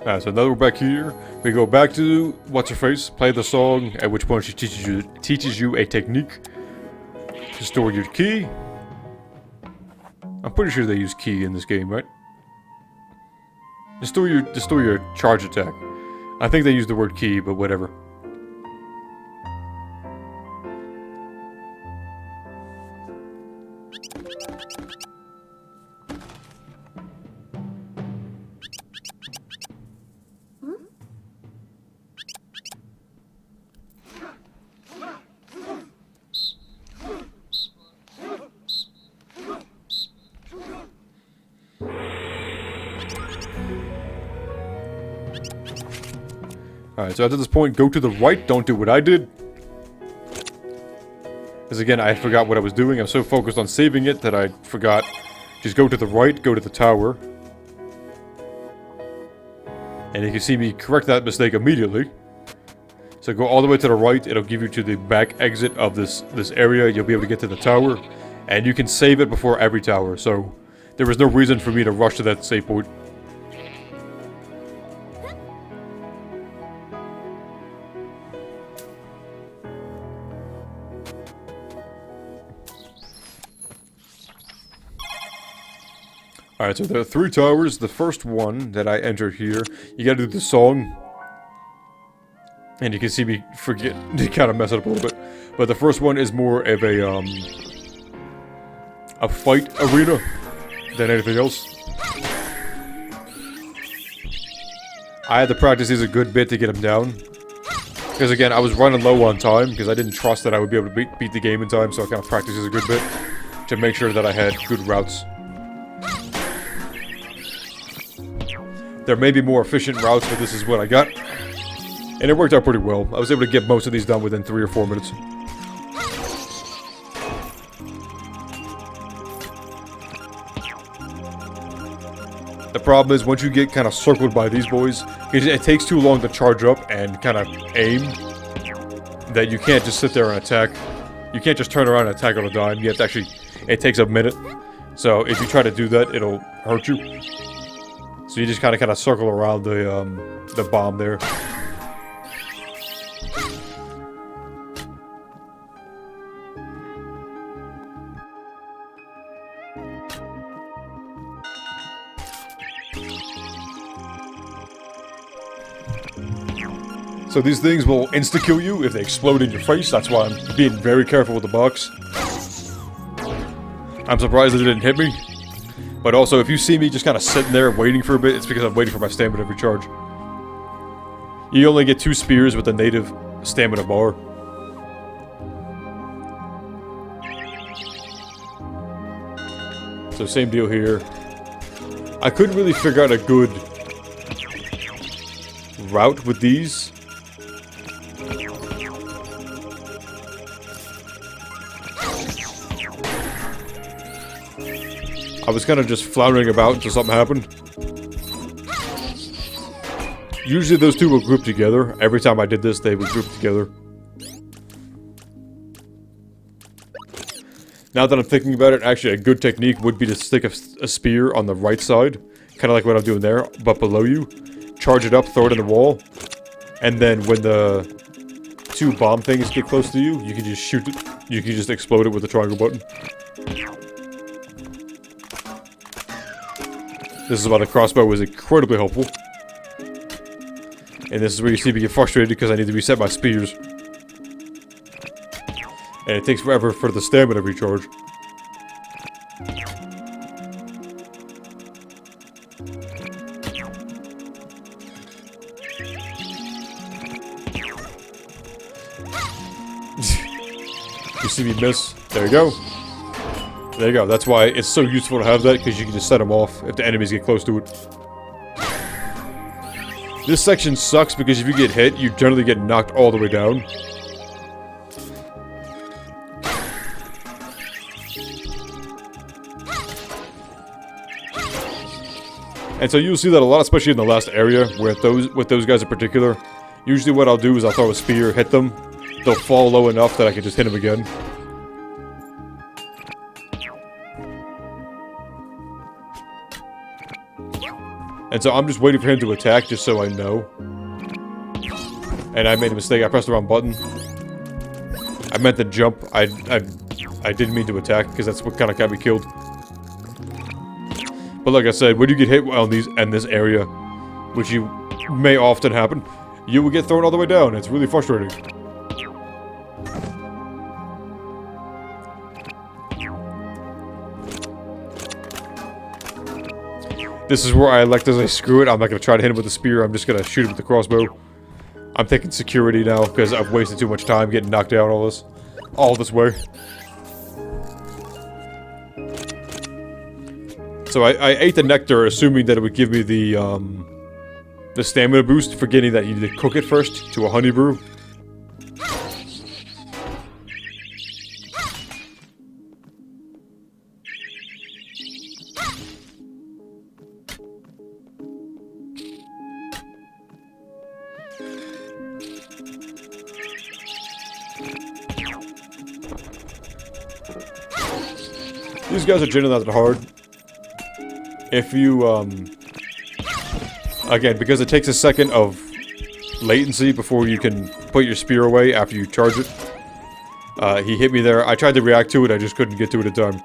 Alright, so now we're back here. We go back to What's-Her-Face, play the song, at which point she teaches you a technique to store your key. I'm pretty sure they use key in this game, right? To store your charge attack. I think they use the word key, but whatever. Alright, so after this point, go to the right, don't do what I did. Because again, I forgot what I was doing. I'm so focused on saving it that I forgot. Just go to the right, go to the tower. And you can see me correct that mistake immediately. So go all the way to the right, it'll give you to the back exit of this area. You'll be able to get to the tower. And you can save it before every tower, so there was no reason for me to rush to that save point. Alright, so there are 3 towers. The first one that I entered here, you gotta do the song. And you can see me forget to kind of mess it up a little bit. But the first one is more of a fight arena than anything else. I had to practice these a good bit to get them down. Because again, I was running low on time because I didn't trust that I would be able to beat the game in time, so I kind of practiced these a good bit to make sure that I had good routes. There may be more efficient routes, but this is what I got. And it worked out pretty well. I was able to get most of these done within 3 or 4 minutes. The problem is, once you get kind of circled by these boys, it takes too long to charge up and kind of aim, that you can't just sit there and attack. You can't just turn around and attack on a dime. You have to actually... It takes a minute. So if you try to do that, it'll hurt you. So you just kind of circle around the bomb there. So these things will insta-kill you if they explode in your face. That's why I'm being very careful with the box. I'm surprised it didn't hit me. But also, if you see me just kind of sitting there waiting for a bit, it's because I'm waiting for my stamina to recharge. You only get 2 spears with the native stamina bar. So same deal here. I couldn't really figure out a good route with these. I was kind of just floundering about until something happened. Usually those two will group together. Every time I did this, they would group together. Now that I'm thinking about it, actually a good technique would be to stick a spear on the right side. Kind of like what I'm doing there, but below you. Charge it up, throw it in the wall. And then when the 2 bomb things get close to you, you can just shoot it. You can just explode it with the triangle button. This is why the crossbow was incredibly helpful. And this is where you see me get frustrated because I need to reset my spears. And it takes forever for the stamina recharge. You see me miss? There you go. There you go. That's why it's so useful to have that, because you can just set them off if the enemies get close to it. This section sucks because if you get hit, you generally get knocked all the way down. And so you'll see that a lot, especially in the last area, with those guys in particular. Usually what I'll do is I'll throw a spear, hit them. They'll fall low enough that I can just hit them again. And so I'm just waiting for him to attack, just so I know. And I made a mistake. I pressed the wrong button. I meant to jump. I didn't mean to attack, because that's what kind of got me killed. But like I said, when you get hit on these in this area, which you may often happen, you will get thrown all the way down. It's really frustrating. This is where I elect to say, screw it, I'm not going to try to hit him with a spear, I'm just going to shoot him with the crossbow. I'm thinking security now, because I've wasted too much time getting knocked down all this way. So I ate the nectar, assuming that it would give me the stamina boost, forgetting that you need to cook it first to a honey brew. These guys are generally not that hard. If you, again, because it takes a second of latency before you can put your spear away after you charge it. He hit me there. I tried to react to it, I just couldn't get to it in time.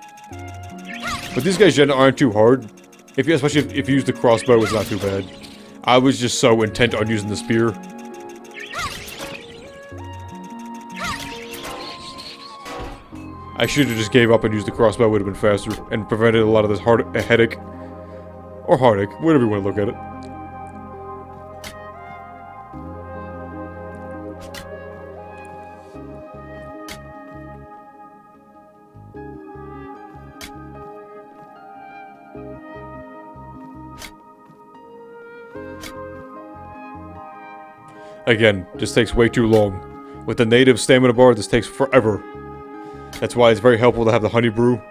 But these guys generally aren't too hard. Especially if you use the crossbow, it's not too bad. I was just so intent on using the spear. I should have just gave up and used the crossbow, would have been faster, and prevented a lot of this headache. Or heartache, whatever you want to look at it. Again, just takes way too long. With the native stamina bar, this takes forever. That's why it's very helpful to have the honey brew.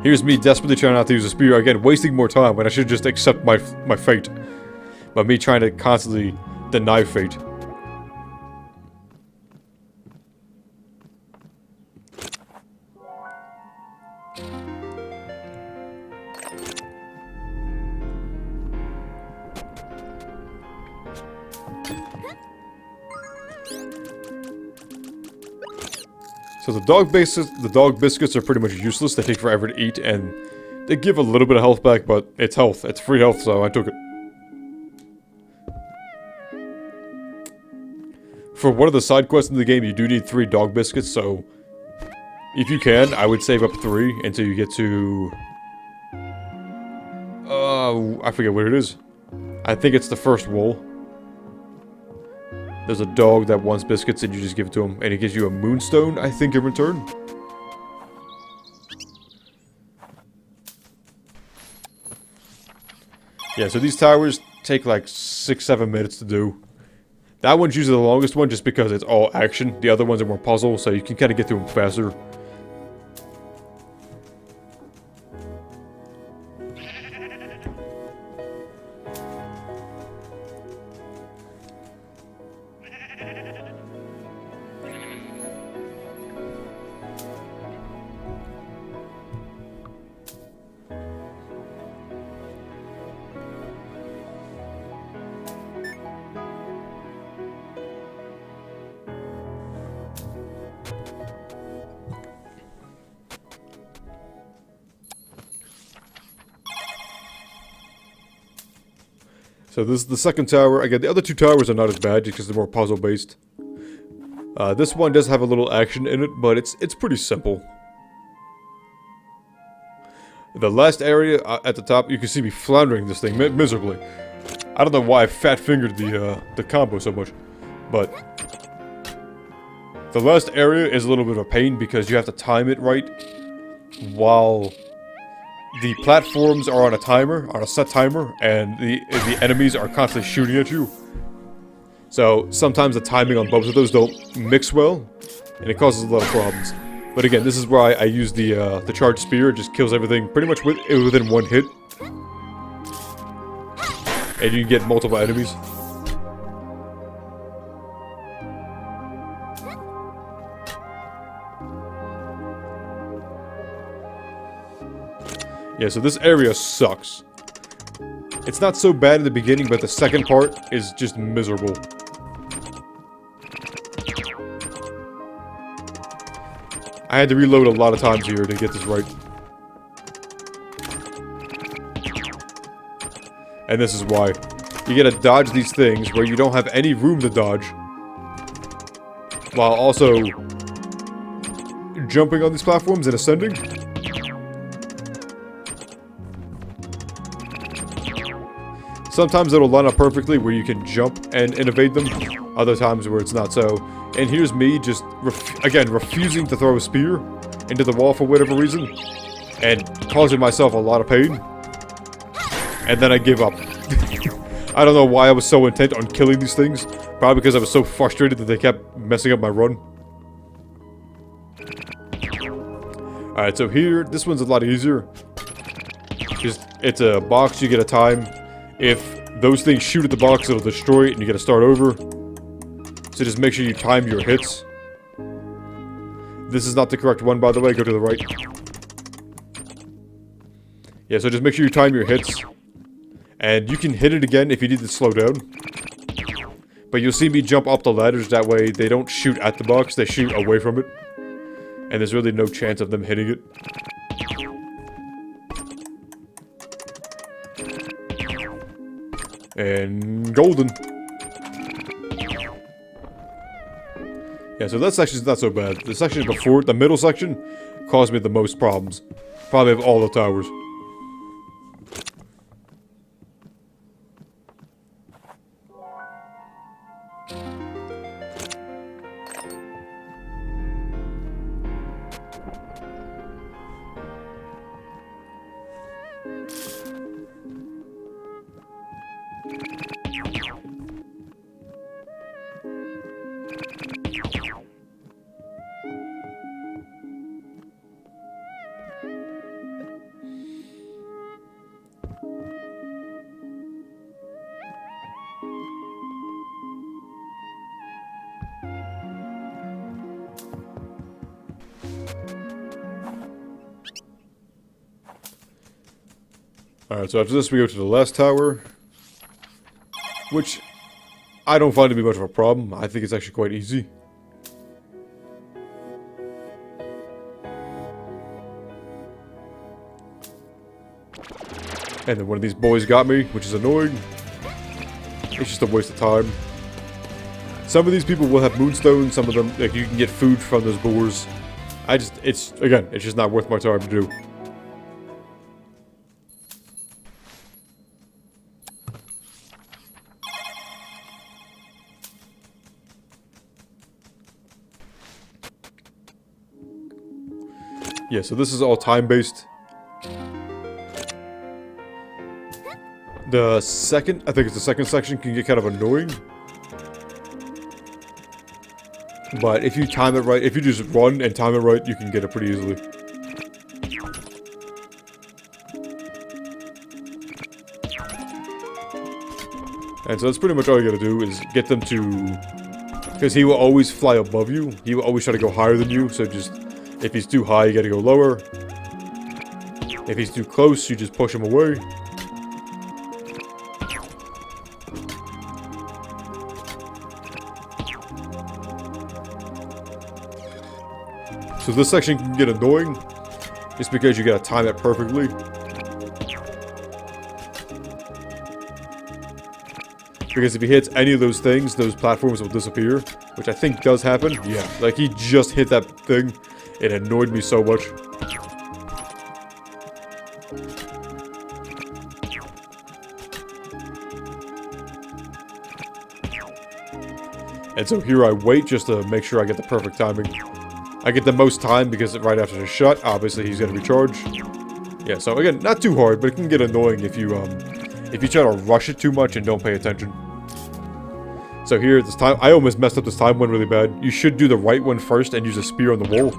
Here's me desperately trying not to use a spear. Again, wasting more time when I should just accept my fate. But me trying to constantly deny fate. So the dog biscuits are pretty much useless. They take forever to eat, and they give a little bit of health back, but it's health. It's free health, so I took it. For one of the side quests in the game, you do need 3 dog biscuits, so if you can, I would save up 3 until you get to... I forget what it is. I think it's the first wall. There's a dog that wants biscuits and you just give it to him. And it gives you a moonstone, I think, in return. Yeah, so these towers take like 6-7 minutes to do. That one's usually the longest one just because it's all action. The other ones are more puzzle, so you can kind of get through them faster. So this is the second tower. Again, the other 2 towers are not as bad just because they're more puzzle-based. This one does have a little action in it, but it's pretty simple. The last area at the top, you can see me floundering this thing miserably. I don't know why I fat-fingered the combo so much, but the last area is a little bit of a pain because you have to time it right while the platforms are on a timer, on a set timer, and the enemies are constantly shooting at you. So sometimes the timing on both of those don't mix well, and it causes a lot of problems. But again, this is why I use the charged spear. It just kills everything pretty much within 1 hit, and you can get multiple enemies. Yeah, so this area sucks. It's not so bad in the beginning, but the second part is just miserable. I had to reload a lot of times here to get this right. And this is why. You gotta dodge these things where you don't have any room to dodge, while also jumping on these platforms and ascending. Sometimes it'll line up perfectly where you can jump and evade them, other times where it's not so. And here's me just, again, refusing to throw a spear into the wall for whatever reason, and causing myself a lot of pain. And then I give up. I don't know why I was so intent on killing these things. Probably because I was so frustrated that they kept messing up my run. Alright, so here, this one's a lot easier. It's a box, you get a time. If those things shoot at the box, it'll destroy it and you gotta start over. So just make sure you time your hits. This is not the correct one, by the way, go to the right. Yeah, so just make sure you time your hits. And you can hit it again if you need to slow down. But you'll see me jump up the ladders, that way they don't shoot at the box, they shoot away from it. And there's really no chance of them hitting it. And golden. Yeah, so that section's not so bad. The section before, the middle section, caused me the most problems. Probably of all the towers. Alright, so after this we go to the last tower. Which, I don't find to be much of a problem. I think it's actually quite easy. And then one of these boys got me, which is annoying. It's just a waste of time. Some of these people will have moonstones, some of them, like, you can get food from those boars. It's just not worth my time to do. Yeah, so this is all time-based. The second, I think it's the second section, can get kind of annoying. But if you time it right, if you just run and time it right, you can get it pretty easily. And so that's pretty much all you gotta do, is get them to... Because he will always fly above you. He will always try to go higher than you, so just... If he's too high, you gotta go lower. If he's too close, you just push him away. So this section can get annoying, just because you gotta time it perfectly. Because if he hits any of those things, those platforms will disappear, which I think does happen. Yeah, like he just hit that thing. It annoyed me so much. And so here I wait just to make sure I get the perfect timing. I get the most time because right after the shut, obviously he's gonna recharge. Yeah, so again, not too hard, but it can get annoying if you try to rush it too much and don't pay attention. So here, this time, I almost messed up this time one really bad. You should do the right one first and use a spear on the wall.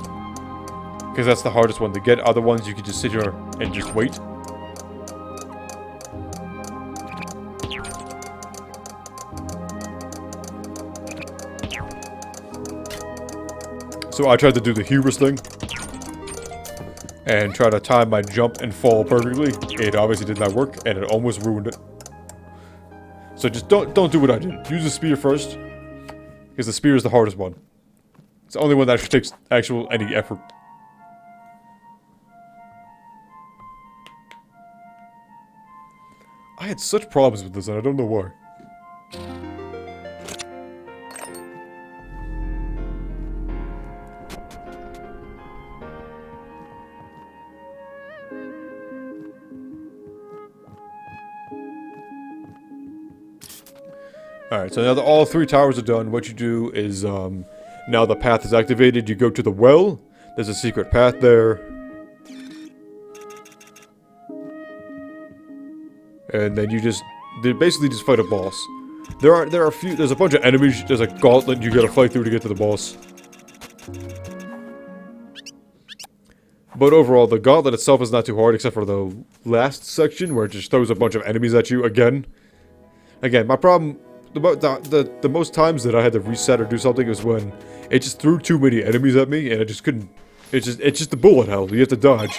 Because that's the hardest one to get. Other ones, you can just sit here and just wait. So I tried to do the hubris thing. And try to time my jump and fall perfectly. It obviously did not work, and it almost ruined it. So just don't do what I did. Use the spear first. Because the spear is the hardest one. It's the only one that actually takes any effort. I had such problems with this, and I don't know why. Alright, so now that all three towers are done, what you do is, now the path is activated, you go to the well. There's a secret path there. And then they basically just fight a boss. There's a bunch of enemies, there's a gauntlet you gotta fight through to get to the boss. But overall, the gauntlet itself is not too hard, except for the last section, where it just throws a bunch of enemies at you again. Again, my problem, the most times that I had to reset or do something was when it just threw too many enemies at me, and I just couldn't, it's just the bullet hell, you have to dodge.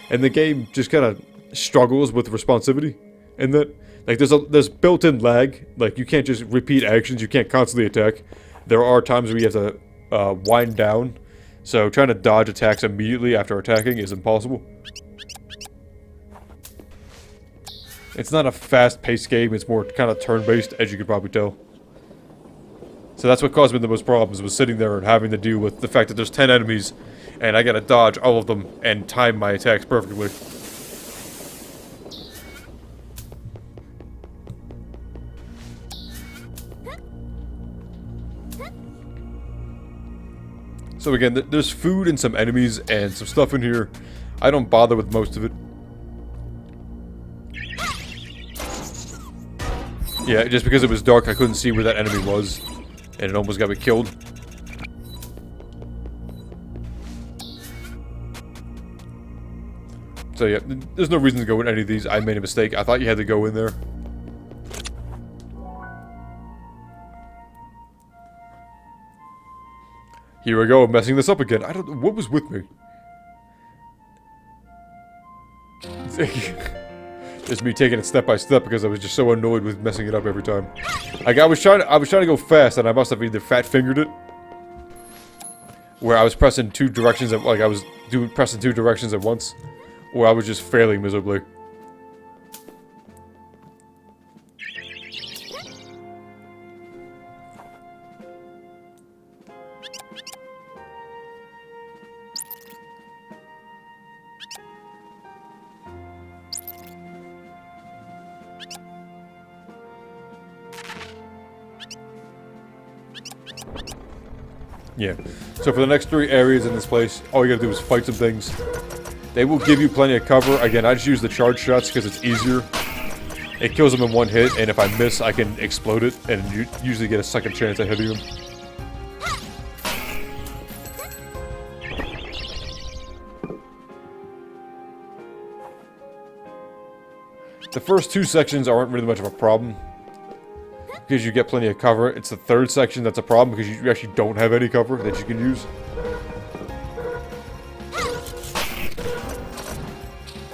And the game just kind of struggles with responsivity. And that, like, there's built-in lag. Like, you can't just repeat actions. You can't constantly attack. There are times where you have to wind down. So trying to dodge attacks immediately after attacking is impossible. It's not a fast-paced game. It's more kind of turn-based, as you could probably tell. So that's what caused me the most problems, was sitting there and having to deal with the fact that there's 10 enemies, and I gotta dodge all of them and time my attacks perfectly. So again, there's food and some enemies and some stuff in here. I don't bother with most of it. Yeah, just because it was dark, I couldn't see where that enemy was. And it almost got me killed. So yeah, there's no reason to go in any of these. I made a mistake. I thought you had to go in there. Here we go, messing this up again. I don't know, what was with me? Just me taking it step by step because I was just so annoyed with messing it up every time. Like I was trying to go fast, and I must have either fat fingered it, where I was pressing two directions at, like I was pressing two directions at once, or I was just failing miserably. Yeah, so for the next 3 areas in this place, all you gotta do is fight some things. They will give you plenty of cover. Again, I just use the charge shots because it's easier. It kills them in one hit, and if I miss, I can explode it, and you usually get a second chance at hitting them. The first 2 sections aren't really much of a problem, because you get plenty of cover. It's the 3rd section that's a problem, because you actually don't have any cover that you can use.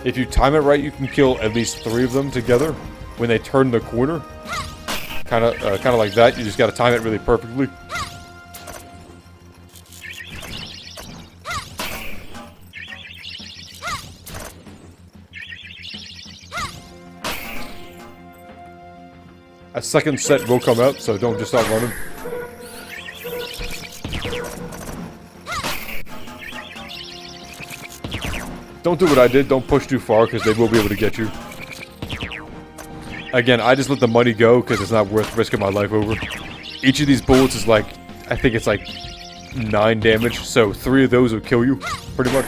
If you time it right, you can kill at least 3 of them together when they turn the corner. Kind of like that. You just got to time it really perfectly. A second set will come out, so don't just start running. Don't do what I did, don't push too far, because they will be able to get you. Again, I just let the money go, because it's not worth risking my life over. Each of these bullets is like, I think it's like 9 damage, so 3 of those will kill you, pretty much.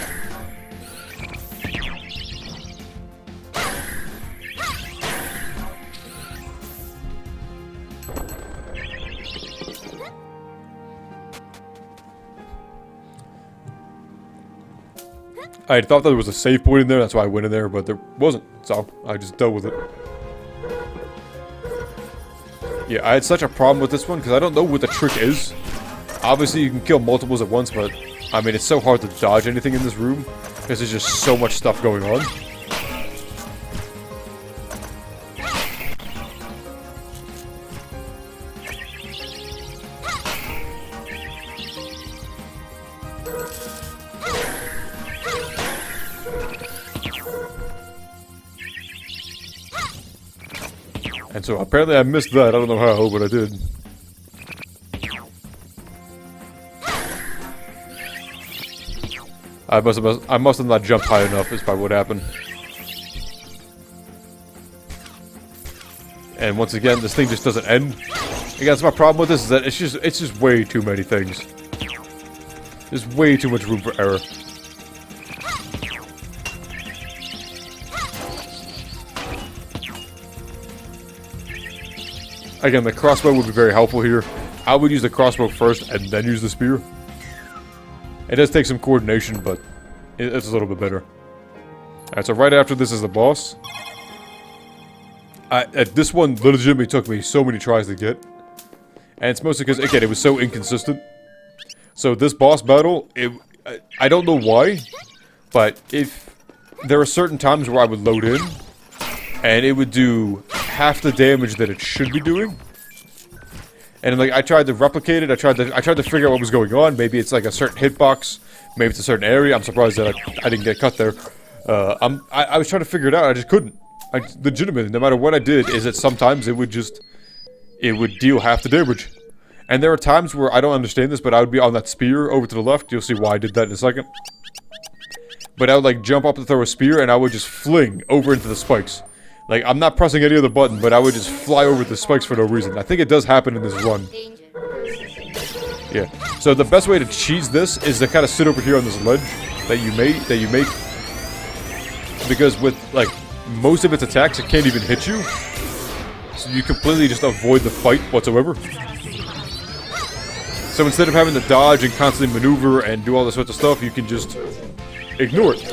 I thought there was a save point in there, that's why I went in there, but there wasn't, so I just dealt with it. Yeah, I had such a problem with this one, because I don't know what the trick is. Obviously, you can kill multiples at once, but, I mean, it's so hard to dodge anything in this room, because there's just so much stuff going on. And so apparently I missed that. I don't know how, but I did. I must have not jumped high enough, is probably what happened. And once again, this thing just doesn't end. Again, that's my problem with this, is that it's just way too many things. There's way too much room for error. Again, the crossbow would be very helpful here. I would use the crossbow first and then use the spear. It does take some coordination, but it's a little bit better. Alright, so right after this is the boss. This one legitimately took me so many tries to get. And it's mostly because, again, it was so inconsistent. So this boss battle, I don't know why, but there are certain times where I would load in, and it would do half the damage that it should be doing. And like I tried to replicate it, I tried to figure out what was going on. Maybe it's like a certain hitbox, maybe it's a certain area. I'm surprised that I didn't get cut there. I was trying to figure it out, I just couldn't. Legitimately, no matter what I did, is that sometimes it would deal half the damage. And there are times where I don't understand this, but I would be on that spear over to the left. You'll see why I did that in a second. But I would like jump up to throw a spear, and I would just fling over into the spikes. Like, I'm not pressing any other button, but I would just fly over the spikes for no reason. I think it does happen in this run. Yeah. So the best way to cheese this is to kind of sit over here on this ledge that you make. Because with, like, most of its attacks, it can't even hit you. So you completely just avoid the fight whatsoever. So instead of having to dodge and constantly maneuver and do all this sorts of stuff, you can just ignore it.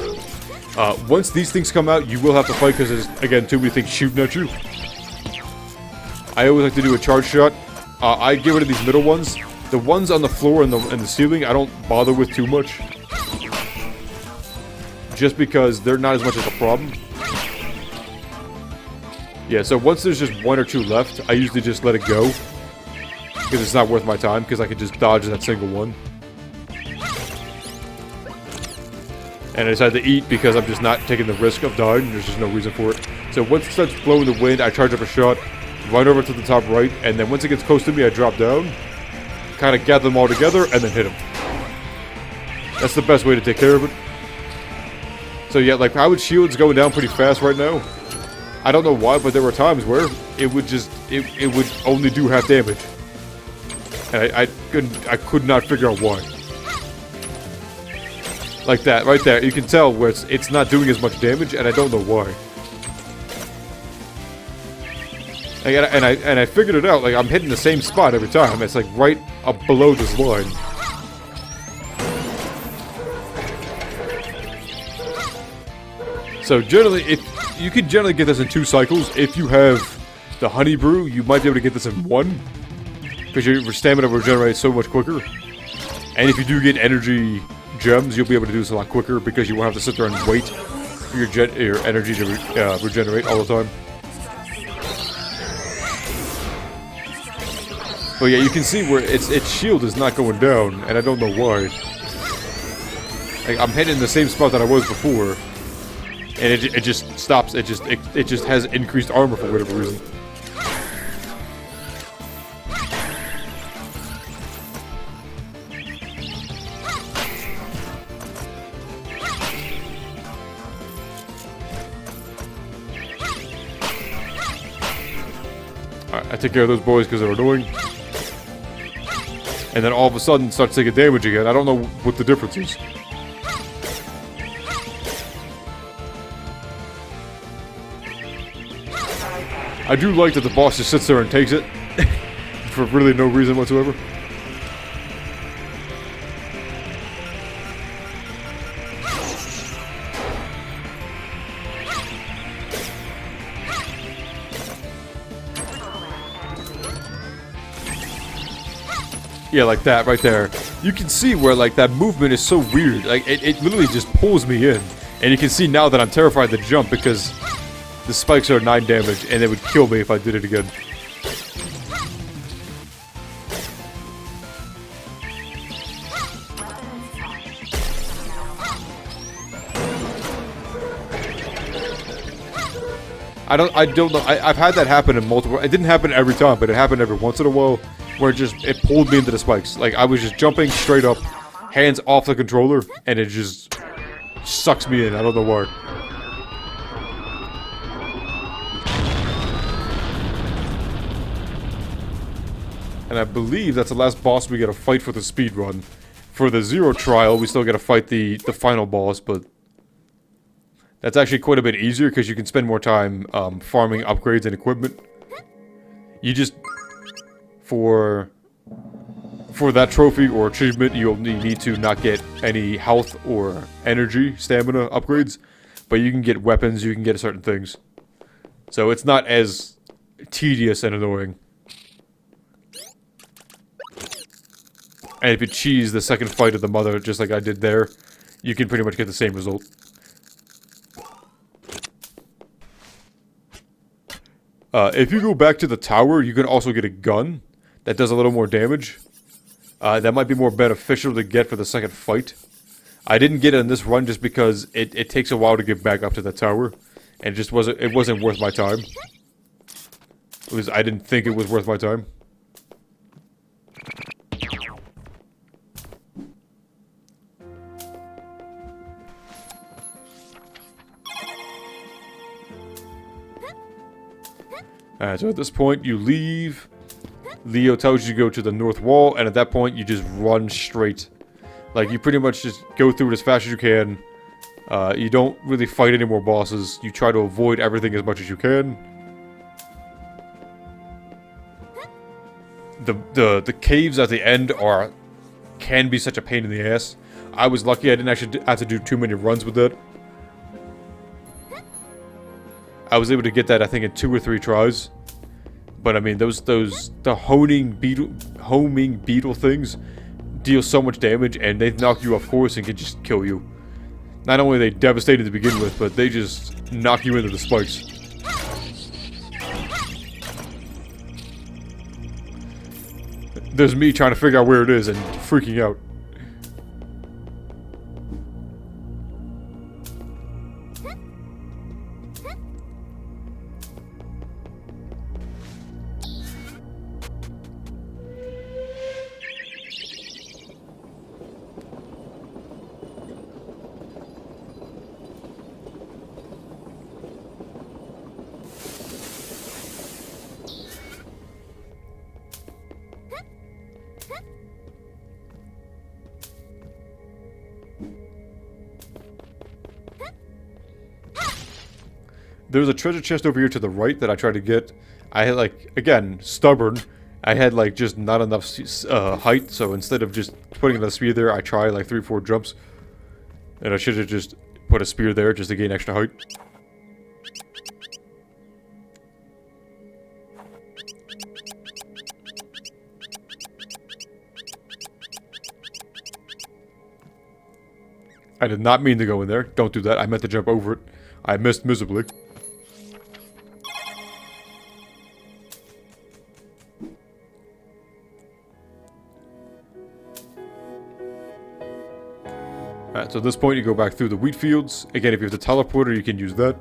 Once these things come out, you will have to fight because there's, again, too many things shooting at you. I always like to do a charge shot. I get rid of these middle ones. The ones on the floor and the ceiling, I don't bother with too much. Just because they're not as much of a problem. Yeah, so once there's just one or two left, I usually just let it go. Because it's not worth my time, because I can just dodge that single one. And I decided to eat because I'm just not taking the risk of dying. There's just no reason for it. So once it starts blowing the wind, I charge up a shot, run over to the top right, and then once it gets close to me, I drop down, kind of gather them all together, and then hit them. That's the best way to take care of it. So yeah, like Howard's shield's going down pretty fast right now. I don't know why, but there were times where it would just, it would only do half damage. And I could not figure out why. Like that, right there. You can tell where it's not doing as much damage, and I don't know why. And I figured it out. Like, I'm hitting the same spot every time. It's like right up below this line. So generally, if you can generally get this in 2 cycles. If you have the honey brew, you might be able to get this in 1. Because your stamina regenerates so much quicker. And if you do get energy gems, you'll be able to do this a lot quicker because you won't have to sit there and wait for your energy to regenerate all the time. But yeah, you can see where its shield is not going down, and I don't know why. Like, I'm hitting the same spot that I was before, and it just stops. It just has increased armor for whatever reason. Alright, I take care of those boys because they're annoying. And then all of a sudden starts taking damage again. I don't know what the difference is. I do like that the boss just sits there and takes it. For really no reason whatsoever. Yeah, like that, right there. You can see where, like, that movement is so weird. Like, it literally just pulls me in. And you can see now that I'm terrified to jump because the spikes are 9 damage, and it would kill me if I did it again. I don't know. I've had that happen in multiple... It didn't happen every time, but it happened every once in a while. Where it pulled me into the spikes. Like, I was just jumping straight up, hands off the controller, and it just sucks me in. I don't know why. And I believe that's the last boss we get to fight for the speed run. For the Zero trial, we still get to fight the final boss, but that's actually quite a bit easier because you can spend more time farming upgrades and equipment. You just... For that trophy or achievement, you only need to not get any health or energy, stamina upgrades. But you can get weapons, you can get certain things. So it's not as tedious and annoying. And if you cheese the second fight of the mother, just like I did there, you can pretty much get the same result. If you go back to the tower, you can also get a gun. That does a little more damage. That might be more beneficial to get for the second fight. I didn't get it in this run just because it takes a while to get back up to the tower. And it wasn't worth my time. At least I didn't think it was worth my time. Alright, so at this point, you leave. Leo tells you to go to the north wall, and at that point, you just run straight. Like, you pretty much just go through it as fast as you can. You don't really fight any more bosses. You try to avoid everything as much as you can. The caves at the end can be such a pain in the ass. I was lucky I didn't actually have to do too many runs with it. I was able to get that, I think, in 2 or 3 tries. But I mean, the homing beetle things deal so much damage, and they knock you off course and can just kill you. Not only are they devastating to begin with, but they just knock you into the spikes. There's me trying to figure out where it is and freaking out. There's a treasure chest over here to the right that I tried to get. I had, like, again, stubborn. I had, like, just not enough height, so instead of just putting a spear there, I tried, like, 3 or 4 jumps. And I should have just put a spear there just to gain extra height. I did not mean to go in there. Don't do that. I meant to jump over it. I missed miserably. Alright, so at this point you go back through the wheat fields. Again, if you have the teleporter, you can use that.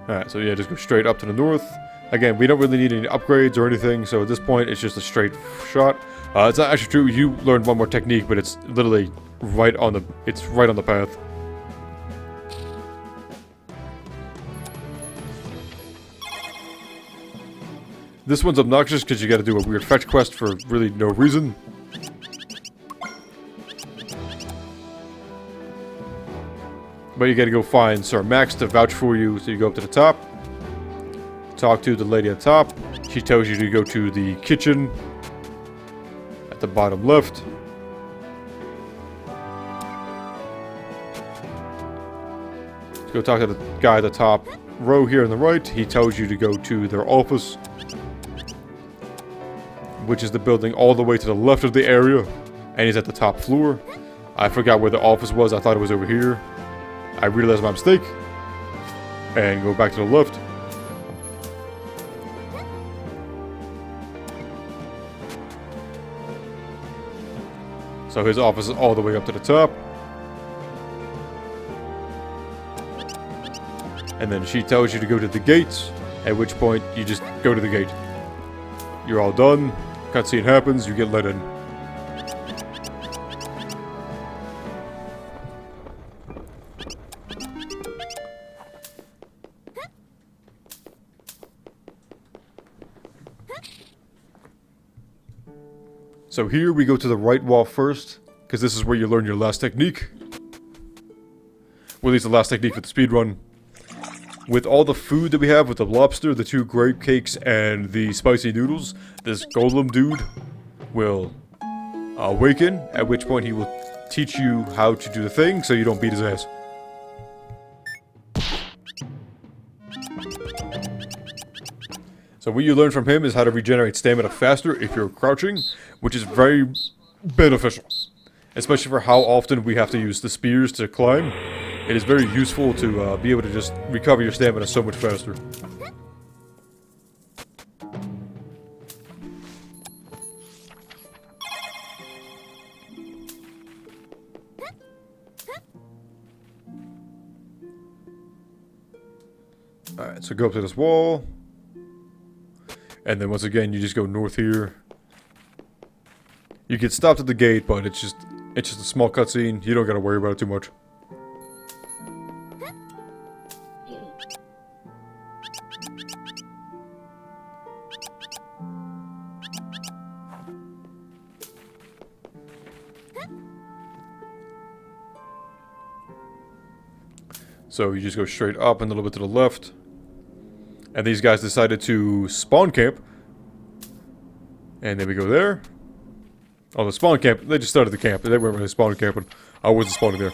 Alright, so yeah, just go straight up to the north. Again, we don't really need any upgrades or anything, so at this point, it's just a straight shot. It's not actually true, you learned one more technique, but it's literally right on the path. This one's obnoxious because you gotta do a weird fetch quest for really no reason. But you gotta go find Sir Max to vouch for you, so you go up to the top. Talk to the lady at the top. She tells you to go to the kitchen at the bottom left. Go talk to the guy at the top row here on the right. He tells you to go to their office, which is the building all the way to the left of the area, and he's at the top floor. I forgot where the office was. I thought it was over here. I realized my mistake, and go back to the left. So his office is all the way up to the top. And then she tells you to go to the gates, at which point you just go to the gate. You're all done, cutscene happens, you get let in. So here we go to the right wall first, because this is where you learn your last technique. Well, at least the last technique for the speedrun. With all the food that we have, with the lobster, the 2 grape cakes, and the spicy noodles, this golem dude will awaken, at which point he will teach you how to do the thing, so you don't beat his ass. So what you learn from him is how to regenerate stamina faster if you're crouching, which is very beneficial. Especially for how often we have to use the spears to climb. It is very useful to be able to just recover your stamina so much faster. Alright, so go up to this wall. And then once again, you just go north here. You get stopped at the gate, but it's just a small cutscene. You don't gotta worry about it too much. So you just go straight up and a little bit to the left. And these guys decided to spawn camp. And then we go there. Oh, the spawn camp. They just started the camp. They weren't really spawning camping. I wasn't spawning there.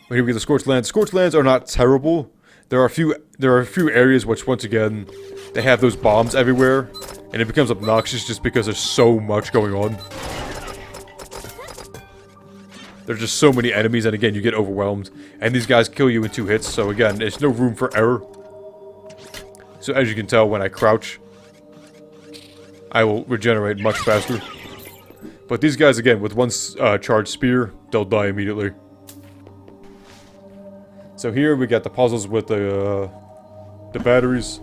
But here we get the Scorched Lands. Scorched Lands are not terrible. There are a few areas which, once again, they have those bombs everywhere. And it becomes obnoxious just because there's so much going on. There's just so many enemies, and again, you get overwhelmed. And these guys kill you in 2 hits, so again, there's no room for error. So as you can tell, when I crouch, I will regenerate much faster. But these guys, again, with one charged spear, they'll die immediately. So here we got the puzzles with the batteries.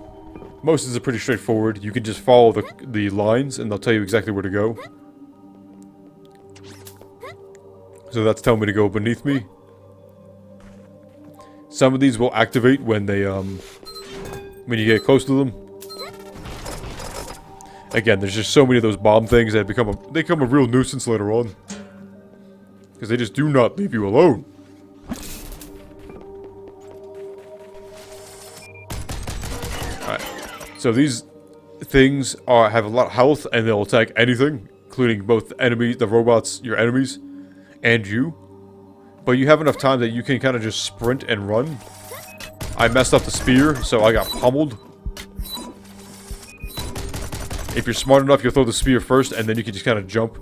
Most of these are pretty straightforward. You can just follow the lines, and they'll tell you exactly where to go. So that's telling me to go beneath me. Some of these will activate when they, when you get close to them. Again, there's just so many of those bomb things that become a real nuisance later on. Because they just do not leave you alone. Alright. So these things have a lot of health and they'll attack anything. Including both enemies, the robots, your enemies. And you. But you have enough time that you can kind of just sprint and run. I messed up the spear, so I got pummeled. If you're smart enough, you'll throw the spear first, and then you can just kind of jump.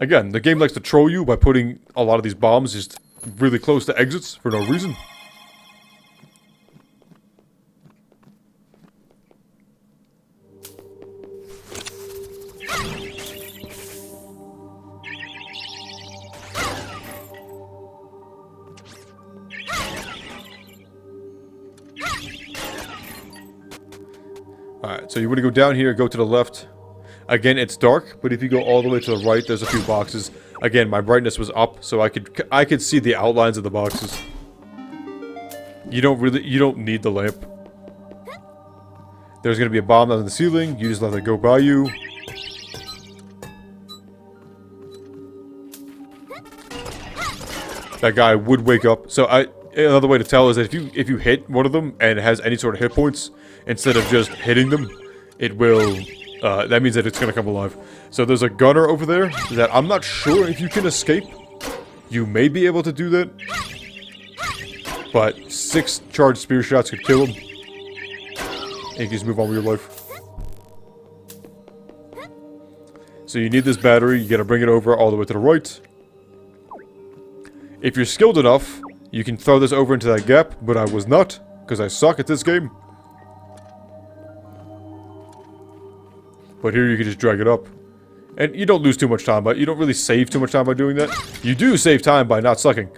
Again, the game likes to troll you by putting a lot of these bombs just really close to exits for no reason. Alright, so you want to go down here, go to the left. Again, it's dark, but if you go all the way to the right, there's a few boxes. Again, my brightness was up, so I could see the outlines of the boxes. You don't need the lamp. There's gonna be a bomb on the ceiling, you just let it go by you. That guy would wake up. So another way to tell is that if you hit one of them and it has any sort of hit points, instead of just hitting them, it will, that means that it's gonna come alive. So there's a gunner over there that I'm not sure if you can escape. You may be able to do that. But 6 charged spear shots could kill him. And you can just move on with your life. So you need this battery, you gotta bring it over all the way to the right. If you're skilled enough, you can throw this over into that gap, but I was not, because I suck at this game. But here you can just drag it up. And you don't lose too much time, but you don't really save too much time by doing that. You do save time by not sucking.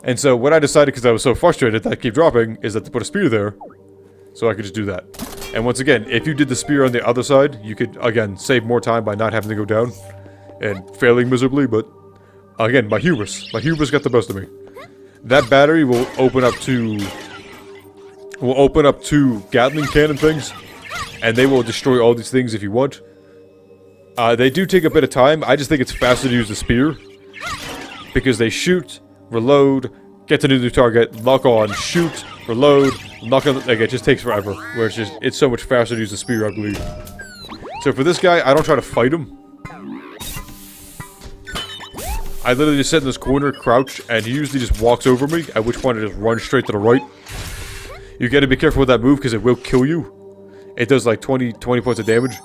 And so what I decided, because I was so frustrated that I keep dropping, is that to put a spear there, so I could just do that. And once again, if you did the spear on the other side, you could, again, save more time by not having to go down. And failing miserably, but again, my hubris got the best of me. That battery will open up two Gatling cannon things. And they will destroy all these things if you want. They do take a bit of time. I just think it's faster to use the spear. Because they shoot, reload, get to the new target, lock on, shoot, reload, lock on. Like, it just takes forever. Where it's so much faster to use the spear, I believe. So for this guy, I don't try to fight him. I literally just sit in this corner, crouch, and he usually just walks over me, at which point I just run straight to the right. You gotta be careful with that move, because it will kill you. It does like 20 points of damage.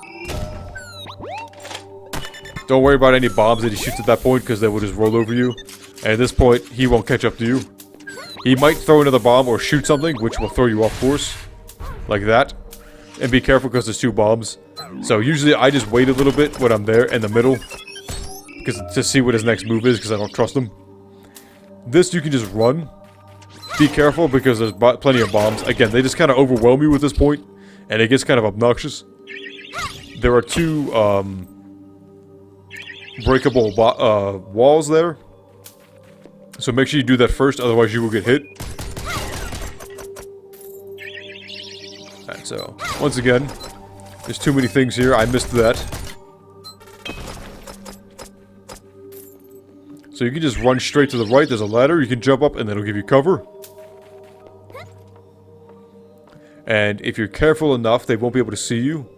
Don't worry about any bombs that he shoots at that point, because they will just roll over you. And at this point, he won't catch up to you. He might throw another bomb or shoot something, which will throw you off course. Like that. And be careful, because there's 2 bombs. So usually I just wait a little bit when I'm there in the middle. Because to see what his next move is, because I don't trust him. This you can just run. Be careful, because there's plenty of bombs. Again, they just kind of overwhelm you at this point. And it gets kind of obnoxious. There are 2 breakable walls there. So make sure you do that first, otherwise you will get hit. Alright, so, once again, there's too many things here, I missed that. So you can just run straight to the right, there's a ladder, you can jump up and that'll give you cover. And if you're careful enough, they won't be able to see you.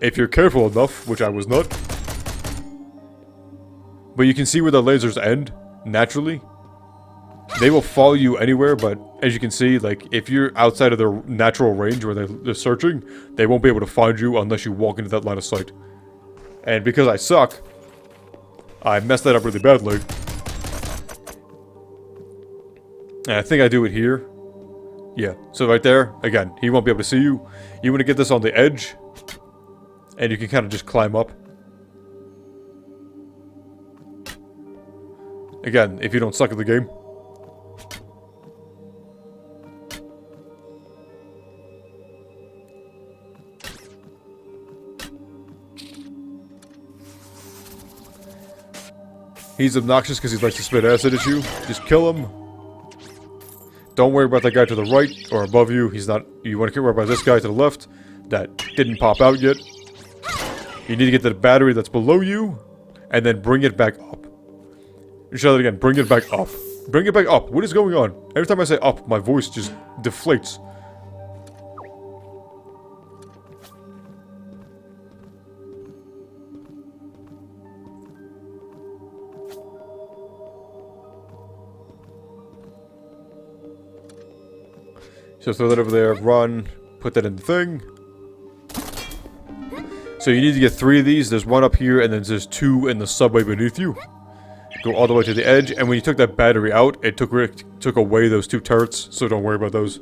If you're careful enough, which I was not. But you can see where the lasers end. Naturally, they will follow you anywhere, but as you can see, like, if you're outside of their natural range where they're searching, they won't be able to find you unless you walk into that line of sight. And because I suck, I messed that up really badly. And I think I do it here. Yeah, so right there, again, he won't be able to see you. You want to get this on the edge, and you can kind of just climb up. Again, if you don't suck at the game. He's obnoxious because he likes to spit acid at you. Just kill him. Don't worry about that guy to the right or above you. He's not... You want to worry about this guy to the left that didn't pop out yet. You need to get to the battery that's below you and then bring it back up. Try that again. Bring it back up. Bring it back up. What is going on? Every time I say up, my voice just deflates. So throw that over there. Run. Put that in the thing. So you need to get 3 of these. There's 1 up here, and then there's 2 in the subway beneath you. Go all the way to the edge, and when you took that battery out, it took away those 2 turrets, so don't worry about those.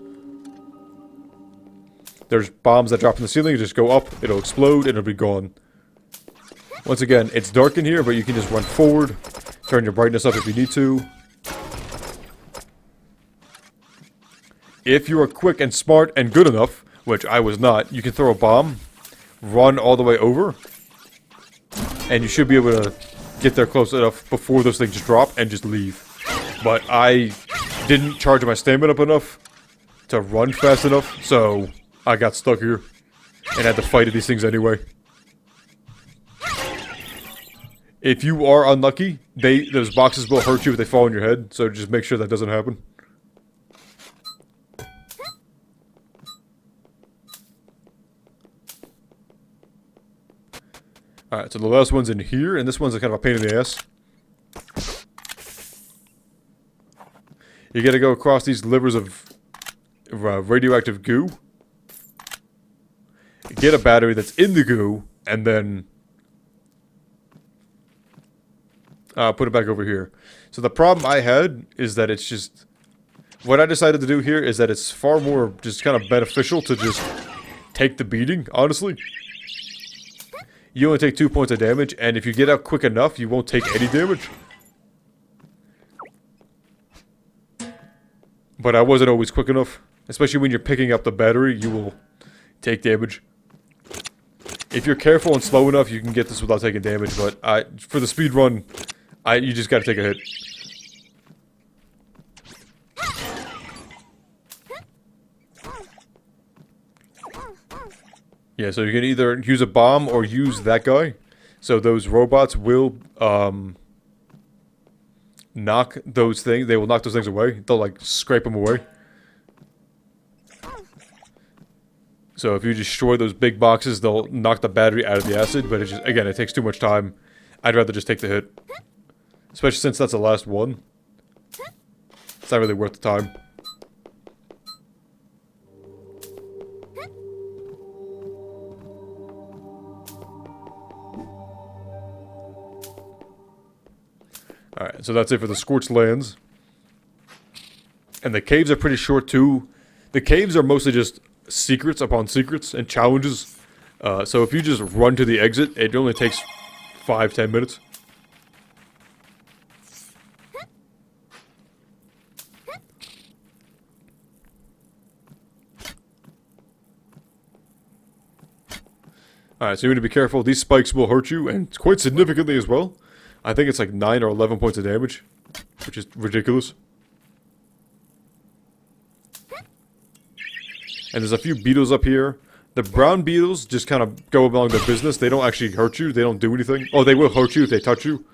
There's bombs that drop from the ceiling, you just go up, it'll explode, and it'll be gone. Once again, it's dark in here, but you can just run forward, turn your brightness up if you need to. If you are quick and smart and good enough, which I was not, you can throw a bomb, run all the way over, and you should be able to get there close enough before those things drop and just leave. But I didn't charge my stamina up enough to run fast enough, so I got stuck here and had to fight these things anyway. If you are unlucky, those boxes will hurt you if they fall on your head, so just make sure that doesn't happen. Alright, so the last one's in here, and this one's kind of a pain in the ass. You gotta go across these livers of radioactive goo. Get a battery that's in the goo, and then put it back over here. So the problem I had is that it's just... What I decided to do here is that it's far more just kind of beneficial to just take the beating, honestly. You only take 2 points of damage, and if you get out quick enough, you won't take any damage. But I wasn't always quick enough. Especially when you're picking up the battery, you will take damage. If you're careful and slow enough, you can get this without taking damage, but for the speed run, you just gotta take a hit. Yeah, so you can either use a bomb or use that guy. So those robots will knock those things. They will knock those things away. They'll like scrape them away. So if you destroy those big boxes, they'll knock the battery out of the acid. But it's just, again, it takes too much time. I'd rather just take the hit. Especially since that's the last one. It's not really worth the time. Alright, so that's it for the Scorched Lands. And the caves are pretty short too. The caves are mostly just secrets upon secrets and challenges. So if you just run to the exit, it only takes 5-10 minutes. Alright, so you need to be careful. These spikes will hurt you, and quite significantly as well. I think it's like 9 or 11 points of damage, which is ridiculous. And there's a few beetles up here. The brown beetles just kind of go along their business. They don't actually hurt you. They don't do anything. Oh, they will hurt you if they touch you.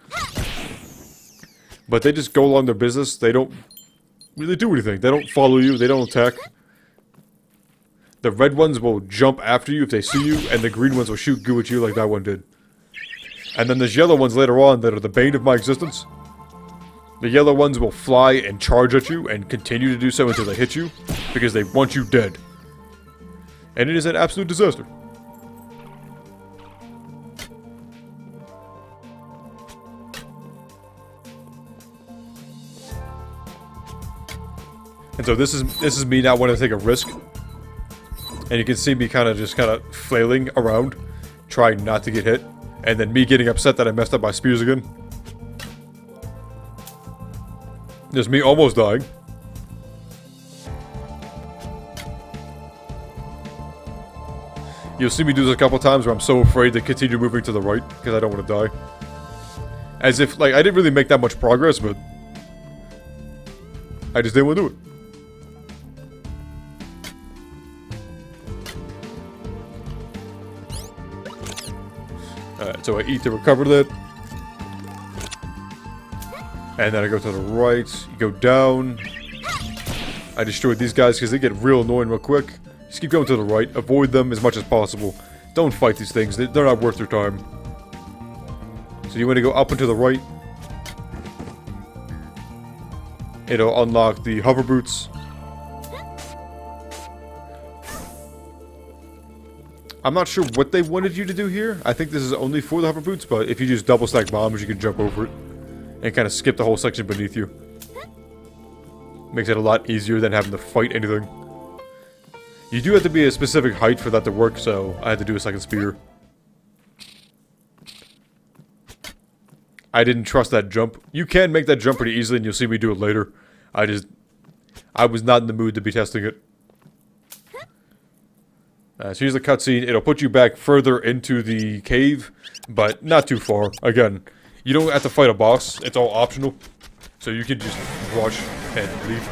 But they just go along their business. They don't really do anything. They don't follow you. They don't attack. The red ones will jump after you if they see you, and the green ones will shoot goo at you like that one did. And then there's yellow ones later on that are the bane of my existence. The yellow ones will fly and charge at you and continue to do so until they hit you, because they want you dead. And it is an absolute disaster. And so this is me not wanting to take a risk. And you can see me kind of flailing around, trying not to get hit. And then me getting upset that I messed up my spears again. There's me almost dying. You'll see me do this a couple times where I'm so afraid to continue moving to the right because I don't want to die. As if, like, I didn't really make that much progress, but I just didn't want to do it. Alright, so I eat to recover that. And then I go to the right, you go down. I destroyed these guys because they get real annoying real quick. Just keep going to the right, avoid them as much as possible. Don't fight these things, they're not worth your time. So you want to go up and to the right. It'll unlock the hover boots. I'm not sure what they wanted you to do here. I think this is only for the hover boots, but if you just double stack bombs, you can jump over it. And kind of skip the whole section beneath you. Makes it a lot easier than having to fight anything. You do have to be a specific height for that to work, so I had to do a second spear. I didn't trust that jump. You can make that jump pretty easily, and you'll see me do it later. I was not in the mood to be testing it. So here's the cutscene. It'll put you back further into the cave, but not too far. Again, you don't have to fight a boss. It's all optional. So you can just rush and leave.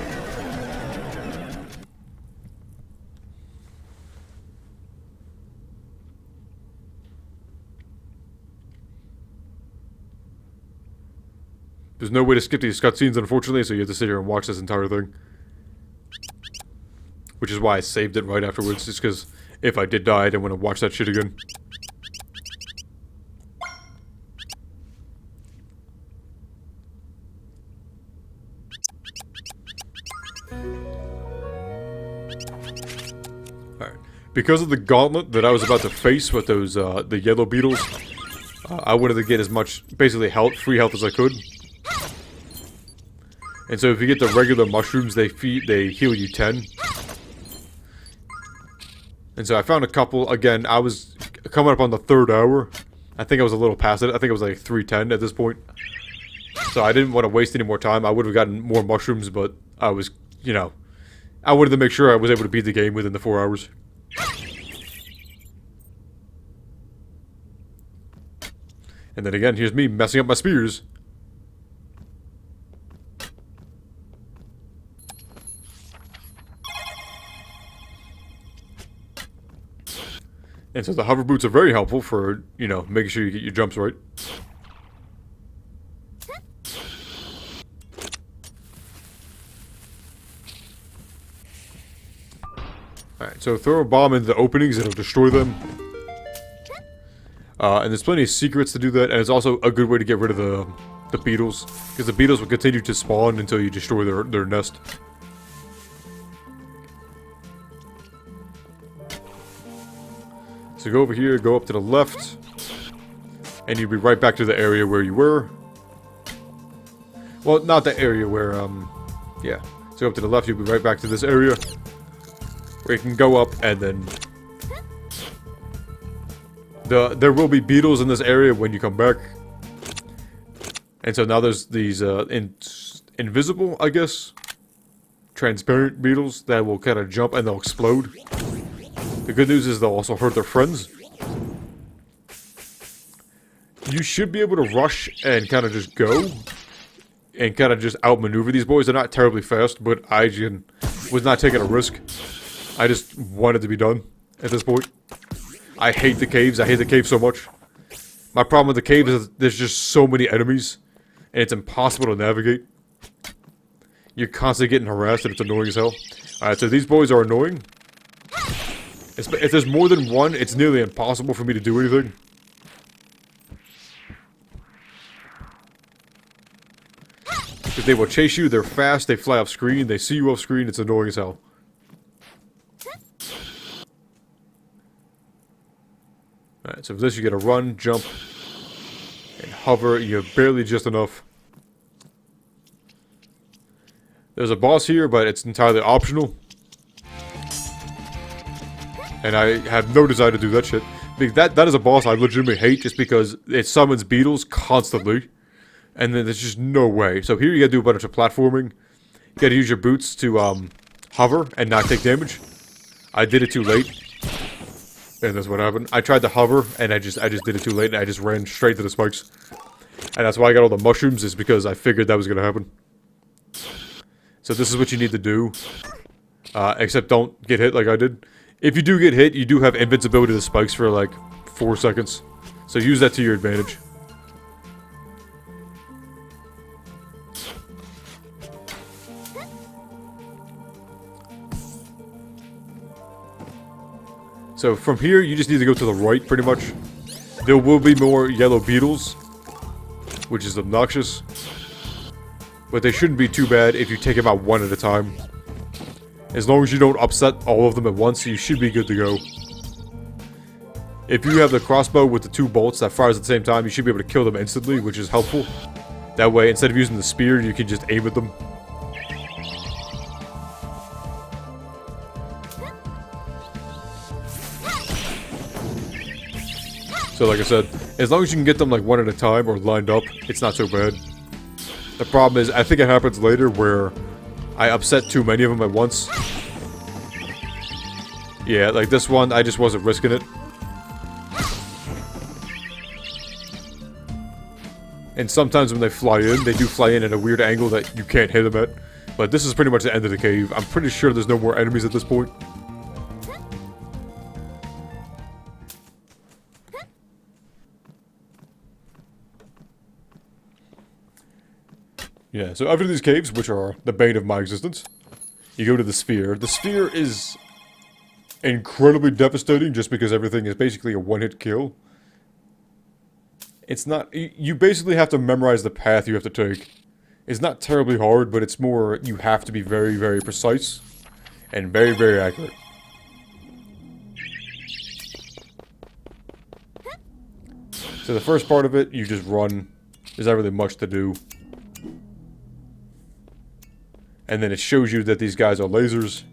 There's no way to skip these cutscenes, unfortunately, so you have to sit here and watch this entire thing. Which is why I saved it right afterwards, just because if I did die, I didn't want to watch that shit again. Alright. Because of the gauntlet that I was about to face with those, the yellow beetles, I wanted to get as much, basically, free health as I could. And so if you get the regular mushrooms, they heal you 10. And so I found a couple. Again, I was coming up on the 3rd hour. I think I was a little past it. I think it was like 3:10 at this point. So I didn't want to waste any more time. I would have gotten more mushrooms, but I was, you know, I wanted to make sure I was able to beat the game within the 4 hours. And then again, here's me messing up my spears. And so the hover boots are very helpful for, you know, making sure you get your jumps right. Alright, so throw a bomb into the openings, it'll destroy them. And there's plenty of secrets to do that, and it's also a good way to get rid of the beetles, because the beetles will continue to spawn until you destroy their nest. So go over here, go up to the left, and you'll be right back to the area where you were. Well, not the area where, yeah. So up to the left, you'll be right back to this area, where you can go up, and then there will be beetles in this area when you come back. And so now there's these invisible, I guess, transparent beetles that will kind of jump and they'll explode. The good news is they'll also hurt their friends. You should be able to rush and kind of just go and kind of just outmaneuver these boys. They're not terribly fast, but I was not taking a risk. I just wanted to be done at this point. I hate the caves. I hate the caves so much. My problem with the caves is there's just so many enemies, and it's impossible to navigate. You're constantly getting harassed, and it's annoying as hell. Alright, so these boys are annoying. If there's more than one, it's nearly impossible for me to do anything. Because they will chase you, they're fast, they fly off screen, they see you off screen, it's annoying as hell. Alright, so for this you gotta run, jump, and hover. You're barely just enough. There's a boss here, but it's entirely optional. And I have no desire to do that shit. Because that is a boss I legitimately hate just because it summons beetles constantly. And then there's just no way. So here you gotta do a bunch of platforming. You gotta use your boots to hover and not take damage. I did it too late. And that's what happened. I tried to hover and I just did it too late and I just ran straight to the spikes. And that's why I got all the mushrooms, is because I figured that was gonna happen. So this is what you need to do. Except don't get hit like I did. If you do get hit, you do have invincibility to spikes for like 4 seconds. So use that to your advantage. So from here, you just need to go to the right, pretty much. There will be more yellow beetles, which is obnoxious. But they shouldn't be too bad if you take them out one at a time. As long as you don't upset all of them at once, you should be good to go. If you have the crossbow with the 2 bolts that fires at the same time, you should be able to kill them instantly, which is helpful. That way, instead of using the spear, you can just aim at them. So like I said, as long as you can get them like one at a time or lined up, it's not so bad. The problem is, I think it happens later where I upset too many of them at once. Yeah, like this one, I just wasn't risking it. And sometimes when they fly in, they do fly in at a weird angle that you can't hit them at. But this is pretty much the end of the cave. I'm pretty sure there's no more enemies at this point. Yeah, so after these caves, which are the bane of my existence, you go to the sphere. The sphere is incredibly devastating just because everything is basically a one-hit kill. It's not... You basically have to memorize the path you have to take. It's not terribly hard, but it's more you have to be very, very precise and very, very accurate. So the first part of it, you just run. There's not really much to do. And then it shows you that these guys are lasers.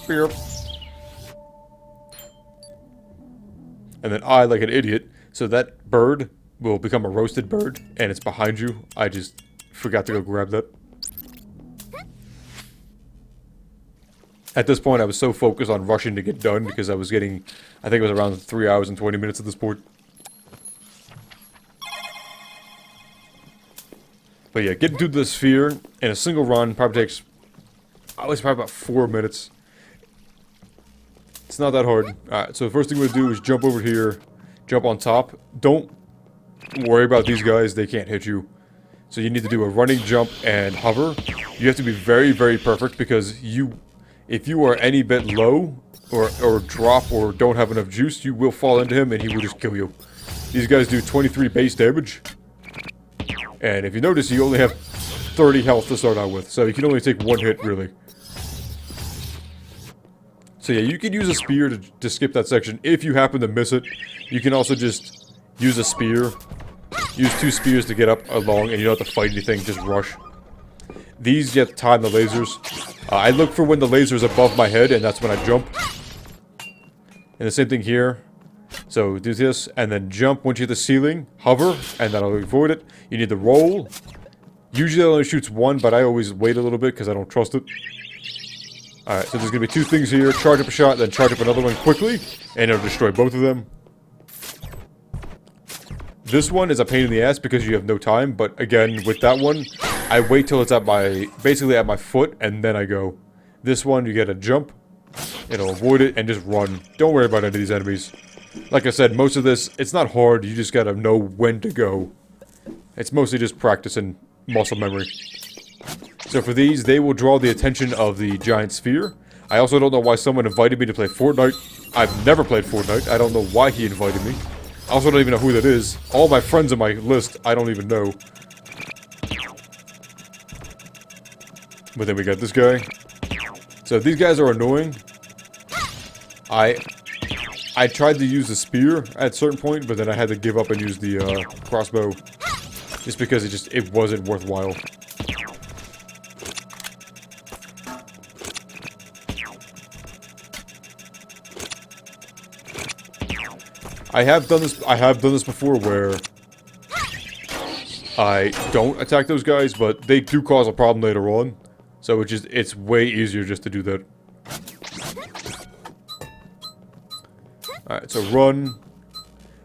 Beer. And then I, like an idiot, so that bird will become a roasted bird, and it's behind you. I just forgot to go grab that. At this point, I was so focused on rushing to get done because I was getting, I think it was around 3 hours and 20 minutes at this point. But yeah, getting through the sphere in a single run probably takes, at least probably about 4 minutes. It's not that hard. Alright, so the first thing we're going to do is jump over here, jump on top. Don't worry about these guys, they can't hit you. So you need to do a running, jump, and hover. You have to be very, very perfect because if you are any bit low or drop or don't have enough juice, you will fall into him and he will just kill you. These guys do 23 base damage. And if you notice, you only have 30 health to start out with. So you can only take one hit, really. So yeah, you can use a spear to skip that section. If you happen to miss it, you can also just use a spear. Use 2 spears to get up along, and you don't have to fight anything, just rush. These get time the lasers. I look for when the laser is above my head, and that's when I jump. And the same thing here. So do this, and then jump once you hit the ceiling, hover, and that'll avoid it. You need to roll. Usually it only shoots 1, but I always wait a little bit because I don't trust it. Alright, so there's going to be 2 things here. Charge up a shot, then charge up another one quickly, and it'll destroy both of them. This one is a pain in the ass because you have no time, but again, with that one, I wait till it's at basically at my foot, and then I go. This one, you get a jump, it'll avoid it, and just run. Don't worry about any of these enemies. Like I said, most of this, it's not hard, you just gotta know when to go. It's mostly just practice and muscle memory. So for these, they will draw the attention of the giant sphere. I also don't know why someone invited me to play Fortnite. I've never played Fortnite, I don't know why he invited me. I also don't even know who that is. All my friends on my list, I don't even know. But then we got this guy. So these guys are annoying. I tried to use the spear at a certain point, but then I had to give up and use the crossbow. Just because it wasn't worthwhile. I have done this before where I don't attack those guys, but they do cause a problem later on. So it's way easier just to do that. Alright, so run.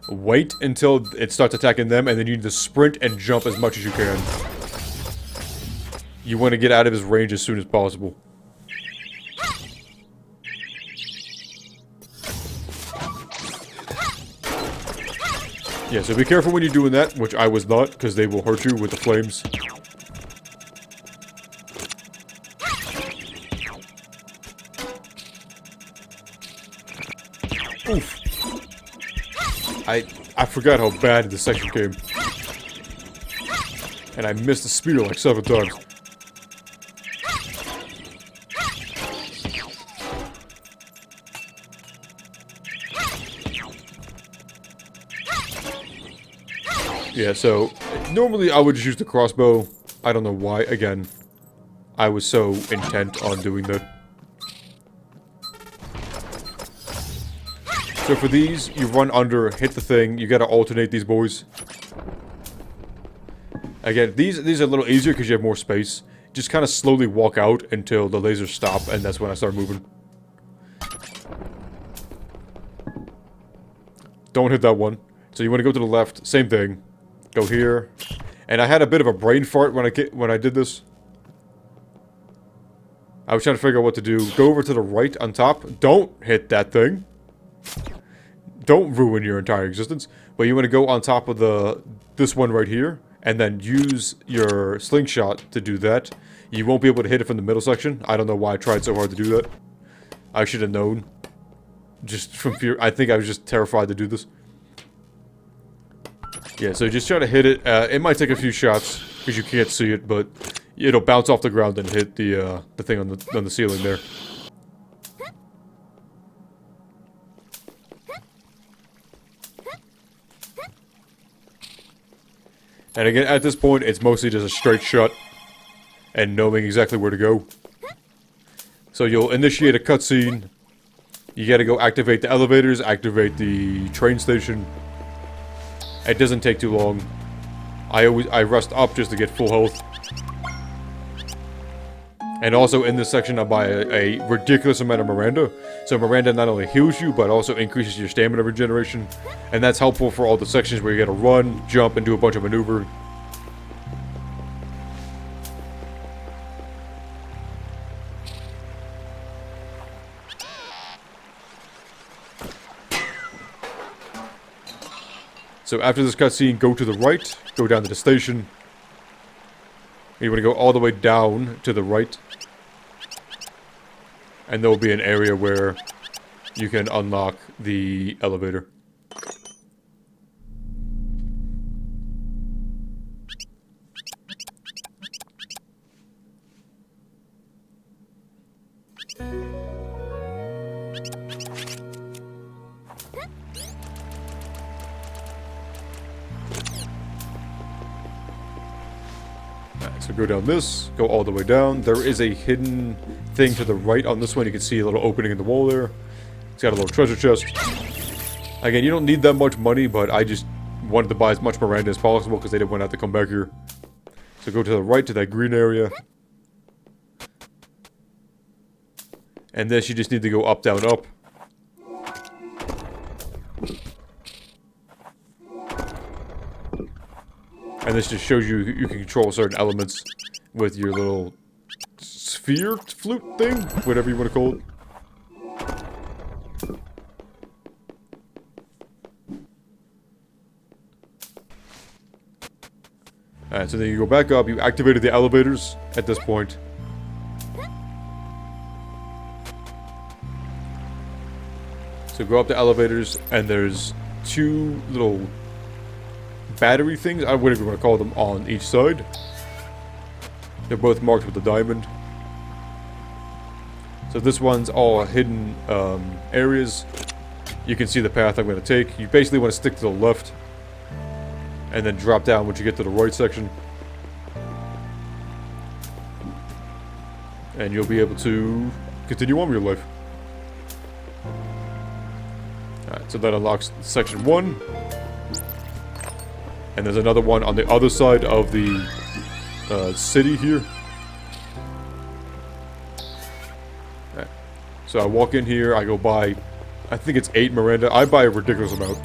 Wait until it starts attacking them, and then you need to sprint and jump as much as you can. You want to get out of his range as soon as possible. Yeah, so be careful when you're doing that, which I was not, because they will hurt you with the flames. Oof. I forgot how bad this section came. And I missed the spear like 7 times. Yeah, so normally I would just use the crossbow. I don't know why. Again, I was so intent on doing that. So for these, you run under, hit the thing. You gotta alternate these boys. Again, these are a little easier because you have more space. Just kind of slowly walk out until the lasers stop, and that's when I start moving. Don't hit that one. So you want to go to the left. Same thing. Go here. And I had a bit of a brain fart when I did this. I was trying to figure out what to do. Go over to the right on top. Don't hit that thing. Don't ruin your entire existence. But you want to go on top of this one right here. And then use your slingshot to do that. You won't be able to hit it from the middle section. I don't know why I tried so hard to do that. I should have known. Just from fear. I think I was just terrified to do this. Yeah, so just try to hit it. It might take a few shots because you can't see it, but it'll bounce off the ground and hit the thing on the ceiling there. And again, at this point, it's mostly just a straight shot and knowing exactly where to go. So you'll initiate a cutscene. You gotta go activate the elevators, activate the train station. It doesn't take too long. I rest up just to get full health. And also in this section I buy a ridiculous amount of Miranda. So Miranda not only heals you, but also increases your stamina regeneration. And that's helpful for all the sections where you gotta run, jump, and do a bunch of maneuvering. So after this cutscene, go to the right, go down to the station. You want to go all the way down to the right. And there will be an area where you can unlock the elevator. Alright, so go down this, go all the way down. There is a hidden thing to the right on this one. You can see a little opening in the wall there. It's got a little treasure chest. Again, you don't need that much money, but I just wanted to buy as much Miranda as possible because they didn't want to have to come back here. So go to the right to that green area. And this, you just need to go up, down, up. And this just shows you you can control certain elements with your little sphere flute thing, whatever you want to call it. Alright, so then you go back up, you activated the elevators at this point. So go up the elevators, and there's two little battery things, whatever you want to call them, on each side. They're both marked with a diamond. So this one's all hidden areas. You can see the path I'm going to take. You basically want to stick to the left, and then drop down once you get to the right section. And you'll be able to continue on with your life. Alright, so that unlocks section 1. And there's another one on the other side of the city here. Alright. So I walk in here, I go buy, I think it's 8 Miranda. I buy a ridiculous amount.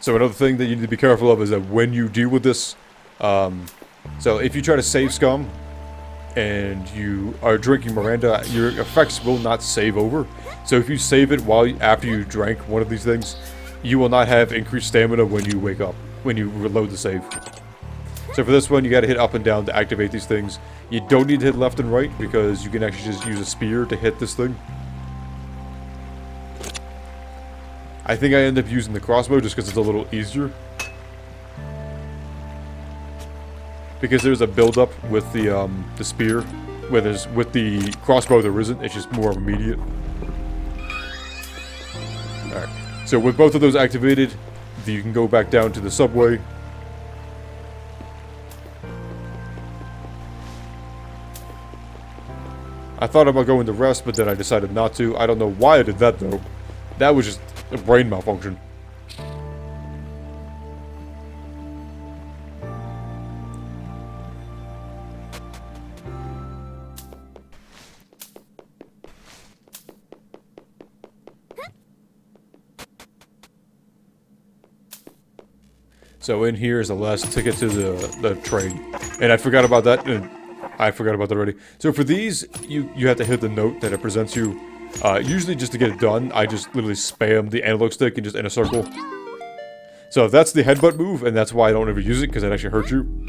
So another thing that you need to be careful of is that when you deal with this, so if you try to save scum and you are drinking Miranda, your effects will not save over. So if you save it after you drank one of these things, you will not have increased stamina when you wake up, when you reload the save. So for this one, you got to hit up and down to activate these things. You don't need to hit left and right because you can actually just use a spear to hit this thing. I think I end up using the crossbow just because it's a little easier. Because there's a build-up with the spear, whereas with the crossbow there isn't. It's just more immediate. Alright, so with both of those activated, you can go back down to the subway. I thought about going to rest, but then I decided not to. I don't know why I did that though. That was just a brain malfunction. So in here is the last ticket to the train. And I forgot about that, and I forgot about that already. So for these, you have to hit the note that it presents you. Usually just to get it done, I just literally spam the analog stick and just in a circle. So that's the headbutt move, and that's why I don't ever use it, because it actually hurts you.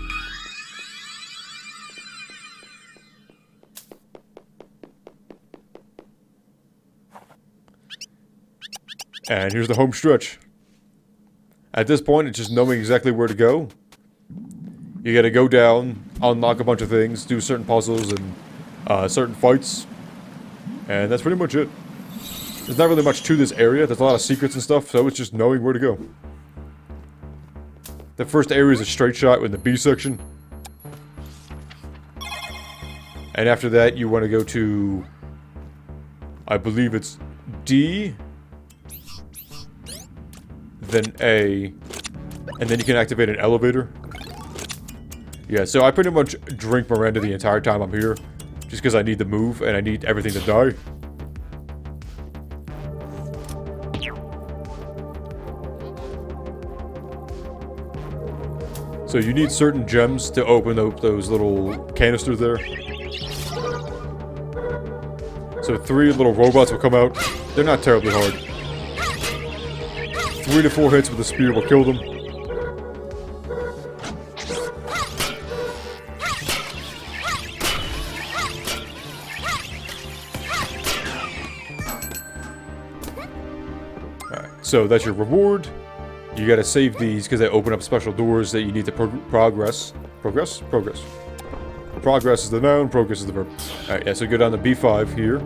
And here's the home stretch. At this point, it's just knowing exactly where to go. You gotta go down, unlock a bunch of things, do certain puzzles and certain fights. And that's pretty much it. There's not really much to this area. There's a lot of secrets and stuff, so it's just knowing where to go. The first area is a straight shot in the B section. And after that, you want to go to, I believe it's D, then A, and then you can activate an elevator. Yeah, so I pretty much drink Miranda the entire time I'm here. Just because I need to move and I need everything to die. So you need certain gems to open up those little canisters there. So 3 little robots will come out. They're not terribly hard. 3 to 4 hits with a spear will kill them. Alright, so that's your reward. You gotta save these because they open up special doors that you need to progress. Progress? Progress. Progress is the noun, progress is the verb. Alright, yeah, so go down to B5 here.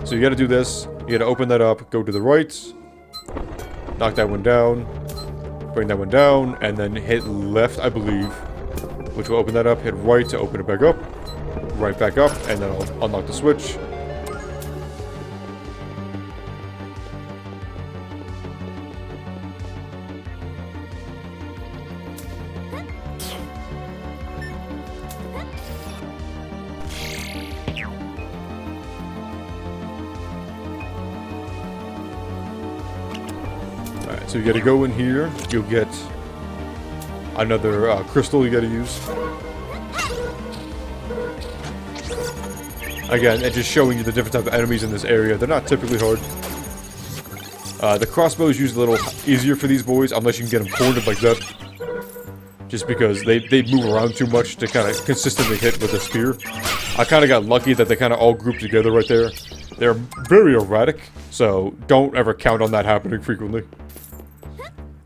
So you gotta do this. You gotta open that up, go to the right. Knock that one down. Bring that one down, and then hit left, I believe. Which will open that up. Hit right to open it back up. Right back up, and then I'll unlock the switch. Alright, so you gotta go in here, you'll get another crystal you gotta use. Again, it's just showing you the different type of enemies in this area. They're not typically hard. The crossbow is usually a little easier for these boys, unless you can get them cornered like that. Just because they move around too much to kind of consistently hit with a spear. I kind of got lucky that they kind of all grouped together right there. They're very erratic, so don't ever count on that happening frequently.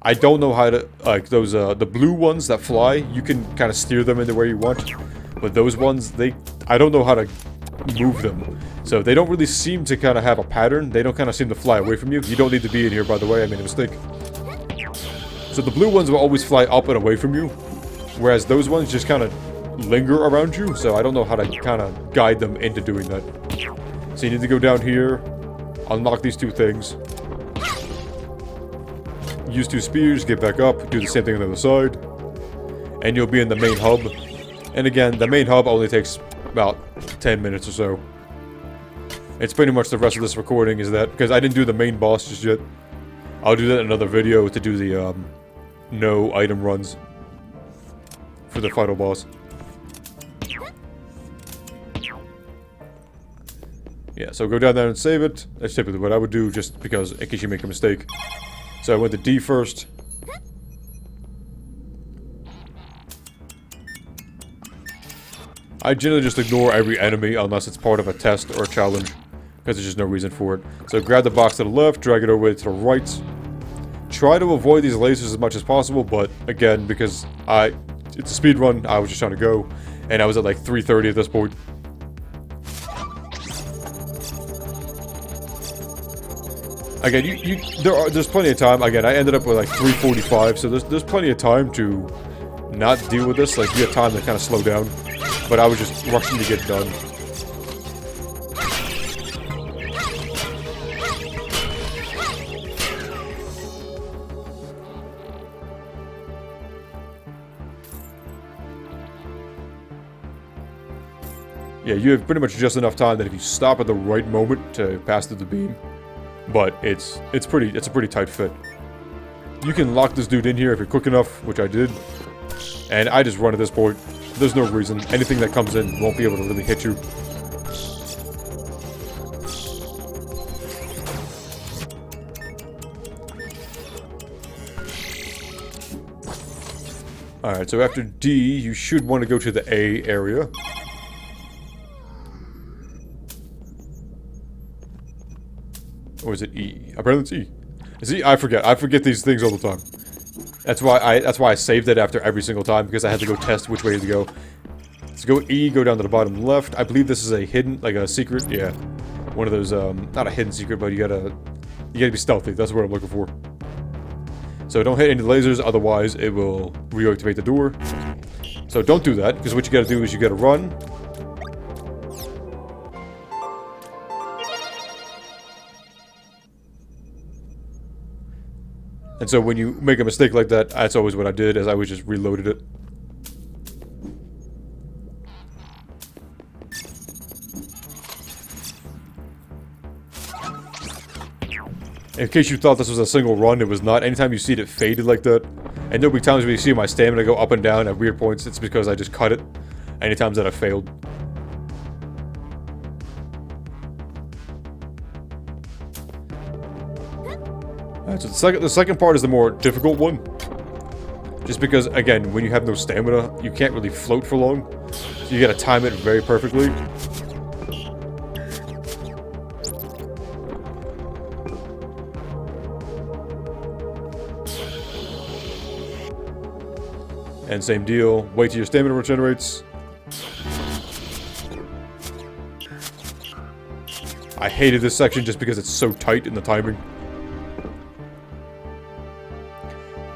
I don't know how to, like, those, the blue ones that fly, you can kind of steer them into where you want. But those ones, I don't know how to move them. So they don't really seem to kind of have a pattern. They don't kind of seem to fly away from you. You don't need to be in here, by the way, I made a mistake. So the blue ones will always fly up and away from you. Whereas those ones just kind of linger around you. So I don't know how to kind of guide them into doing that. So you need to go down here, unlock these 2 things. Use 2 spears, get back up, do the same thing on the other side. And you'll be in the main hub. And again, the main hub only takes about 10 minutes or so. It's pretty much the rest of this recording is that, because I didn't do the main boss just yet. I'll do that in another video to do the, no item runs for the final boss. Yeah, so go down there and save it. That's typically what I would do, just because, in case you make a mistake. So I went to D first. I generally just ignore every enemy unless it's part of a test or a challenge, because there's just no reason for it. So grab the box to the left, drag it over to the right. Try to avoid these lasers as much as possible, but again, because it's a speed run, I was just trying to go, and I was at like 3:30 at this point. Again, there's plenty of time. Again, I ended up with like 3:45, so there's plenty of time to not deal with this. Like, you have time to kind of slow down. But I was just rushing to get done. Yeah, you have pretty much just enough time that if you stop at the right moment to pass through the beam. But it's a pretty tight fit. You can lock this dude in here if you're quick enough, which I did. And I just run at this point. There's no reason. Anything that comes in won't be able to really hit you. Alright, so after D, you should want to go to the A area. Or is it E? Apparently it's E. See, I forget these things all the time. That's why I saved it after every single time, because I had to go test which way to go. Let's go E, go down to the bottom left. I believe this is a hidden, like a secret, yeah. One of those, not a hidden secret, but you gotta be stealthy, that's what I'm looking for. So don't hit any lasers, otherwise it will reactivate the door. So don't do that, because what you gotta do is you gotta run. And so when you make a mistake like that, that's always what I did, as I always just reloaded it. In case you thought this was a single run, it was not. Anytime you see it faded like that, and there'll be times when you see my stamina go up and down at weird points, it's because I just cut it. Any times that I failed. Alright, so the second part is the more difficult one. Just because, again, when you have no stamina, you can't really float for long. So you gotta time it very perfectly. And same deal, wait till your stamina regenerates. I hated this section just because it's so tight in the timing.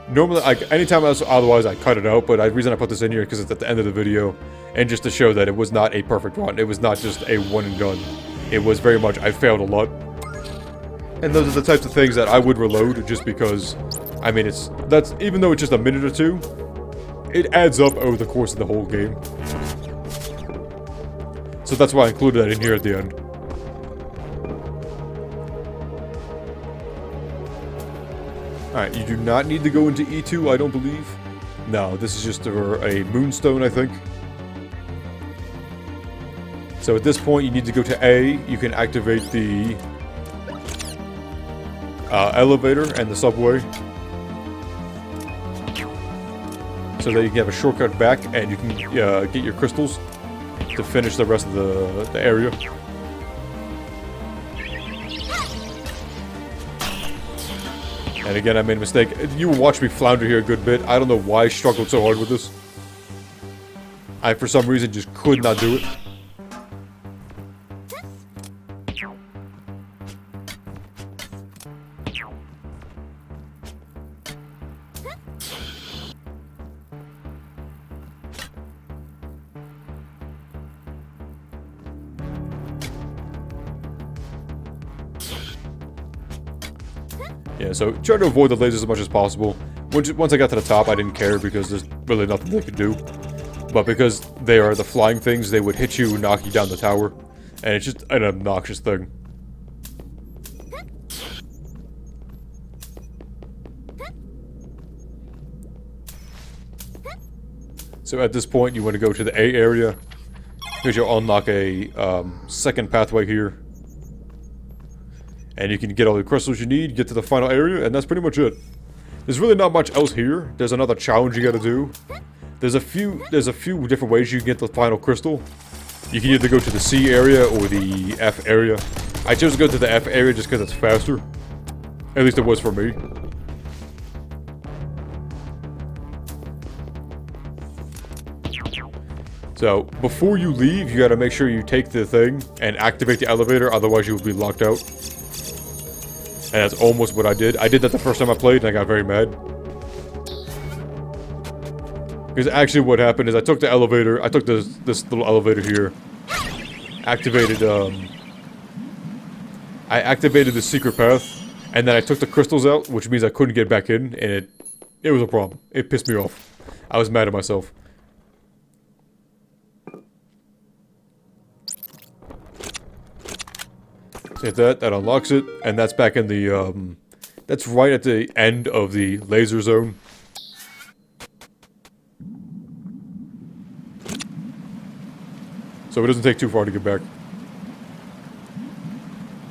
Normally, like, anytime else, otherwise I cut it out, but the reason I put this in here is because it's at the end of the video, and just to show that it was not a perfect run. It was not just a one and done. It was very much, I failed a lot. And those are the types of things that I would reload just because, I mean, even though it's just a minute or two, it adds up over the course of the whole game. So that's why I included that in here at the end. Alright, you do not need to go into E2, I don't believe. No, this is just a moonstone, I think. So at this point, you need to go to A. You can activate the elevator and the subway. So that you can have a shortcut back and you can get your crystals to finish the rest of the area. And again, I made a mistake. You will watch me flounder here a good bit. I don't know why I struggled so hard with this. I, for some reason, just could not do it. Yeah, so try to avoid the lasers as much as possible. Once I got to the top, I didn't care because there's really nothing they could do. But because they are the flying things, they would hit you and knock you down the tower. And it's just an obnoxious thing. So at this point, you want to go to the A area. Because you'll unlock a second pathway here. And you can get all the crystals you need, get to the final area, and that's pretty much it. There's really not much else here. There's another challenge you gotta do. There's a few different ways you can get the final crystal. You can either go to the C area or the F area. I chose to go to the F area just because it's faster. At least it was for me. So, before you leave, you gotta make sure you take the thing and activate the elevator, otherwise you will be locked out. And that's almost what I did. I did that the first time I played, and I got very mad. Because actually what happened is I took the elevator, I took this little elevator here, activated, I activated the secret path, and then I took the crystals out, which means I couldn't get back in, and it was a problem. It pissed me off. I was mad at myself. Hit that, that unlocks it, and that's back in the, that's right at the end of the laser zone. So it doesn't take too far to get back.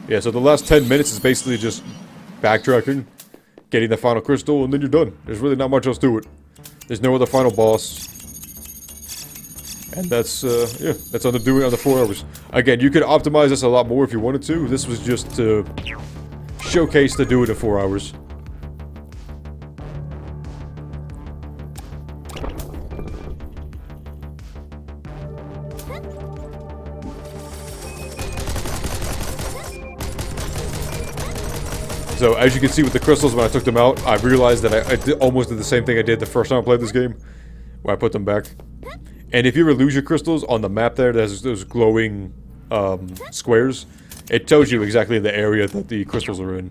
Yeah, so the last 10 minutes is basically just backtracking, getting the final crystal, and then you're done. There's really not much else to it. There's no other final boss. And that's, yeah, that's on the 4 hours. Again, you could optimize this a lot more if you wanted to. This was just to showcase to do it in 4 hours. So, as you can see with the crystals, when I took them out, I realized that I almost did the same thing I did the first time I played this game, where I put them back. And if you ever lose your crystals on the map there, there's those glowing squares. It tells you exactly the area that the crystals are in.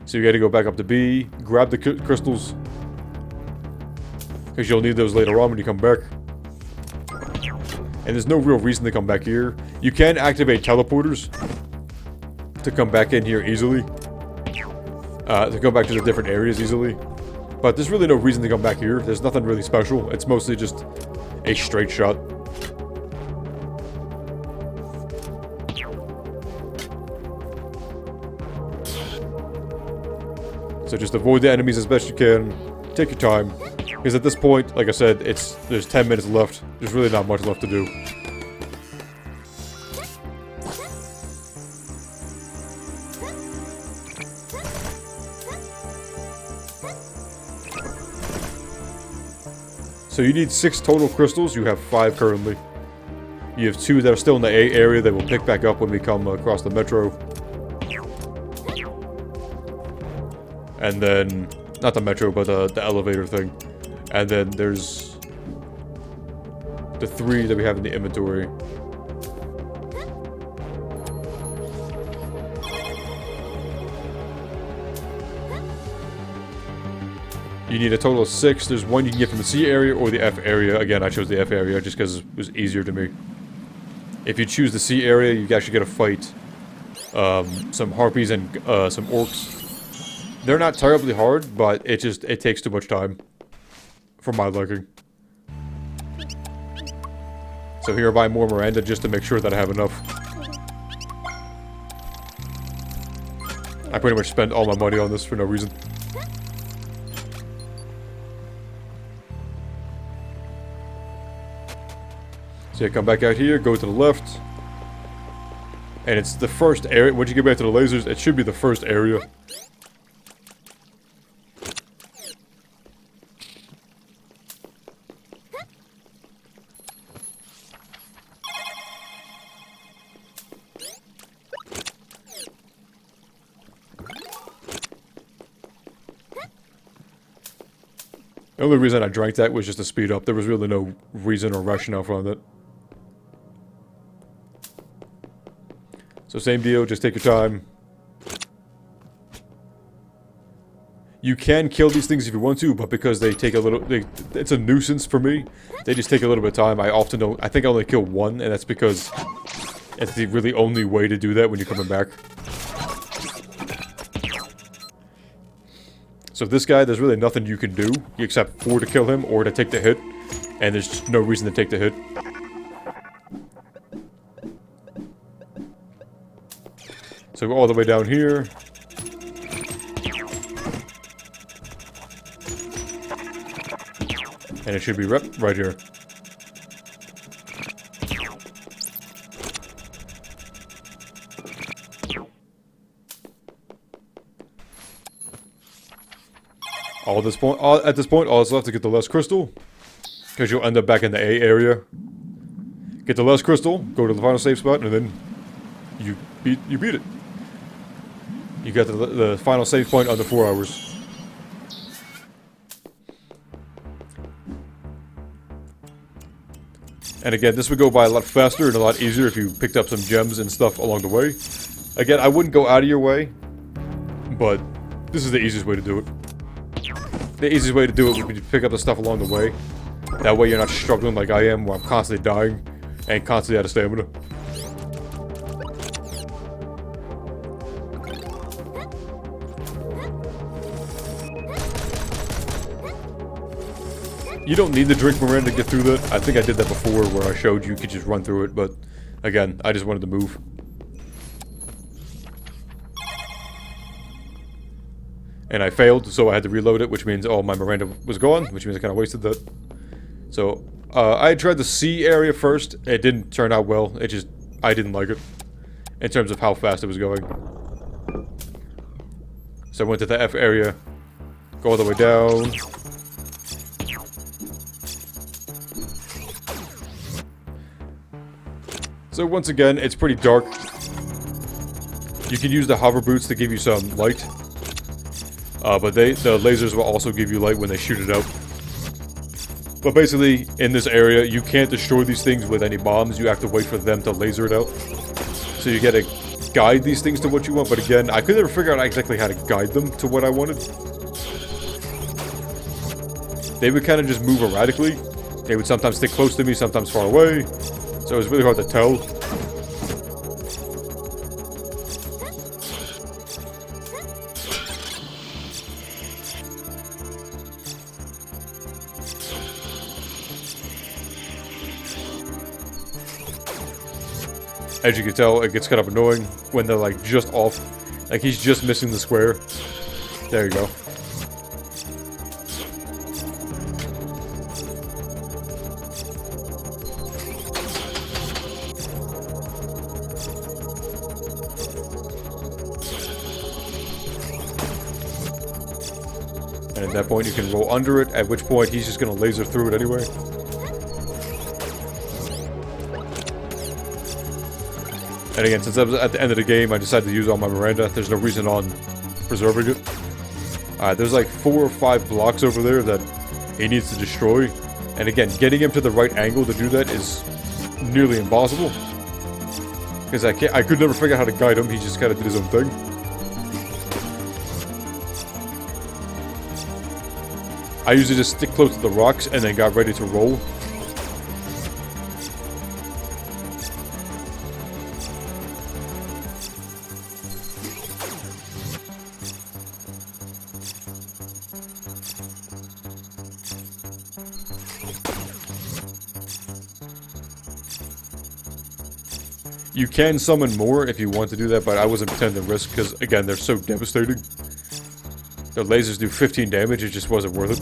So you gotta go back up to B, grab the crystals, because you'll need those later on when you come back. And there's no real reason to come back here. You can activate teleporters to come back in here easily. To go back to the different areas easily. But there's really no reason to come back here. There's nothing really special. It's mostly just a straight shot. So just avoid the enemies as best you can. Take your time. Because at this point, like I said, there's 10 minutes left. There's really not much left to do. So you need 6 total crystals. You have 5 currently. You have 2 that are still in the A area that will pick back up when we come across the metro. And then, not the metro, but the elevator thing. And then there's the 3 that we have in the inventory. You need a total of 6. There's 1 you can get from the C area or the F area. Again, I chose the F area just because it was easier to me. If you choose the C area, you actually get to fight some harpies and some orcs. They're not terribly hard, but it takes too much time for my liking. So here I buy more Miranda just to make sure that I have enough. I pretty much spend all my money on this for no reason. So you come back out here, go to the left. And it's the first area. Once you get back to the lasers, it should be the first area. The only reason I drank that was just to speed up. There was really no reason or rationale for it. So same deal, just take your time. You can kill these things if you want to, but because they take a little... it's a nuisance for me. They just take a little bit of time. I often don't... I think I only kill 1, and that's because it's the really only way to do that when you're coming back. So this guy, there's really nothing you can do except for to kill him or to take the hit. And there's just no reason to take the hit. So go all the way down here. And it should be right here. At this point, all that's left to get the last crystal. Because you'll end up back in the A area. Get the last crystal, go to the final save spot, and then you beat it. You got the final save point under 4 hours. And again, this would go by a lot faster and a lot easier if you picked up some gems and stuff along the way. Again, I wouldn't go out of your way, but this is the easiest way to do it. The easiest way to do it would be to pick up the stuff along the way. That way you're not struggling like I am, where I'm constantly dying and constantly out of stamina. You don't need to drink Miranda to get through that. I think I did that before where I showed you could just run through it, but again, I just wanted to move. And I failed, so I had to reload it, which means all my Miranda was gone, which means I kind of wasted that. So, I tried the C area first. It didn't turn out well. I didn't like it. In terms of how fast it was going. So I went to the F area. Go all the way down. So once again, it's pretty dark. You can use the hover boots to give you some light. But the lasers will also give you light when they shoot it out. But basically, in this area, you can't destroy these things with any bombs. You have to wait for them to laser it out. So you gotta guide these things to what you want, but again, I could never figure out exactly how to guide them to what I wanted. They would kind of just move erratically. They would sometimes stick close to me, sometimes far away. So it was really hard to tell. As you can tell, it gets kind of annoying when they're like just off. Like he's just missing the square. There you go. And at that point you can roll under it, at which point he's just going to laser through it anyway. And again, since I was at the end of the game, I decided to use all my Miranda. There's no reason on preserving it. Alright, there's like 4 or 5 blocks over there that he needs to destroy. And again, getting him to the right angle to do that is nearly impossible. Because I could never figure out how to guide him, he just kind of did his own thing. I usually just stick close to the rocks and then got ready to roll. You can summon more if you want to do that, but I wasn't pretending to risk because, again, they're so devastating. Their lasers do 15 damage, it just wasn't worth it.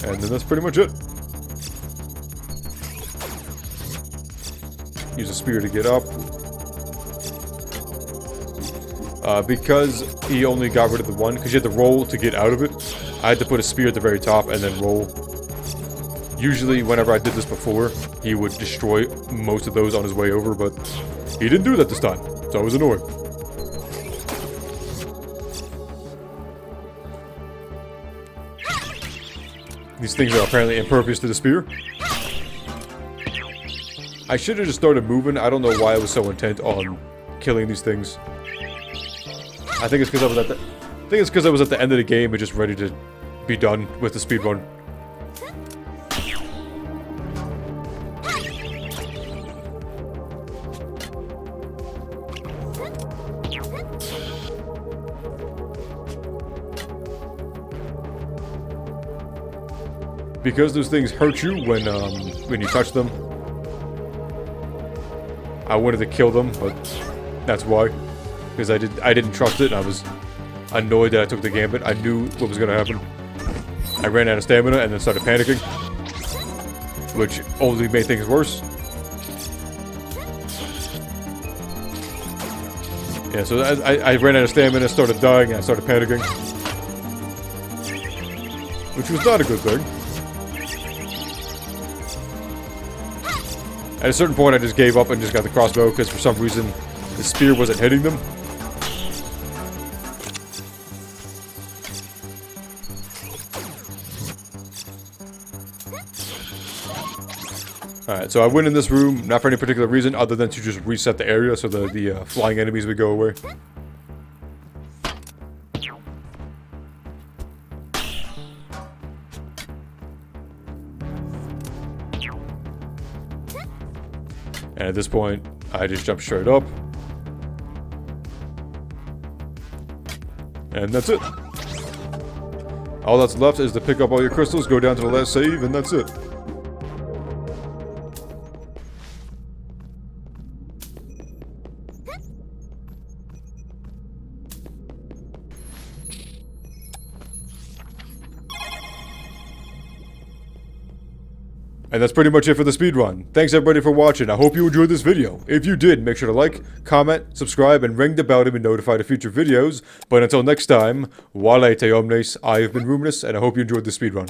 And then that's pretty much it. Use a spear to get up. Because he only got rid of the one, because you had to roll to get out of it, I had to put a spear at the very top and then roll. Usually, whenever I did this before, he would destroy most of those on his way over, but he didn't do that this time, so I was annoyed. These things are apparently impervious to the spear. I should have just started moving. I don't know why I was so intent on killing these things. I think it's because I was at the end of the game and just ready to be done with the speedrun. Because those things hurt you when you touch them. I wanted to kill them, but that's why. Because I didn't trust it, and I was annoyed that I took the gambit. I knew what was gonna happen. I ran out of stamina and then started panicking, which only made things worse. Yeah, so I ran out of stamina, started dying, and I started panicking. Which was not a good thing. At a certain point, I just gave up and just got the crossbow, because for some reason, the spear wasn't hitting them. Alright, so I went in this room, not for any particular reason, other than to just reset the area so the flying enemies would go away. And at this point, I just jump straight up. And that's it. All that's left is to pick up all your crystals, go down to the last save, and that's it. And that's pretty much it for the speedrun. Thanks everybody for watching. I hope you enjoyed this video. If you did, make sure to like, comment, subscribe, and ring the bell to be notified of future videos. But until next time, Wale te omnes, I have been Ruminous, and I hope you enjoyed the speedrun.